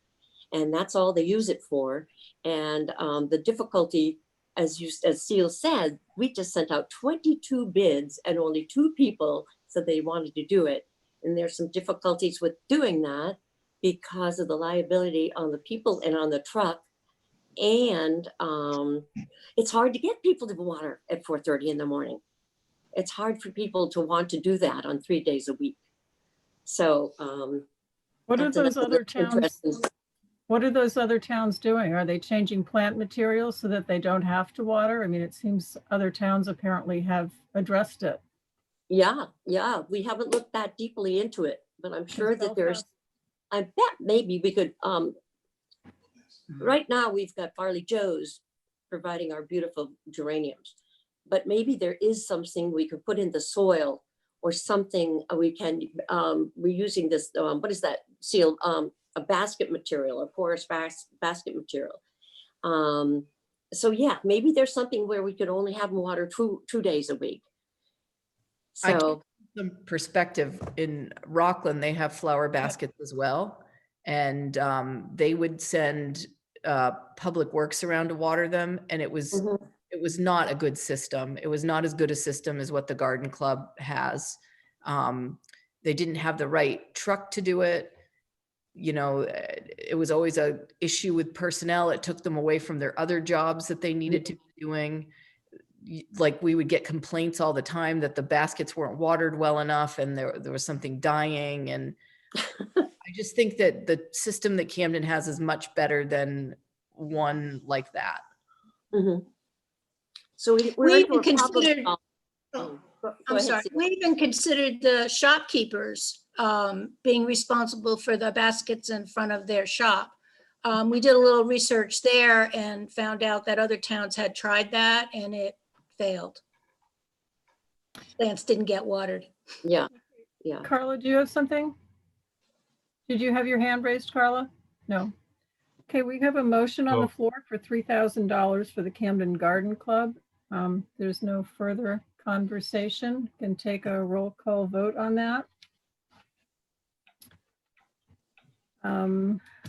and that's all they use it for. And the difficulty, as Seal said, we just sent out 22 bids and only 2 people said they wanted to do it. And there's some difficulties with doing that because of the liability on the people and on the truck. And it's hard to get people to water at 4:30 in the morning. It's hard for people to want to do that on 3 days a week. So What are that's those another other towns? interesting- What are those other towns doing? Are they changing plant materials so that they don't have to water? I mean, it seems other towns apparently have addressed it. Yeah, we haven't looked that deeply into it, but I'm sure that there's, I bet maybe we could, right now we've got Farley Joe's providing our beautiful geraniums, but maybe there is something we could put in the soil or something we can, we're using this, what is that, Seal? A basket material, a porous basket material. So yeah, maybe there's something where we could only have them water two days a week. I can So give some perspective. In Rockland, they have flower baskets as well. And they would send Public Works around to water them. And it was not a good system. It was not as good a system as what the garden club has. They didn't have the right truck to do it. You know, it was always a issue with personnel. It took them away from their other jobs that they needed to be doing. Like we would get complaints all the time that the baskets weren't watered well enough and there was something dying. And I just think that the system that Camden has is much better than one like that. So We even considered, I'm sorry, we even considered the shopkeepers being responsible for the baskets in front of their shop. We did a little research there and found out that other towns had tried that and it failed. Plants didn't get watered. Yeah. Carla, do you have something? Did you have your hand raised, Carla? No. Okay, we have a motion on the floor for $3,000 for the Camden Garden Club. There's no further conversation. Can take a roll call vote on that.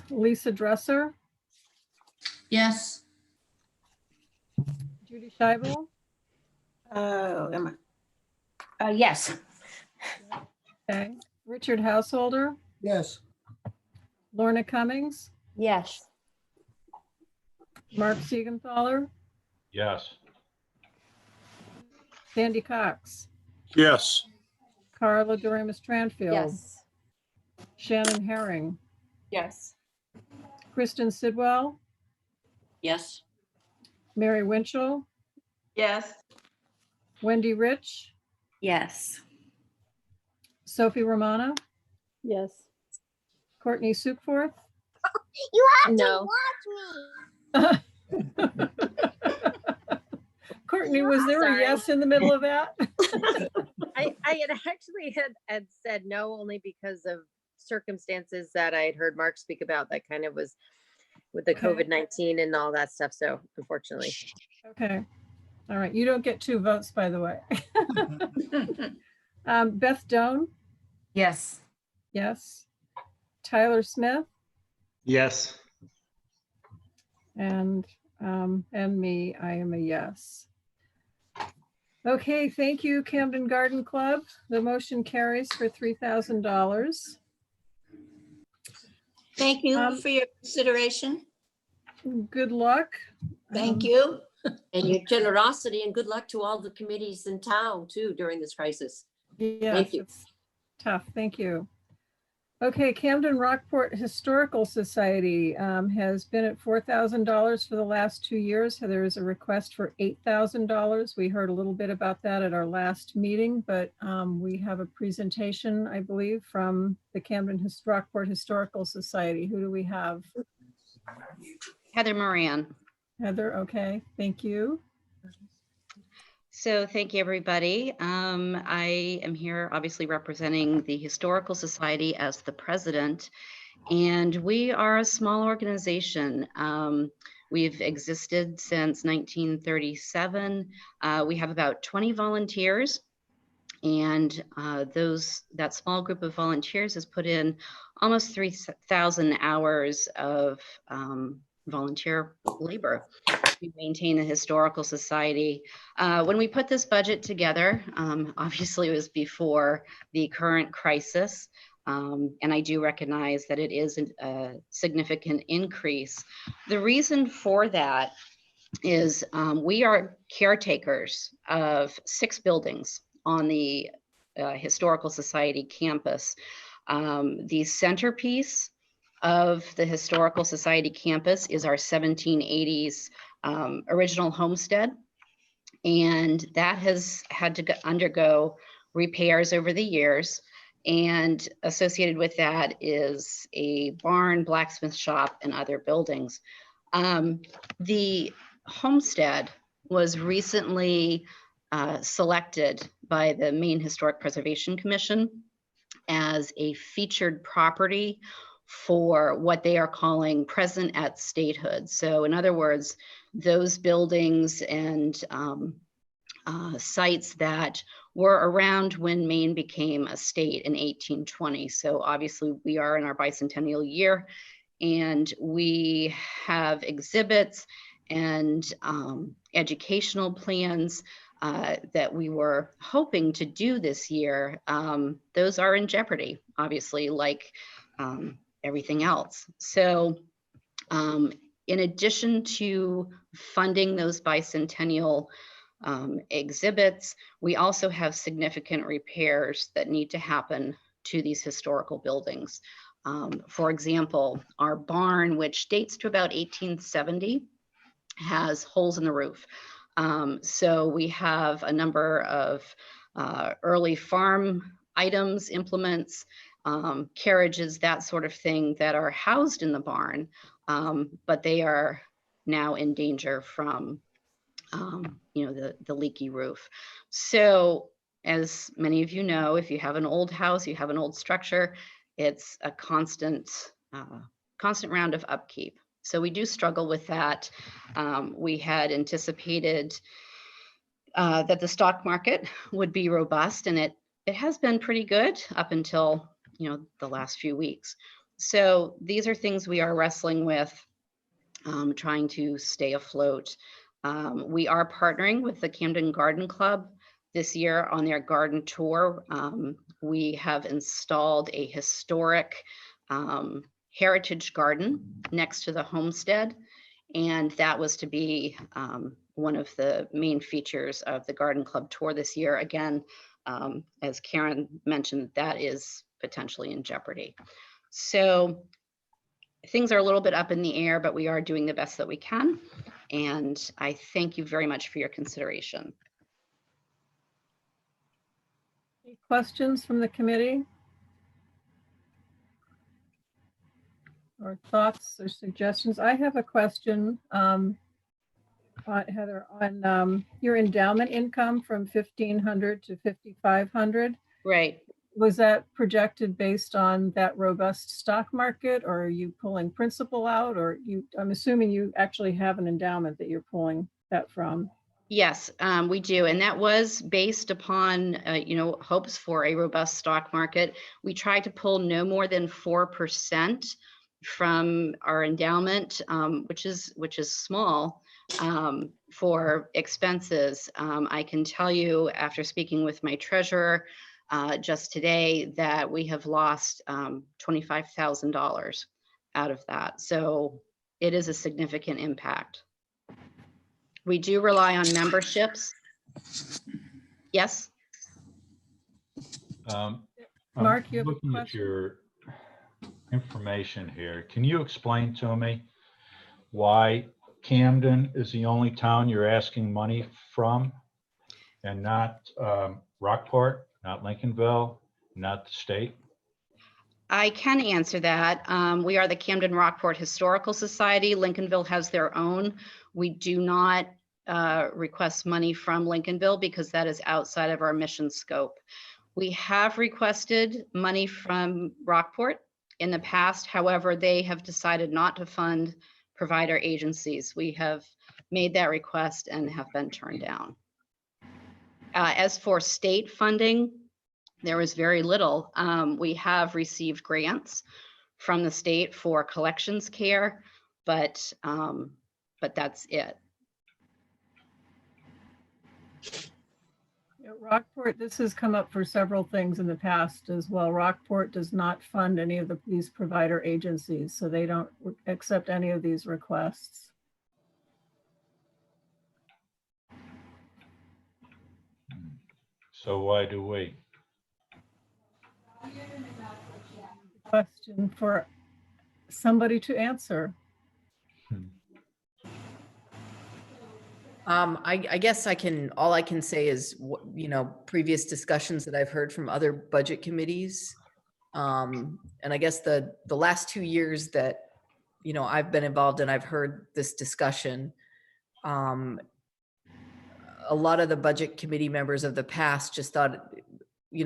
Lisa Dresser, Yes. Judy Scheibel, Yes. okay, Richard Householder, Yes. Lorna Cummings, Yes. Mark Siegenthaler, Yes. Sandy Cox, Yes. Carla Doremus Tranfield, Yes. Shannon Herring, Yes. Kristen Sidwell, Yes. Mary Winchell, Yes. Wendy Rich, Yes. Sophie Romano, Yes. Courtney Sukforth. You have No. to watch me. Courtney, was there Sorry. a yes in the middle of that? I had actually had said no only because of circumstances that I had heard Mark speak about that kind of was with the Okay. COVID-19 and all that stuff. So unfortunately. Okay. All right. You don't get 2 votes, by the way. Beth Doan, Yes. yes. Tyler Smith, Yes. and me, I am a yes. Okay, thank you, Camden Garden Club. The motion carries for $3,000. Thank you for your consideration. Good luck. Thank you. And your generosity, and good luck to all the committees in town too during this crisis. Yes, Thank you. it's tough. Thank you. Okay, Camden Rockport Historical Society has been at $4,000 for the last 2 years. So there is a request for $8,000. We heard a little bit about that at our last meeting, but we have a presentation, I believe, from the Camden Rockport Historical Society. Who do we have? Heather Moran. Heather, okay, thank you. So thank you, everybody. I am here obviously representing the Historical Society as the president, and we are a small organization. We've existed since 1937. We have about 20 volunteers, and that small group of volunteers has put in almost 3,000 hours of volunteer labor to maintain a historical society. When we put this budget together, obviously it was before the current crisis, and I do recognize that it is a significant increase. The reason for that is we are caretakers of 6 buildings on the Historical Society campus. The centerpiece of the Historical Society campus is our 1780s original homestead, and that has had to undergo repairs over the years. And associated with that is a barn, blacksmith shop, and other buildings. The homestead was recently selected by the Maine Historic Preservation Commission as a featured property for what they are calling present at statehood. So in other words, those buildings and sites that were around when Maine became a state in 1820. So obviously we are in our bicentennial year, and we have exhibits and educational plans that we were hoping to do this year. Those are in jeopardy, obviously, like everything else. So in addition to funding those bicentennial exhibits, we also have significant repairs that need to happen to these historical buildings. For example, our barn, which dates to about 1870, has holes in the roof. So we have a number of early farm items, implements, carriages, that sort of thing that are housed in the barn, but they are now in danger from the leaky roof. So as many of you know, if you have an old house, you have an old structure, it's a constant round of upkeep. So we do struggle with that. We had anticipated that the stock market would be robust, and it has been pretty good up until the last few weeks. So these are things we are wrestling with, trying to stay afloat. We are partnering with the Camden Garden Club this year on their garden tour. We have installed a historic heritage garden next to the homestead, and that was to be one of the main features of the garden club tour this year. Again, as Karen mentioned, that is potentially in jeopardy. So things are a little bit up in the air, but we are doing the best that we can. And I thank you very much for your consideration. Any questions from the committee? Or thoughts or suggestions? I have a question, Heather, on your endowment income from 1,500 to 5,500. Right. Was that projected based on that robust stock market, or are you pulling principal out, or I'm assuming you actually have an endowment that you're pulling that from? Yes, we do. And that was based upon, hopes for a robust stock market. We tried to pull no more than 4% from our endowment, which is small for expenses. I can tell you, after speaking with my treasurer just today, that we have lost $25,000 out of that. So it is a significant impact. We do rely on memberships. Yes? Mark, you have a looking at your information here. Can you explain to me why Camden is the only town you're asking money from, and not Rockport, not Lincolnville, not the state? I can answer that. We are the Camden Rockport Historical Society. Lincolnville has their own. We do not request money from Lincolnville because that is outside of our mission scope. We have requested money from Rockport in the past. However, they have decided not to fund provider agencies. We have made that request and have been turned down. As for state funding, there was very little. We have received grants from the state for collections care, but that's it. Yeah, Rockport, this has come up for several things in the past as well. Rockport does not fund any of these provider agencies, so they don't accept any of these requests. So why do we? Question for somebody to answer. I guess all I can say is, previous discussions that I've heard from other budget committees. And I guess the last 2 years that, I've been involved and I've heard this discussion, a lot of the budget committee members of the past just thought,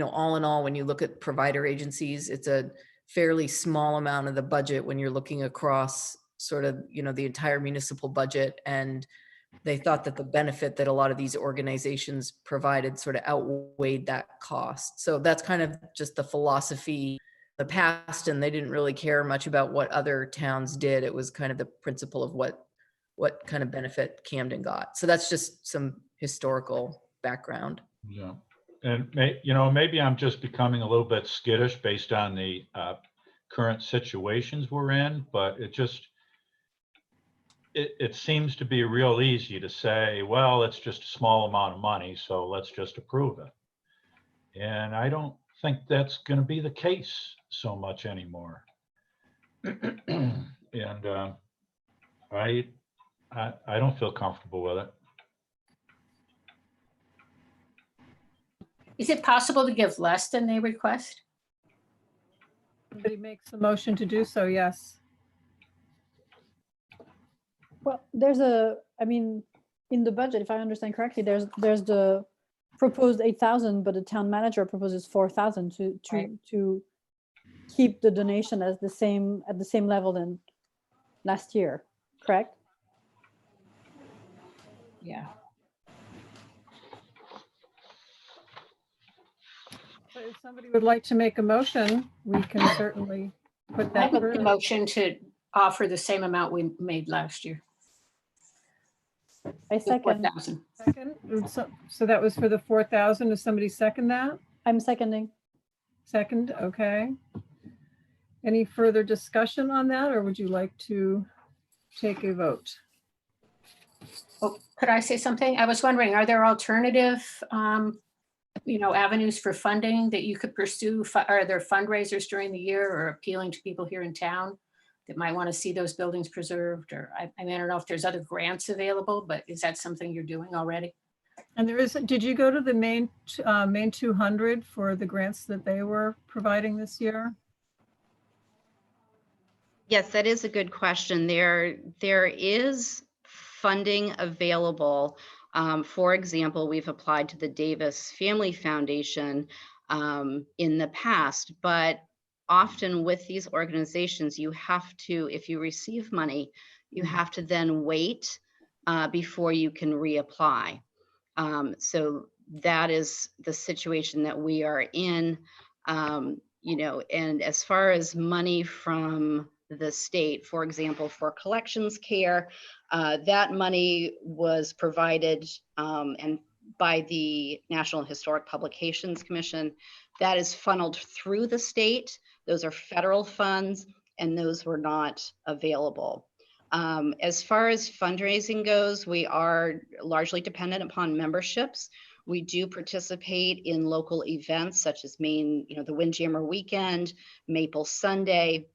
all in all, when you look at provider agencies, it's a fairly small amount of the budget when you're looking across sort of, the entire municipal budget. And they thought that the benefit that a lot of these organizations provided sort of outweighed that cost. So that's kind of just the philosophy of the past, and they didn't really care much about what other towns did. It was kind of the principle of what kind of benefit Camden got. So that's just some historical background. Yeah. And maybe I'm just becoming a little bit skittish based on the current situations we're in, but it seems to be real easy to say, well, it's just a small amount of money, so let's just approve it. And I don't think that's going to be the case so much anymore. And I don't feel comfortable with it. Is it possible to give less than they request? Somebody makes the motion to do so, yes. Well, in the budget, if I understand correctly, there's the proposed 8,000, but the town manager proposes 4,000 to keep the donation at the same level than last year, correct? Yeah. So if somebody would like to make a motion, we can certainly put I that make the through. motion to offer the same amount we made last year. I second. 4,000. Second, so that was for the 4,000. Does somebody second that? I'm seconding. Second, okay. Any further discussion on that, or would you like to take a vote? Oh, could I say something? I was wondering, are there alternative, avenues for funding that you could pursue? Are there fundraisers during the year or appealing to people here in town that might want to see those buildings preserved? Or I don't know if there's other grants available, but is that something you're doing already? And did you go to the main 200 for the grants that they were providing this year? Yes, that is a good question. There is funding available. For example, we've applied to the Davis Family Foundation in the past, but often with these organizations, you have to, if you receive money, you have to then wait before you can reapply. So that is the situation that we are in, and as far as money from the state, for example, for collections care, that money was provided and by the National Historic Publications Commission. That is funneled through the state. Those are federal funds, and those were not available. As far as fundraising goes, we are largely dependent upon memberships. We do participate in local events such as the Windjammer Weekend, Maple Sunday,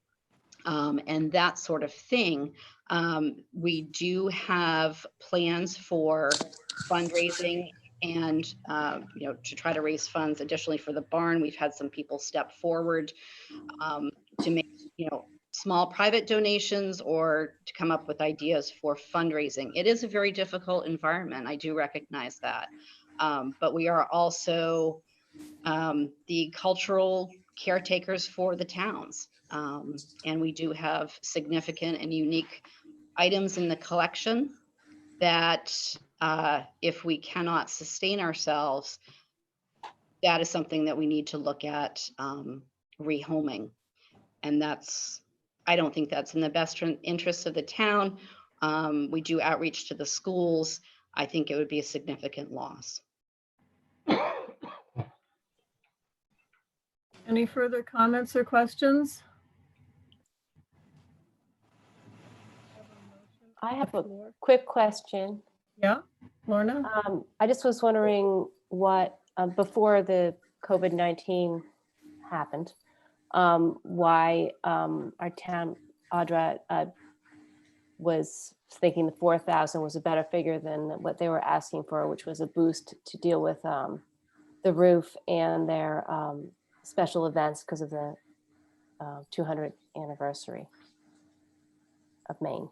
and that sort of thing. We do have plans for fundraising and to try to raise funds additionally for the barn. We've had some people step forward to make small private donations or to come up with ideas for fundraising. It is a very difficult environment. I do recognize that. But we are also the cultural caretakers for the towns. And we do have significant and unique items in the collection that if we cannot sustain ourselves, that is something that we need to look at rehoming. And I don't think that's in the best interest of the town. We do outreach to the schools. I think it would be a significant loss. Any further comments or questions? I have a quick question. Yeah, Lorna? I just was wondering what, before the COVID-19 happened, why our town, Audra, was thinking the 4,000 was a better figure than what they were asking for, which was a boost to deal with the roof and their special events because of the 200th anniversary of Maine.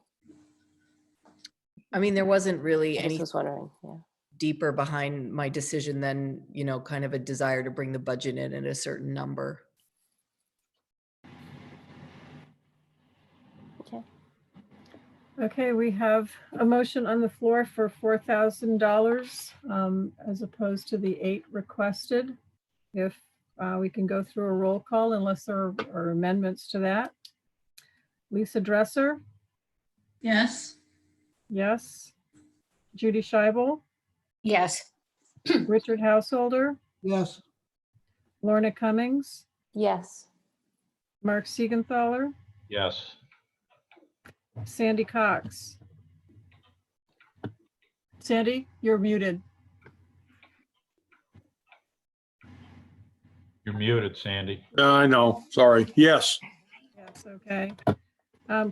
I mean, there wasn't really I any just was wondering, yeah. deeper behind my decision than, you know, kind of a desire to bring the budget in at a certain number. Okay. Okay, we have a motion on the floor for $4,000 as opposed to the 8 requested. If we can go through a roll call unless there are amendments to that. Lisa Dresser? Yes. Yes. Judy Scheibel? Yes. Richard Householder? Yes. Lorna Cummings? Yes. Mark Siegenthaler? Yes. Sandy Cox? Sandy, you're muted. You're muted, Sandy. I know, sorry. Yes. Yes, okay.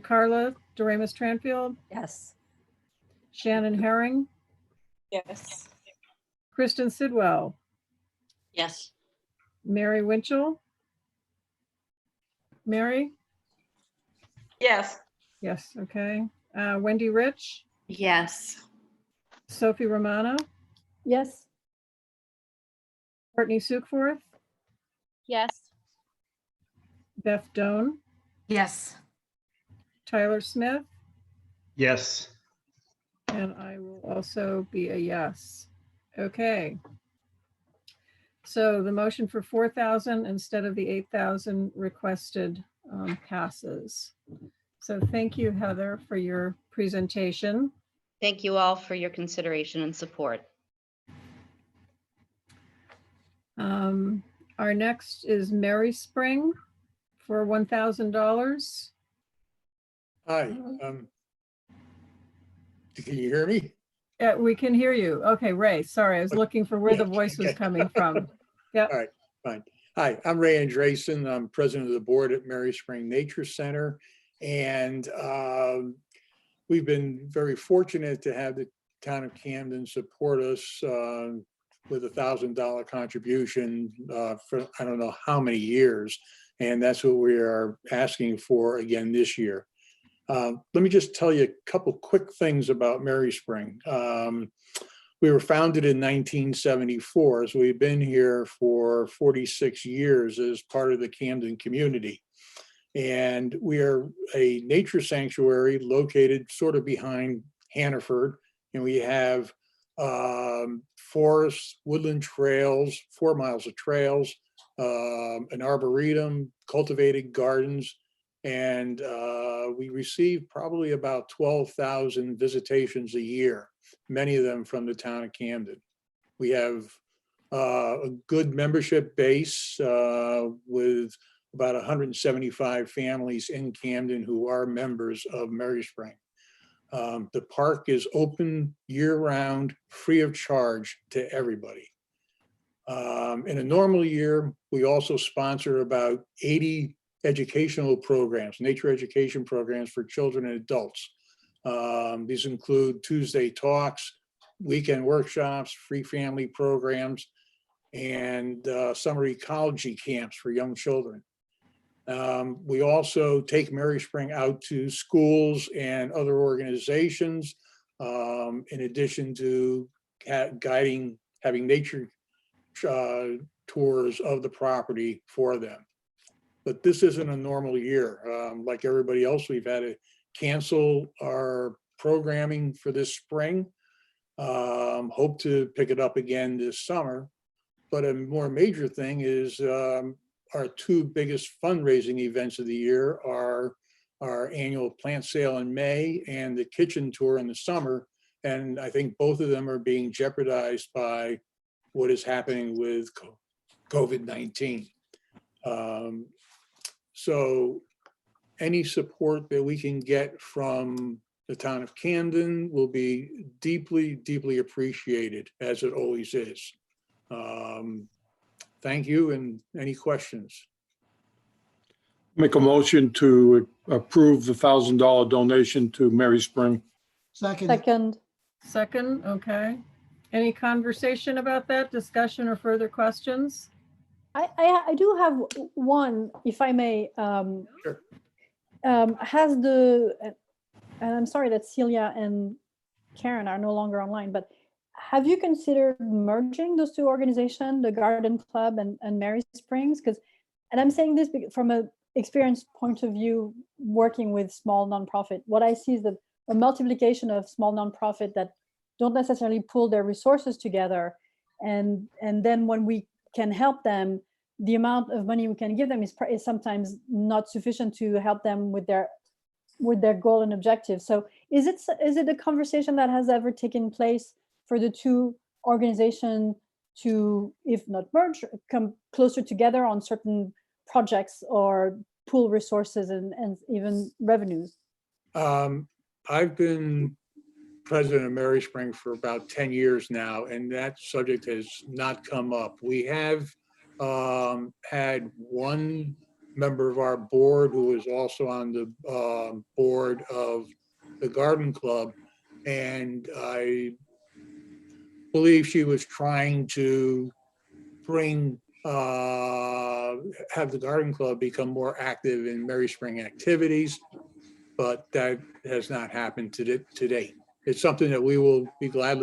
Carla Doremus Tranfield? Yes. Shannon Herring? Yes. Kristen Sidwell? Yes. Mary Winchell? Mary? Yes. Yes, okay. Wendy Rich? Yes. Sophie Romano? Yes. Courtney Sukforth? Yes. Beth Doan? Yes. Tyler Smith? Yes. And I will also be a yes. Okay. So the motion for 4,000 instead of the 8,000 requested passes. So thank you, Heather, for your presentation. Thank you all for your consideration and support. Our next is Mary Spring for $1,000. Hi, can you hear me? We can hear you. Okay, Ray, sorry, I was looking for where the Yeah, voice was okay. coming from. Yeah. All right, fine. Hi, I'm Ray Andresen. I'm president of the board at Mary Spring Nature Center. And we've been very fortunate to have the town of Camden support us with a $1,000 contribution for I don't know how many years. And that's what we are asking for again this year. Let me just tell you a couple quick things about Mary Spring. We were founded in 1974, so we've been here for 46 years as part of the Camden community. And we are a nature sanctuary located sort of behind Hannaford. And we have forests, woodland trails, 4 miles of trails, an arboretum, cultivated gardens. And we receive probably about 12,000 visitations a year, many of them from the town of Camden. We have a good membership base with about 175 families in Camden who are members of Mary Spring. The park is open year-round, free of charge to everybody. In a normal year, we also sponsor about 80 educational programs, nature education programs for children and adults. These include Tuesday talks, weekend workshops, free family programs, and summer ecology camps for young children. We also take Mary Spring out to schools and other organizations, in addition to having nature tours of the property for them. But this isn't a normal year. Like everybody else, we've had to cancel our programming for this spring. Hope to pick it up again this summer. But a more major thing is our two biggest fundraising events of the year are our annual plant sale in May and the kitchen tour in the summer. And I think both of them are being jeopardized by what is happening with COVID-19. So any support that we can get from the town of Camden will be deeply, deeply appreciated, as it always is. Thank you, and any questions? Make a motion to approve the $1,000 donation to Mary Spring. Second. Second, okay. Any conversation about that, discussion or further questions? I do have one, if I may. Sure. Has the, and I'm sorry that Celia and Karen are no longer online, but have you considered merging those two organizations, the Garden Club and Mary Springs? And I'm saying this from an experience point of view, working with small nonprofit, what I see is that a multiplication of small nonprofit that don't necessarily pull their resources together. And then when we can help them, the amount of money we can give them is sometimes not sufficient to help them with their goal and objective. So is it a conversation that has ever taken place for the two organizations to, if not merge, come closer together on certain projects or pool resources and even revenues? I've been president of Mary Spring for about 10 years now, and that subject has not come up. We have had one member of our board who is also on the board of the Garden Club, and I believe she was trying to bring have the Garden Club become more active in Mary Spring activities, but that has not happened to date. It's something that we will be glad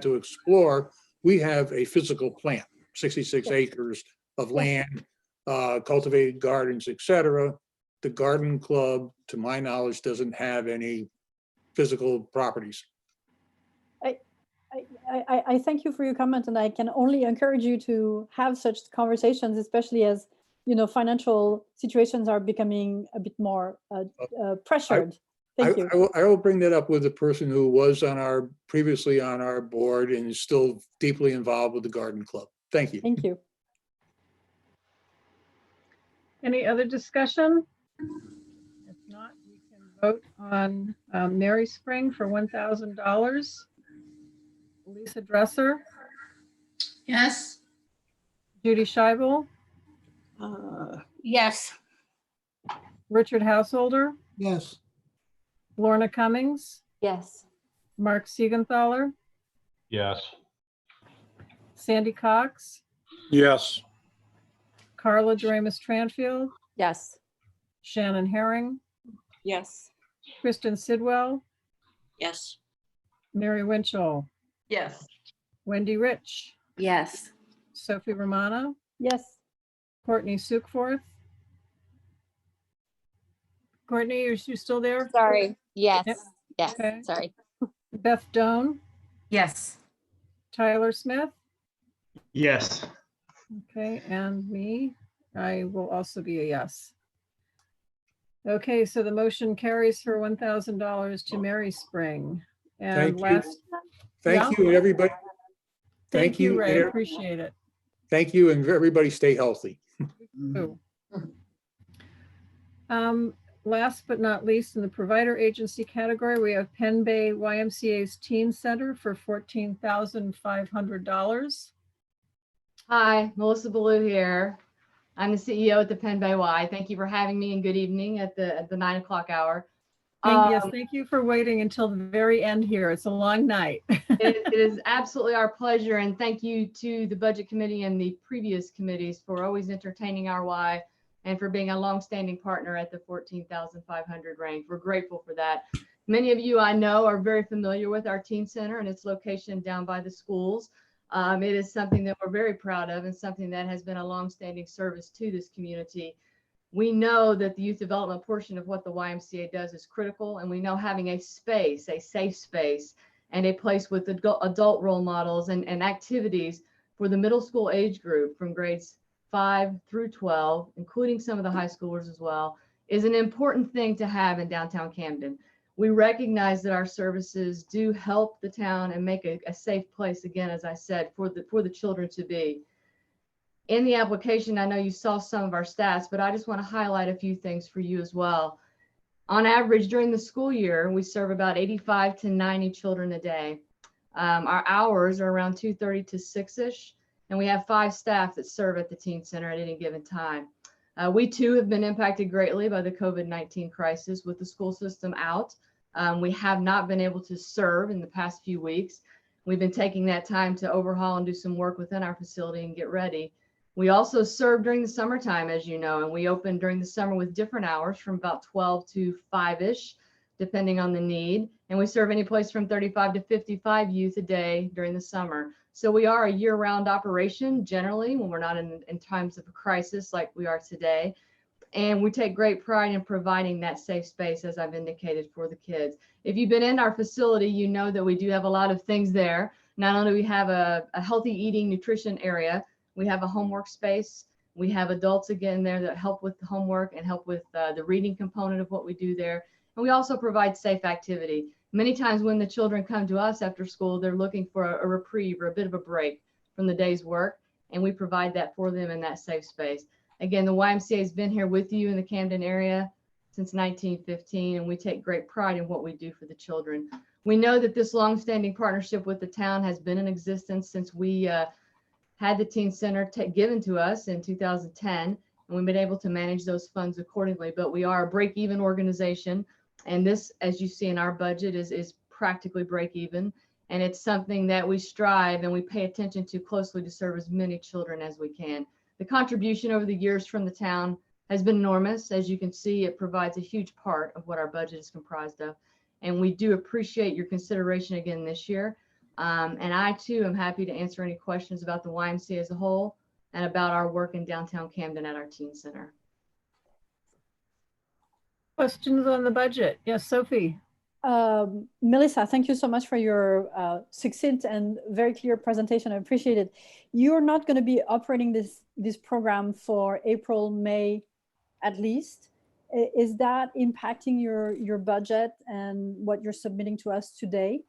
to explore. We have a physical plant, 66 acres of land, cultivated gardens, etc. The Garden Club, to my knowledge, doesn't have any physical properties. I thank you for your comment, and I can only encourage you to have such conversations, especially as financial situations are becoming a bit more pressured. Thank you. I will bring that up with the person who was previously on our board and is still deeply involved with the Garden Club. Thank you. Thank you. Any other discussion? If not, we can vote on Mary Spring for $1,000. Lisa Dresser, Yes. Judy Scheibel, Yes. Richard Householder, Yes. Lorna Cummings, Yes. Mark Siegenthaler, Yes. Sandy Cox, Yes. Carla Doremus Tranfield, Yes. Shannon Herring, Yes. Kristen Sidwell, Yes. Mary Winchell, Yes. Wendy Rich, Yes. Sophie Romano, Yes. Courtney Sukeforth. Courtney, are you still there? Sorry. Yes. Yep. Yes. Okay. Sorry. Beth Doan, Yes. Tyler Smith. Yes. Okay, and me, I will also be a yes. Okay, so the motion carries for $1,000 to Mary Spring. And Thank you, everybody. Thank you, Ray. Appreciate it. Thank you, and everybody stay healthy. Ooh. Last but not least, in the provider agency category, we have Penn Bay YMCA's Teen Center for $14,500. Hi, Melissa Ballou here. I'm the CEO at the Penn Bay Y. Thank you for having me, and good evening at the 9 o'clock hour. Yes, thank you for waiting until the very end here. It's a long night. It is absolutely our pleasure, and thank you to the budget committee and the previous committees for always entertaining our Y and for being a longstanding partner at the 14,500 range. We're grateful for that. Many of you I know are very familiar with our teen center and its location down by the schools. It is something that we're very proud of and something that has been a longstanding service to this community. We know that the youth development portion of what the YMCA does is critical, and we know having a space, a safe space, and a place with adult role models and activities for the middle school age group from grades 5 through 12, including some of the high schoolers as well, is an important thing to have in downtown Camden. We recognize that our services do help the town and make a safe place, again, as I said, for the children to be. In the application, I know you saw some of our stats, but I just want to highlight a few things for you as well. On average, during the school year, we serve about 85 to 90 children a day. Our hours are around 2:30 to 6-ish, and we have 5 staff that serve at the teen center at any given time. We too have been impacted greatly by the COVID-19 crisis with the school system out. We have not been able to serve in the past few weeks. We've been taking that time to overhaul and do some work within our facility and get ready. We also serve during the summertime, as you know, and we open during the summer with different hours from about 12 to 5-ish, depending on the need. And we serve any place from 35 to 55 youth a day during the summer. So we are a year-round operation generally when we're not in times of a crisis like we are today. And we take great pride in providing that safe space, as I've indicated, for the kids. If you've been in our facility, you know that we do have a lot of things there. Not only do we have a healthy eating nutrition area, we have a homework space. We have adults again there that help with the homework and help with the reading component of what we do there. And we also provide safe activity. Many times when the children come to us after school, they're looking for a reprieve or a bit of a break from the day's work. And we provide that for them in that safe space. Again, the YMCA has been here with you in the Camden area since 1915, and we take great pride in what we do for the children. We know that this longstanding partnership with the town has been in existence since we had the teen center given to us in 2010, and we've been able to manage those funds accordingly. But we are a break-even organization, and this, as you see in our budget, is practically break-even. And it's something that we strive and we pay attention to closely to serve as many children as we can. The contribution over the years from the town has been enormous. As you can see, it provides a huge part of what our budget is comprised of. And we do appreciate your consideration again this year. And I too am happy to answer any questions about the YMCA as a whole and about our work in downtown Camden at our teen center. Questions on the budget? Yes, Sophie. Melissa, thank you so much for your succinct and very clear presentation. I appreciate it. You're not going to be operating this program for April, May, at least. Is that impacting your budget and what you're submitting to us today?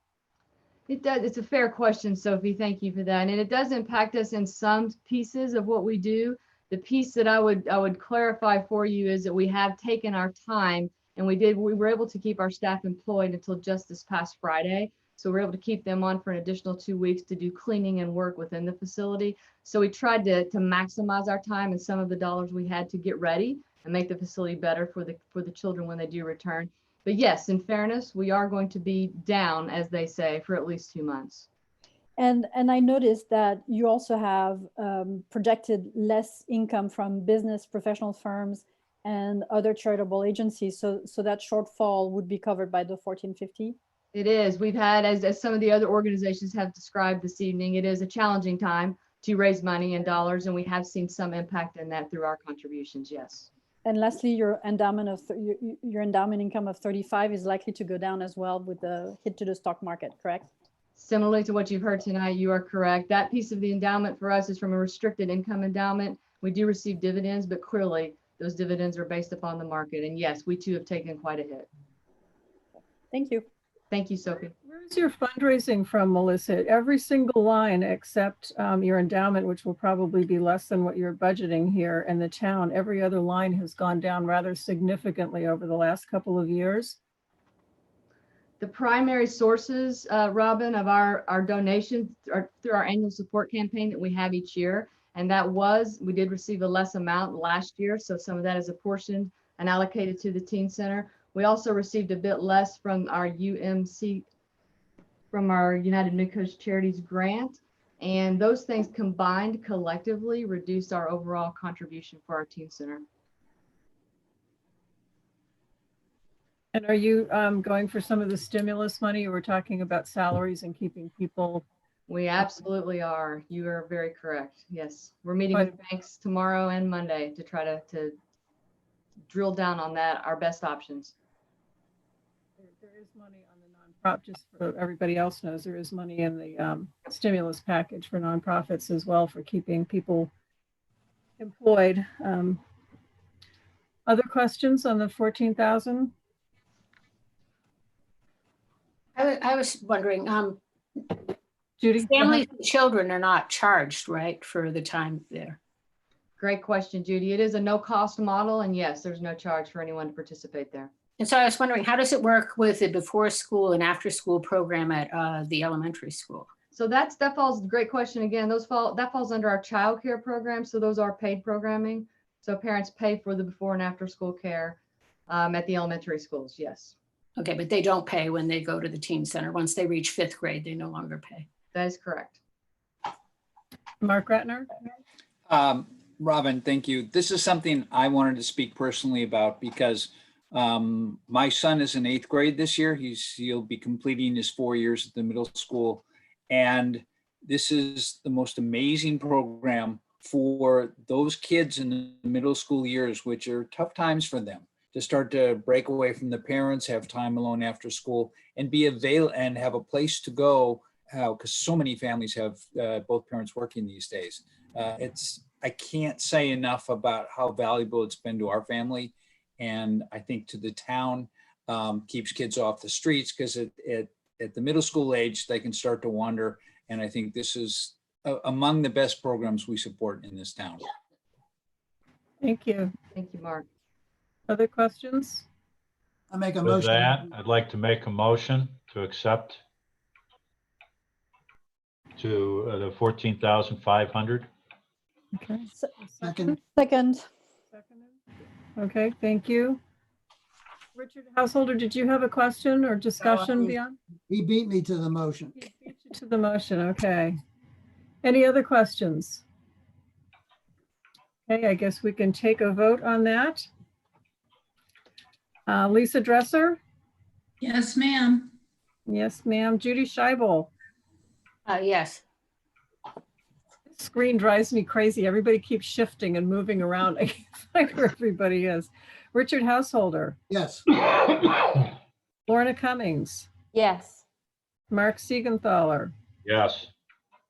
It does. It's a fair question, Sophie. Thank you for that. And it does impact us in some pieces of what we do. The piece that I would clarify for you is that we have taken our time, and we were able to keep our staff employed until just this past Friday. So we're able to keep them on for an additional 2 weeks to do cleaning and work within the facility. So we tried to maximize our time and some of the dollars we had to get ready and make the facility better for the children when they do return. But yes, in fairness, we are going to be down, as they say, for at least 2 months. And I noticed that you also have projected less income from business, professional firms, and other charitable agencies. So that shortfall would be covered by the 1450? It is. We've had, as some of the other organizations have described this evening, it is a challenging time to raise money in dollars, and we have seen some impact in that through our contributions, yes. And lastly, your endowment income of 35 is likely to go down as well with the hit to the stock market, correct? Similarly to what you've heard tonight, you are correct. That piece of the endowment for us is from a restricted income endowment. We do receive dividends, but clearly those dividends are based upon the market. And yes, we too have taken quite a hit. Thank you. Thank you, Sophie. Where's your fundraising from, Melissa? Every single line except your endowment, which will probably be less than what you're budgeting here, and the town, every other line has gone down rather significantly over the last couple of years. The primary sources, Robin, of our donations are through our annual support campaign that we have each year. And we did receive a less amount last year. So some of that is apportioned and allocated to the teen center. We also received a bit less from our UMC, from our United Midcoast Charities grant. And those things combined collectively reduced our overall contribution for our teen center. And are you going for some of the stimulus money? We're talking about salaries and keeping people. We absolutely are. You are very correct. Yes, we're meeting with banks tomorrow and Monday to try to drill down on that, our best options. There is money on the nonprofit, just so everybody else knows, there is money in the stimulus package for nonprofits as well for keeping people employed. Other questions on the 14,000? I was wondering, Judy, families and children are not charged, right, for the time there? Great question, Judy. It is a no-cost model, and yes, there's no charge for anyone to participate there. And so I was wondering, how does it work with the before school and after school program at the elementary school? So that falls, great question again. That falls under our child care program. So those are paid programming. So parents pay for the before and after school care at the elementary schools, yes. Okay, but they don't pay when they go to the teen center. Once they reach 5th grade, they no longer pay. That is correct. Mark Ratner? Robin, thank you. This is something I wanted to speak personally about because my son is in 8th grade this year. He'll be completing his 4 years at the middle school. And this is the most amazing program for those kids in the middle school years, which are tough times for them, to start to break away from the parents, have time alone after school, and be available and have a place to go, because so many families have both parents working these days. I can't say enough about how valuable it's been to our family, and I think to the town. Keeps kids off the streets, because at the middle school age, they can start to wander, and I think this is among the best programs we support in this town. Thank you. Thank you, Mark. Other questions? I make a With motion. that, I'd like to make a motion to accept to the 14,500. Okay. Second. Second. Okay, thank you. Richard Householder, did you have a question or discussion beyond? He beat me to the motion. To the motion, okay. Any other questions? Okay, I guess we can take a vote on that. Lisa Dresser? Yes, ma'am. Yes, ma'am. Judy Scheibel? Yes. This screen drives me crazy. Everybody keeps shifting and moving around. I can't find where everybody is. Richard Householder? Yes. Lorna Cummings? Yes. Mark Siegenthaler? Yes.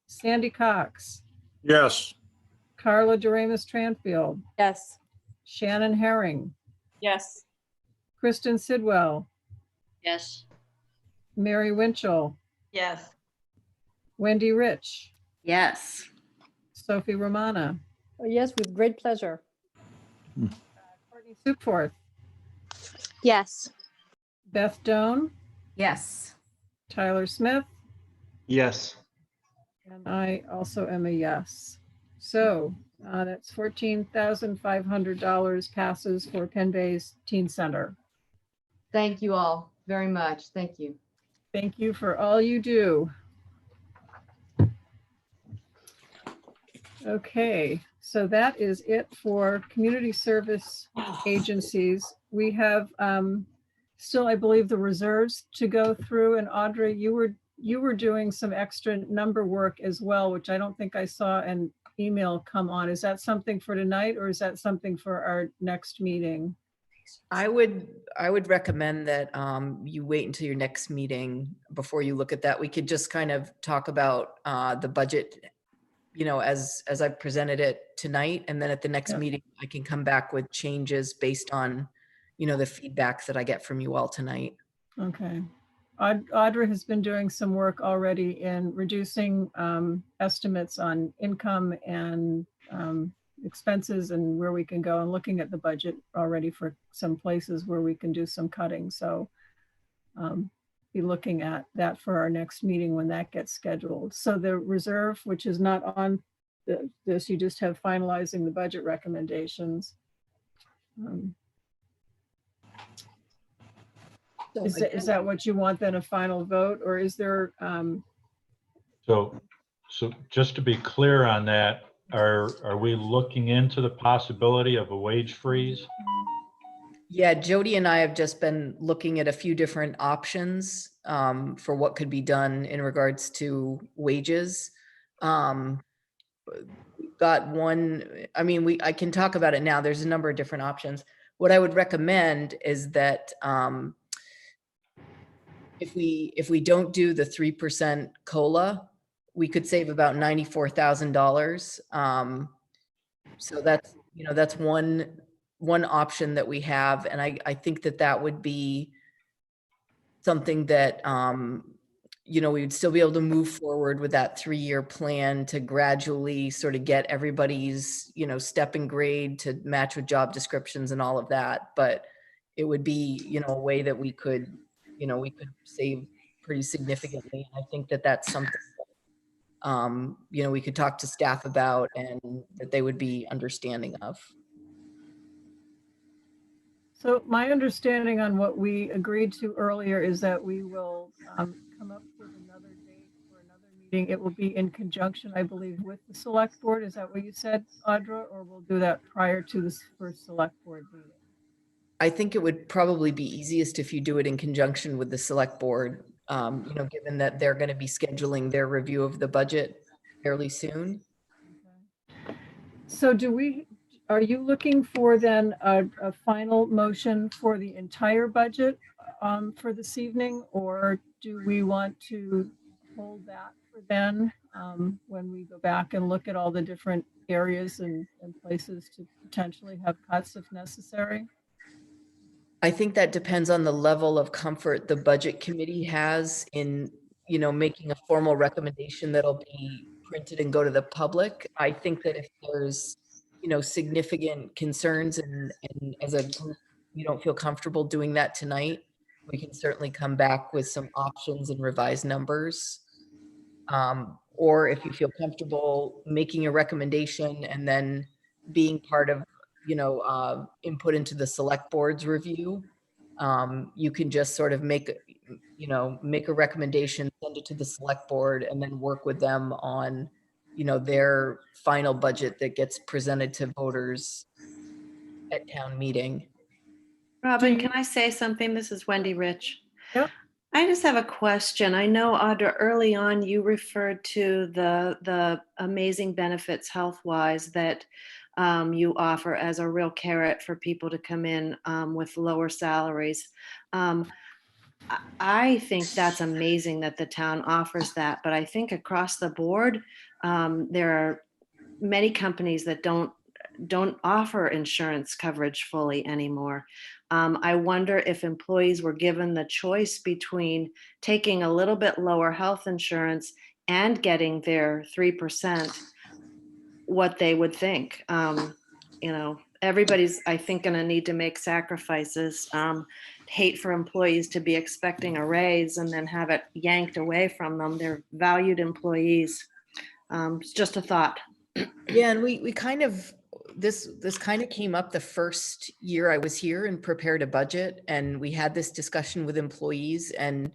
Sandy Cox? Yes. Carla Doremus Tranfield? Yes. Shannon Herring? Yes. Kristen Sidwell? Yes. Mary Winchell? Yes. Wendy Rich? Yes. Sophie Romana? Oh, yes, with great pleasure. Courtney Supforth? Yes. Beth Doan? Yes. Tyler Smith? Yes. And I also am a yes. So that's $14,500 passes for Penn Bay's Teen Center. Thank you all very much. Thank you. Thank you for all you do. Okay, so that is it for community service agencies. We have still, I believe, the reserves to go through. And Audrey, you were doing some extra number work as well, which I don't think I saw an email come on. Is that something for tonight, or is that something for our next meeting? I would recommend that you wait until your next meeting before you look at that. We could just kind of talk about the budget, as I presented it tonight, and then at the next meeting, I can come back with changes based on, the feedback that I get from you all tonight. Okay. Audrey has been doing some work already in reducing estimates on income and expenses and where we can go, and looking at the budget already for some places where we can do some cutting. So be looking at that for our next meeting when that gets scheduled. So the reserve, which is not on this, you just have finalizing the budget recommendations. Is that what you want then, a final vote, or is there? So just to be clear on that, are we looking into the possibility of a wage freeze? Yeah, Jody and I have just been looking at a few different options for what could be done in regards to wages. We've got one, I mean, I can talk about it now. There's a number of different options. What I would recommend is that if we don't do the 3% COLA, we could save about $94,000. So that's, that's one option that we have. And I think that would be something that, we would still be able to move forward with that 3-year plan to gradually sort of get everybody's, step and grade to match with job descriptions and all of that. But it would be, a way that we could save pretty significantly. I think that's something we could talk to staff about and that they would be understanding of. So my understanding on what we agreed to earlier is that we will come up with another date for another meeting. It will be in conjunction, I believe, with the select board. Is that what you said, Audra? Or we'll do that prior to this first select board meeting? I think it would probably be easiest if you do it in conjunction with the select board, given that they're going to be scheduling their review of the budget fairly soon. So are you looking for then a final motion for the entire budget for this evening? Or do we want to hold that for then when we go back and look at all the different areas and places to potentially have cuts if necessary? I think that depends on the level of comfort the budget committee has in, making a formal recommendation that'll be printed and go to the public. I think that if there's, significant concerns and as a group, you don't feel comfortable doing that tonight, we can certainly come back with some options and revised numbers. Or if you feel comfortable making a recommendation and then being part of input into the select board's review, you can just sort of make a recommendation, send it to the select board, and then work with them on, their final budget that gets presented to voters at town meeting. Robin, can I say something? This is Wendy Rich. Yep. I just have a question. I know, Audra, early on you referred to the amazing benefits health-wise that you offer as a real carrot for people to come in with lower salaries. I think that's amazing that the town offers that, but I think across the board, there are many companies that don't offer insurance coverage fully anymore. I wonder if employees were given the choice between taking a little bit lower health insurance and getting their 3%, what they would think. Everybody's, I think, going to need to make sacrifices. Hate for employees to be expecting a raise and then have it yanked away from them. They're valued employees. It's just a thought. Yeah, and we kind of, this kind of came up the first year I was here and prepared a budget, and we had this discussion with employees, and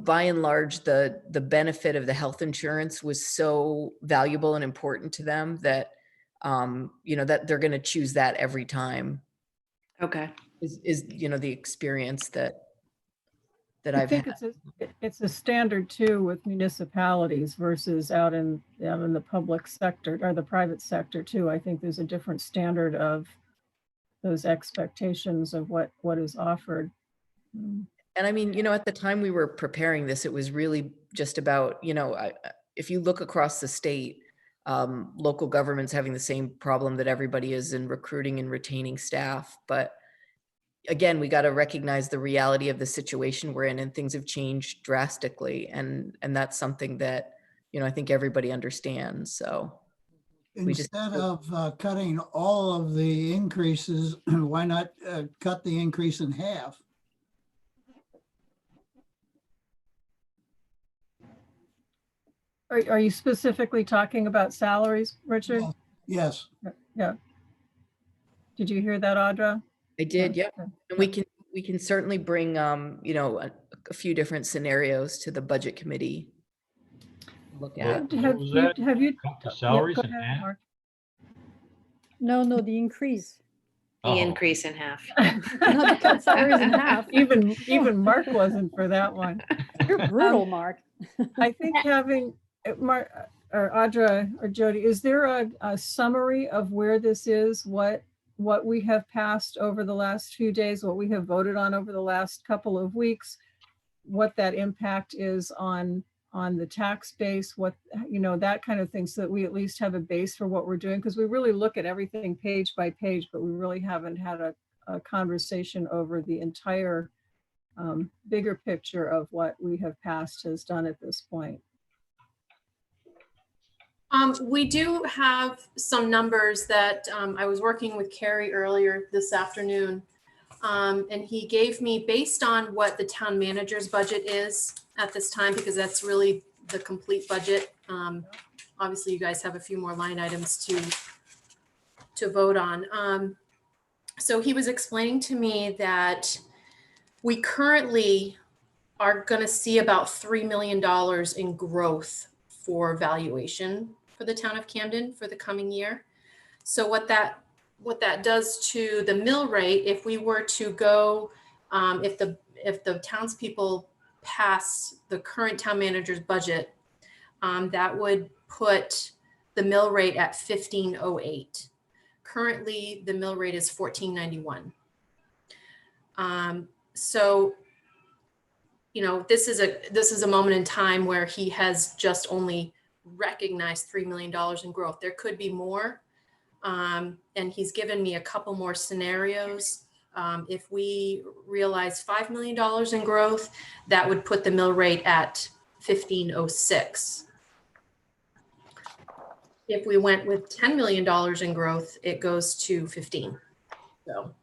by and large, the benefit of the health insurance was so valuable and important to them that that they're going to choose that every time. Okay. Is the experience that I I've think had. it's a standard too with municipalities versus out in the public sector or the private sector too. I think there's a different standard of those expectations of what is offered. And I mean, at the time we were preparing this, it was really just about, if you look across the state, local governments having the same problem that everybody is in recruiting and retaining staff. But again, we got to recognize the reality of the situation we're in, and things have changed drastically. And that's something that, I think everybody understands. So instead of cutting all of the increases, why not cut the increase in half? Are you specifically talking about salaries, Richard? Yes. Yeah. Did you hear that, Audra? I did. Yep. And we can certainly bring, a few different scenarios to the budget committee. Look at. Have you Cut the salaries go in ahead, half? Mark. No, the increase. the Oh. increase in half. Not cut salaries in half. Even Mark wasn't for that one. You're brutal, Mark. I think having Mark or Audra or Jody, is there a summary of where this is, what we have passed over the last few days, what we have voted on over the last couple of weeks, what that impact is on the tax base, what, that kind of thing, so that we at least have a base for what we're doing, because we really look at everything page by page, but we really haven't had a conversation over the entire bigger picture of what we have passed has done at this point. We do have some numbers that I was working with Carrie earlier this afternoon, and he gave me, based on what the town manager's budget is at this time, because that's really the complete budget. Obviously, you guys have a few more line items to vote on. So he was explaining to me that we currently are going to see about $3 million in growth for valuation for the town of Camden for the coming year. So what that does to the mill rate, if we were to go, if the townspeople pass the current town manager's budget, that would put the mill rate at 1508. Currently, the mill rate is 1491. So, this is a moment in time where he has just only recognized $3 million in growth. There could be more. And he's given me a couple more scenarios. If we realize $5 million in growth, that would put the mill rate at 1506. If we went with $10 million in growth, it goes to 15. So.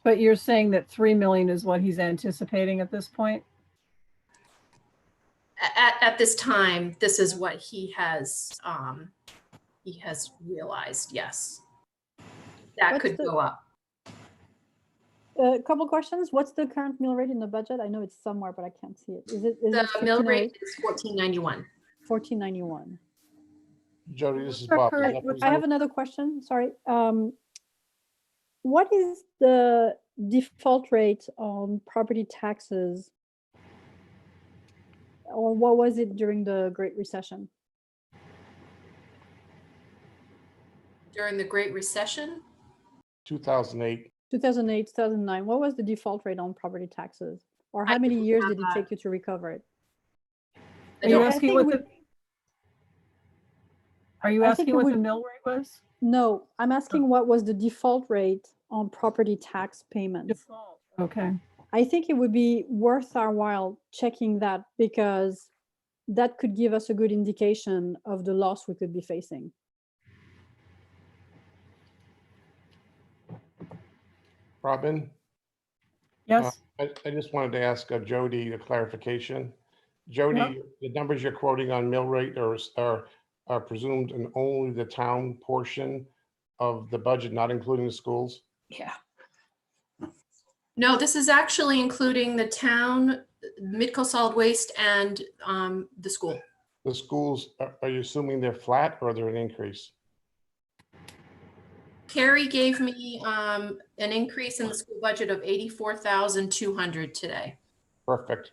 But you're saying that 3 million is what he's anticipating at this point? At this time, this is what he has realized. Yes, that could go up. A couple questions. What's the current mill rate in the budget? I know it's somewhere, but I can't see it. Is it The mill rate is 1491. 1491. Jody, this is Bob. I have another question. Sorry. What is the default rate on property taxes, or what was it during the Great Recession? During the Great Recession? 2008. 2008, 2009. What was the default rate on property taxes? Or how many years did it take you to recover it? Are you asking what the mill rate was? No, I'm asking what was the default rate on property tax payments. Default. Okay. I think it would be worth our while checking that, because that could give us a good indication of the loss we could be facing. Robin? Yes. I just wanted to ask Jody a clarification. Jody, Yep. the numbers you're quoting on mill rate are presumed in only the town portion of the budget, not including the schools? Yeah. No, this is actually including the town, Midco Solid Waste, and the school. The schools, are you assuming they're flat or they're an increase? Carrie gave me an increase in the school budget of 84,200 today. Perfect.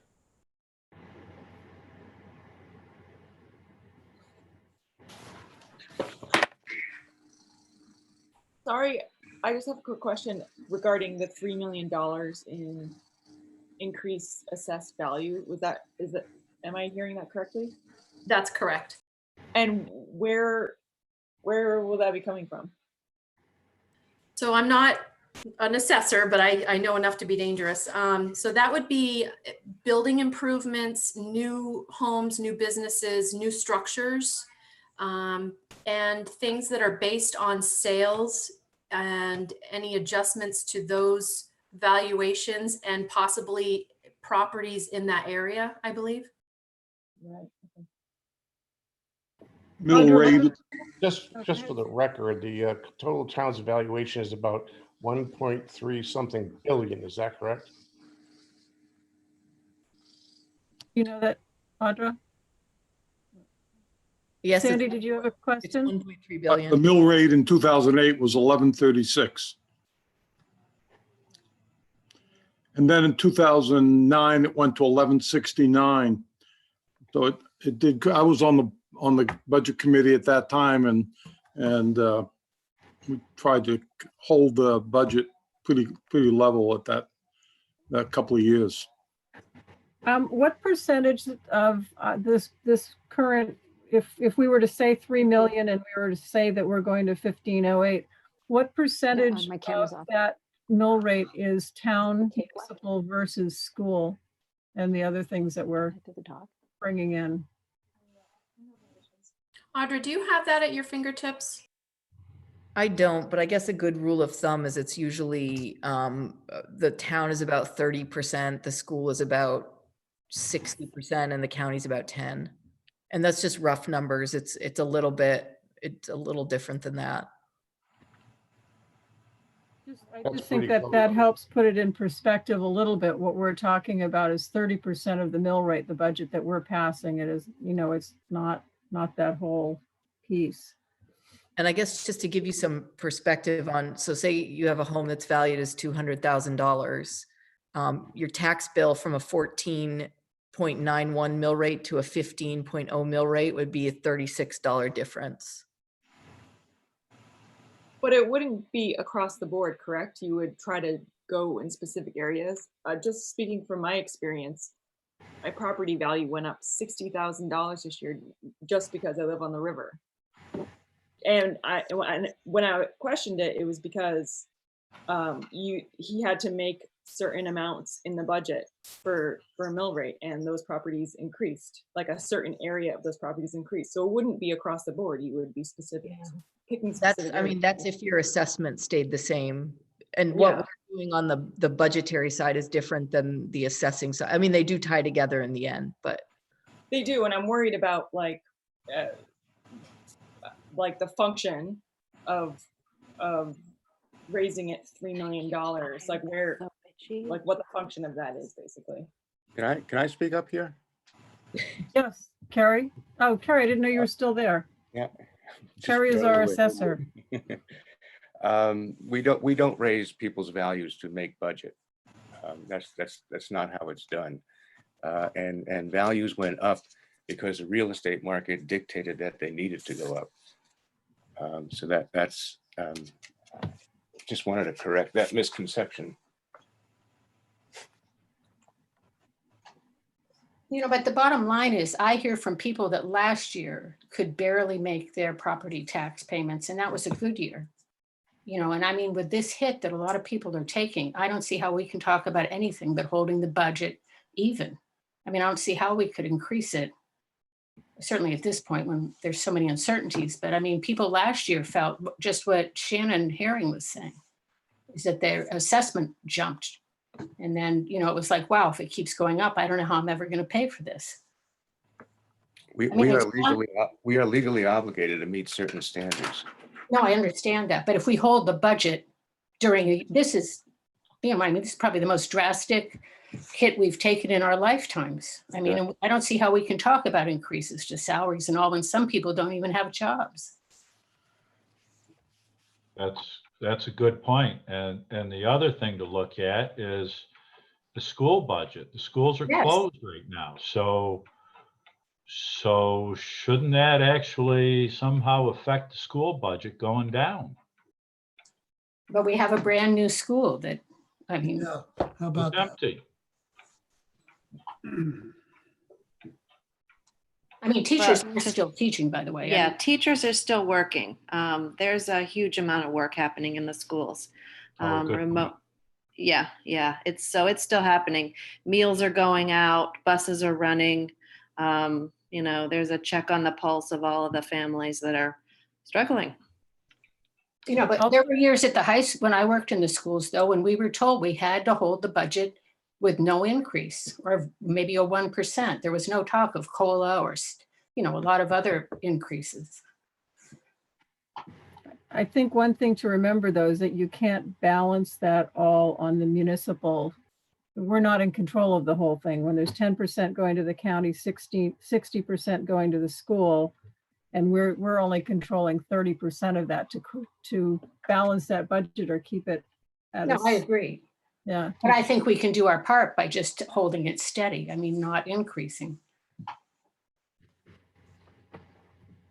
Sorry, I just have a quick question regarding the $3 million in increased assessed value. Am I hearing that correctly? That's correct. And where will that be coming from? So I'm not an assessor, but I know enough to be dangerous. So that would be building improvements, new homes, new businesses, new structures, and things that are based on sales and any adjustments to those valuations and possibly properties in that area, I believe. Right. Mill rate. Just for the record, the total town's valuation is about 1.3 something billion. Is that correct? You know that, Audra? Yes, it's Sandy, did you have a question? 1.3 The billion. mill rate in 2008 was 1136. And then in 2009, it went to 1169. So it did, I was on the budget committee at that time, and we tried to hold the budget pretty level at that couple of years. What percentage of this current, if we were to say 3 million and we were to say that we're going to 1508, what percentage my camera's of off. that mill rate is town municipal versus school and the other things that we're bringing in? Audra, do you have that at your fingertips? I don't, but I guess a good rule of thumb is it's usually the town is about 30%, the school is about 60%, and the county's about 10. And that's just rough numbers. It's a little different than that. I just think that helps put it in perspective a little bit. What we're talking about is 30% of the mill rate, the budget that we're passing. It is, it's not that whole piece. And I guess just to give you some perspective on, so say you have a home that's valued as $200,000, your tax bill from a 14.91 mill rate to a 15.0 mill rate would be a $36 difference. But it wouldn't be across the board, correct? You would try to go in specific areas. Just speaking from my experience, my property value went up $60,000 this year just because I live on the river. And when I questioned it, it was because he had to make certain amounts in the budget for a mill rate, and those properties increased, like a certain area of those properties increased. So it wouldn't be across the board. You would be specific, picking specific areas. That's if your assessment stayed the same. And what we're doing on the budgetary side is different than the assessing side. I mean, they do tie together in the end, but. They do, and I'm worried about like the function of raising it $3 million, like where, like what the function of that is basically. Can I speak up here? Yes, Carrie. Oh, Carrie, I didn't know you were still there. Yeah. Carrie is our assessor. We don't raise people's values to make budget. That's not how it's done. And values went up because the real estate market dictated that they needed to go up. So that's just wanted to correct that misconception. But the bottom line is I hear from people that last year could barely make their property tax payments, and that was a good year. And I mean, with this hit that a lot of people are taking, I don't see how we can talk about anything but holding the budget even. I mean, I don't see how we could increase it, certainly at this point when there's so many uncertainties. But I mean, people last year felt just what Shannon Herring was saying, is that their assessment jumped. And then, it was like, wow, if it keeps going up, I don't know how I'm ever going to pay for this. We are legally obligated to meet certain standards. No, I understand that. But if we hold the budget during, this is probably the most drastic hit we've taken in our lifetimes. I mean, I don't see how we can talk about increases to salaries and all when some people don't even have jobs. That's a good point. And the other thing to look at is the school budget. The schools are closed right now. So shouldn't that actually somehow affect the school budget going down? But we have a brand new school that, I mean, how about it's empty. I mean, teachers are still teaching, by the way. Yeah, teachers are still working. There's a huge amount of work happening in the schools. Remote. Yeah. It's still happening. Meals are going out, buses are running. There's a check on the pulse of all of the families that are struggling. But there were years at the high school when I worked in the schools, though, when we were told we had to hold the budget with no increase, or maybe a 1%. There was no talk of COLA or, a lot of other increases. I think one thing to remember, though, is that you can't balance that all on the municipal. We're not in control of the whole thing. When there's 10% going to the county, 60% going to the school, And we're only controlling 30% of that to balance that budget or keep it at No, I a, agree. yeah. But I think we can do our part by just holding it steady. I mean, not increasing.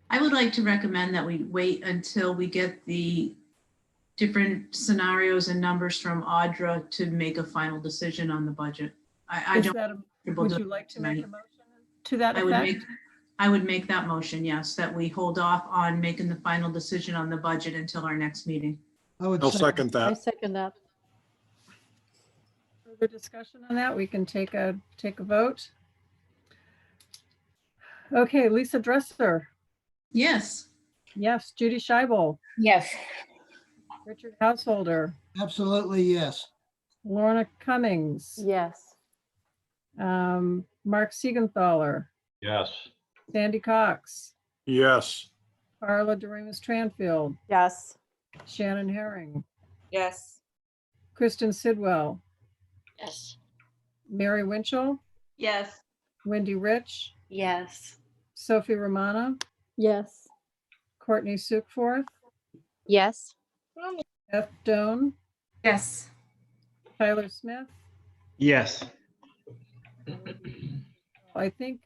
I would like to recommend that we wait until we get the different scenarios and numbers from Audra to make a final decision on the budget. I Is don't. that would you like to make a motion to that I would effect? I would make that motion, yes, that we hold off on making the final decision on the budget until our next meeting. I'll second I that. second that. Further discussion on that? We can take a vote. Okay, Lisa Dresser. Yes. Yes. Judy Scheibel. Yes. Richard Householder. Absolutely, yes. Lorna Cummings. Yes. Mark Siegenthaler. Yes. Sandy Cox. Yes. Carla Doremus Tranfield. Yes. Shannon Herring. Yes. Kristen Sidwell. Yes. Mary Winchell. Yes. Wendy Rich. Yes. Sophie Romana. Yes. Courtney Sukeforth. Yes. Beth Doan. Yes. Tyler Smith. Yes. I think,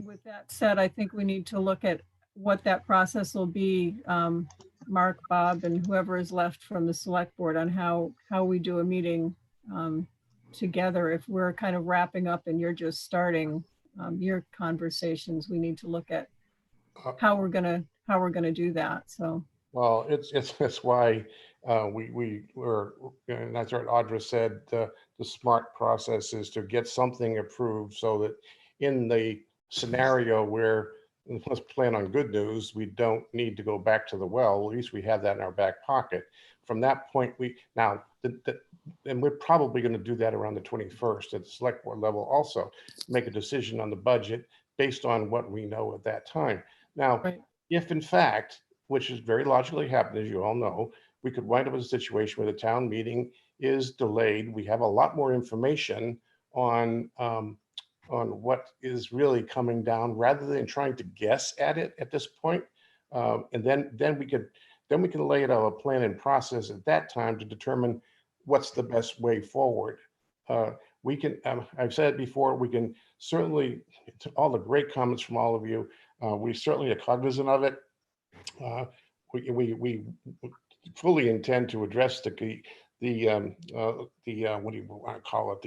with that said, I think we need to look at what that process will be, Mark, Bob, and whoever is left from the select board on how we do a meeting together. If we're kind of wrapping up and you're just starting your conversations, we need to look at how we're gonna do that. So. Well, it's why we were, and that's what Audra said, the smart process is to get something approved so that in the scenario where, let's plan on good news, we don't need to go back to the well, at least we have that in our back pocket. From that point, and we're probably going to do that around the 21st at the select board level also, make a decision on the budget based on what we know at that time. Now, if in fact, which is very logically happened, as you all know, we could wind up in a situation where the town meeting is delayed. We have a lot more information on what is really coming down rather than trying to guess at it at this point. And then we can lay out a plan and process at that time to determine what's the best way forward. We can, I've said it before, we can certainly, all the great comments from all of you, we certainly are cognizant of it. We fully intend to address what do you want to call it,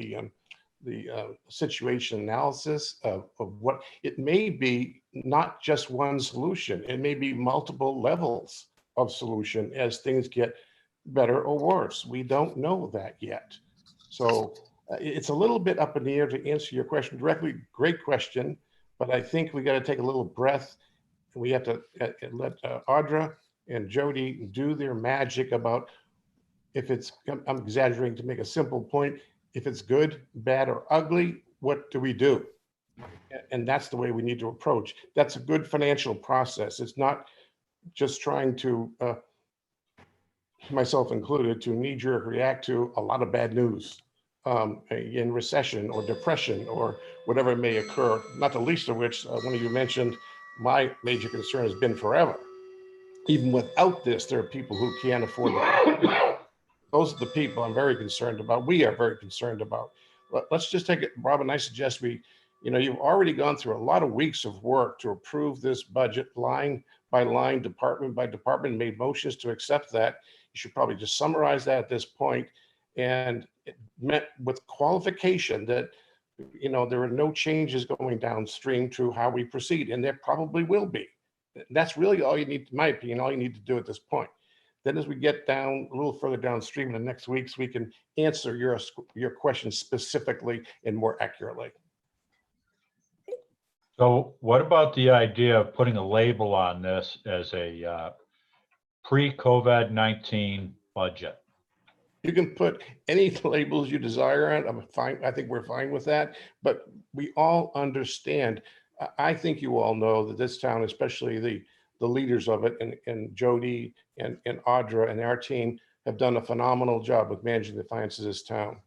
the situation analysis of what it may be, not just one solution. It may be multiple levels of solution as things get better or worse. We don't know that yet. So it's a little bit up in the air to answer your question directly. Great question, but I think we got to take a little breath. We have to let Audra and Jody do their magic about if it's, I'm exaggerating to make a simple point, if it's good, bad, or ugly, what do we do? And that's the way we need to approach. That's a good financial process. It's not just trying to, myself included, to knee-jerk react to a lot of bad news in recession or depression or whatever may occur, not the least of which one of you mentioned, my major concern has been forever. Even without this, there are people who can't afford it. Those are the people I'm very concerned about. We are very concerned about. Let's just take it, Robin, I suggest you've already gone through a lot of weeks of work to approve this budget line by line, department by department, made motions to accept that. You should probably just summarize that at this point, and it met with qualification that there are no changes going downstream to how we proceed, and there probably will be. That's really all you need, in my opinion, all you need to do at this point. Then as we get down a little further downstream in the next weeks, we can answer your questions specifically and more accurately. So what about the idea of putting a label on this as a pre-COVID-19 budget? You can put any labels you desire on. I'm fine. I think we're fine with that. But we all understand. I think you all know that this town, especially the leaders of it, and Jody and Audra and our team, have done a phenomenal job with managing the finances of this town.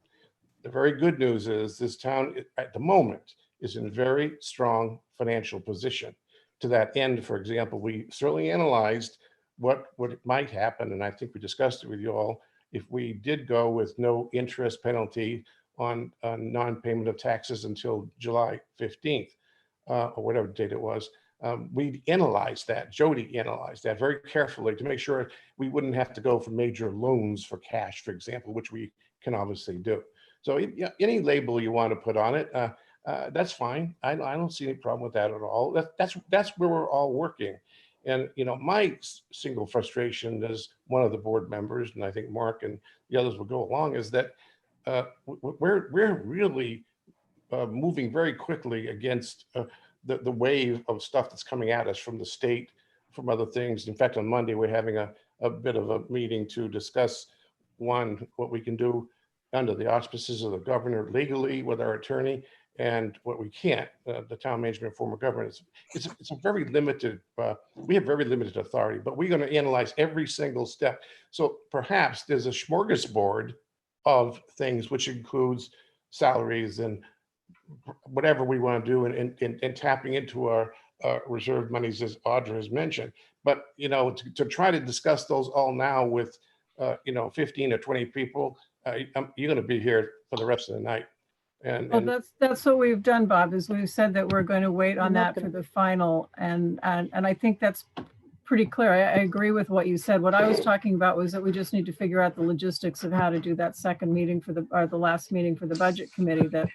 The very good news is this town at the moment is in a very strong financial position. to that end, for example, we certainly analyzed what might happen, and I think we discussed it with you all, if we did go with no interest penalty on non-payment of taxes until July 15th, or whatever date it was. We analyzed that, Jody analyzed that very carefully to make sure we wouldn't have to go for major loans for cash, for example, which we can obviously do. So any label you want to put on it, that's fine. I don't see any problem with that at all. That's where we're all working. And, you know, my single frustration as one of the board members, and I think Mark and the others will go along, is that we're really moving very quickly against the wave of stuff that's coming at us from the state, from other things. In fact, on Monday, we're having a bit of a meeting to discuss, one, what we can do under the auspices of the governor legally with our attorney, and what we can't, the town management form of government. It's a very limited, we have very limited authority, but we're going to analyze every single step. So perhaps there's a smorgasbord of things, which includes salaries and whatever we want to do, and tapping into our reserve monies, as Audra has mentioned. But, you know, to try to discuss those all now with, you know, 15 or 20 people, you're going to be here for the rest of the night. Well, that's what we've done, Bob, is we've said that we're going to wait on that for the final. And I think that's pretty clear. I agree with what you said. What I was talking about was that we just need to figure out the logistics of how to do that second meeting or the last meeting for the budget committee that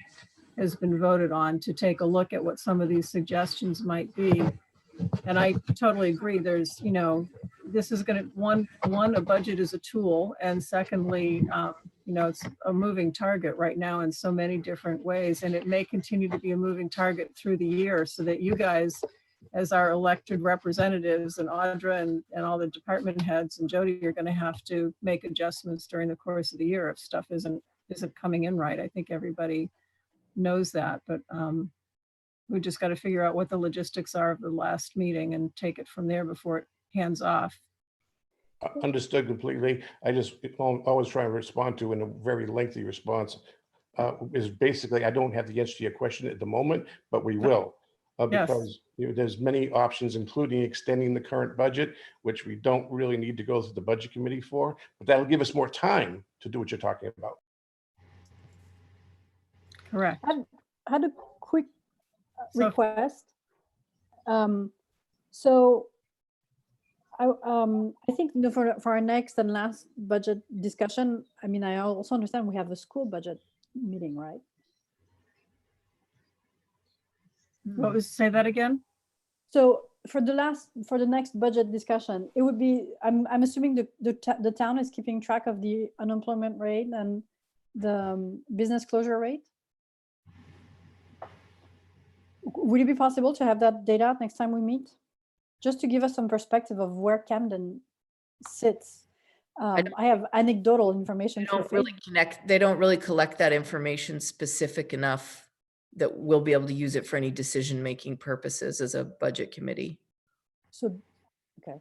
has been voted on, to take a look at what some of these suggestions might be. And I totally agree. There's, you know, this is going to, one, a budget is a tool. And secondly, you know, it's a moving target right now in so many different ways. And it may continue to be a moving target through the year, so that you guys, as our elected representatives, and Audra and all the department heads and Jody, are going to have to make adjustments during the course of the year if stuff isn't coming in right. I think everybody knows that, but we just got to figure out what the logistics are of the last meeting and take it from there before it hands off. Understood completely. I just always try to respond to, in a very lengthy response, is basically, I don't have the answer to your question at the moment, but we will. Because you know, there's many options, including extending the current budget, which we don't really need to go through the budget committee for, but that'll give us more time to do what you're talking about. Correct. I had a quick request. So I think, you know, for our next and last budget discussion, I mean, I also understand we have the school budget meeting, right? What was, say that again? So for the next budget discussion, it would be, I'm assuming the town is keeping track of the unemployment rate and the business closure rate. Would it be possible to have that data next time we meet? Just to give us some perspective of where Camden sits. I have anecdotal information. They don't really collect that information specific enough that we'll be able to use it for any decision-making purposes as a budget committee. So, okay.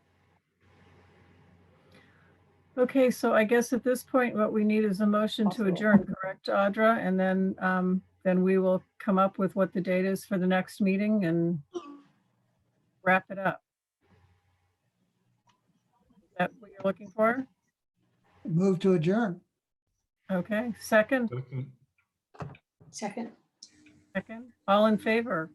Okay, so I guess at this point, what we need is a motion to adjourn, correct, Audra? And then we will come up with what the date is for the next meeting and wrap it up. Is that what you're looking for? Move to adjourn. Okay, second? Second. Second. All in favor?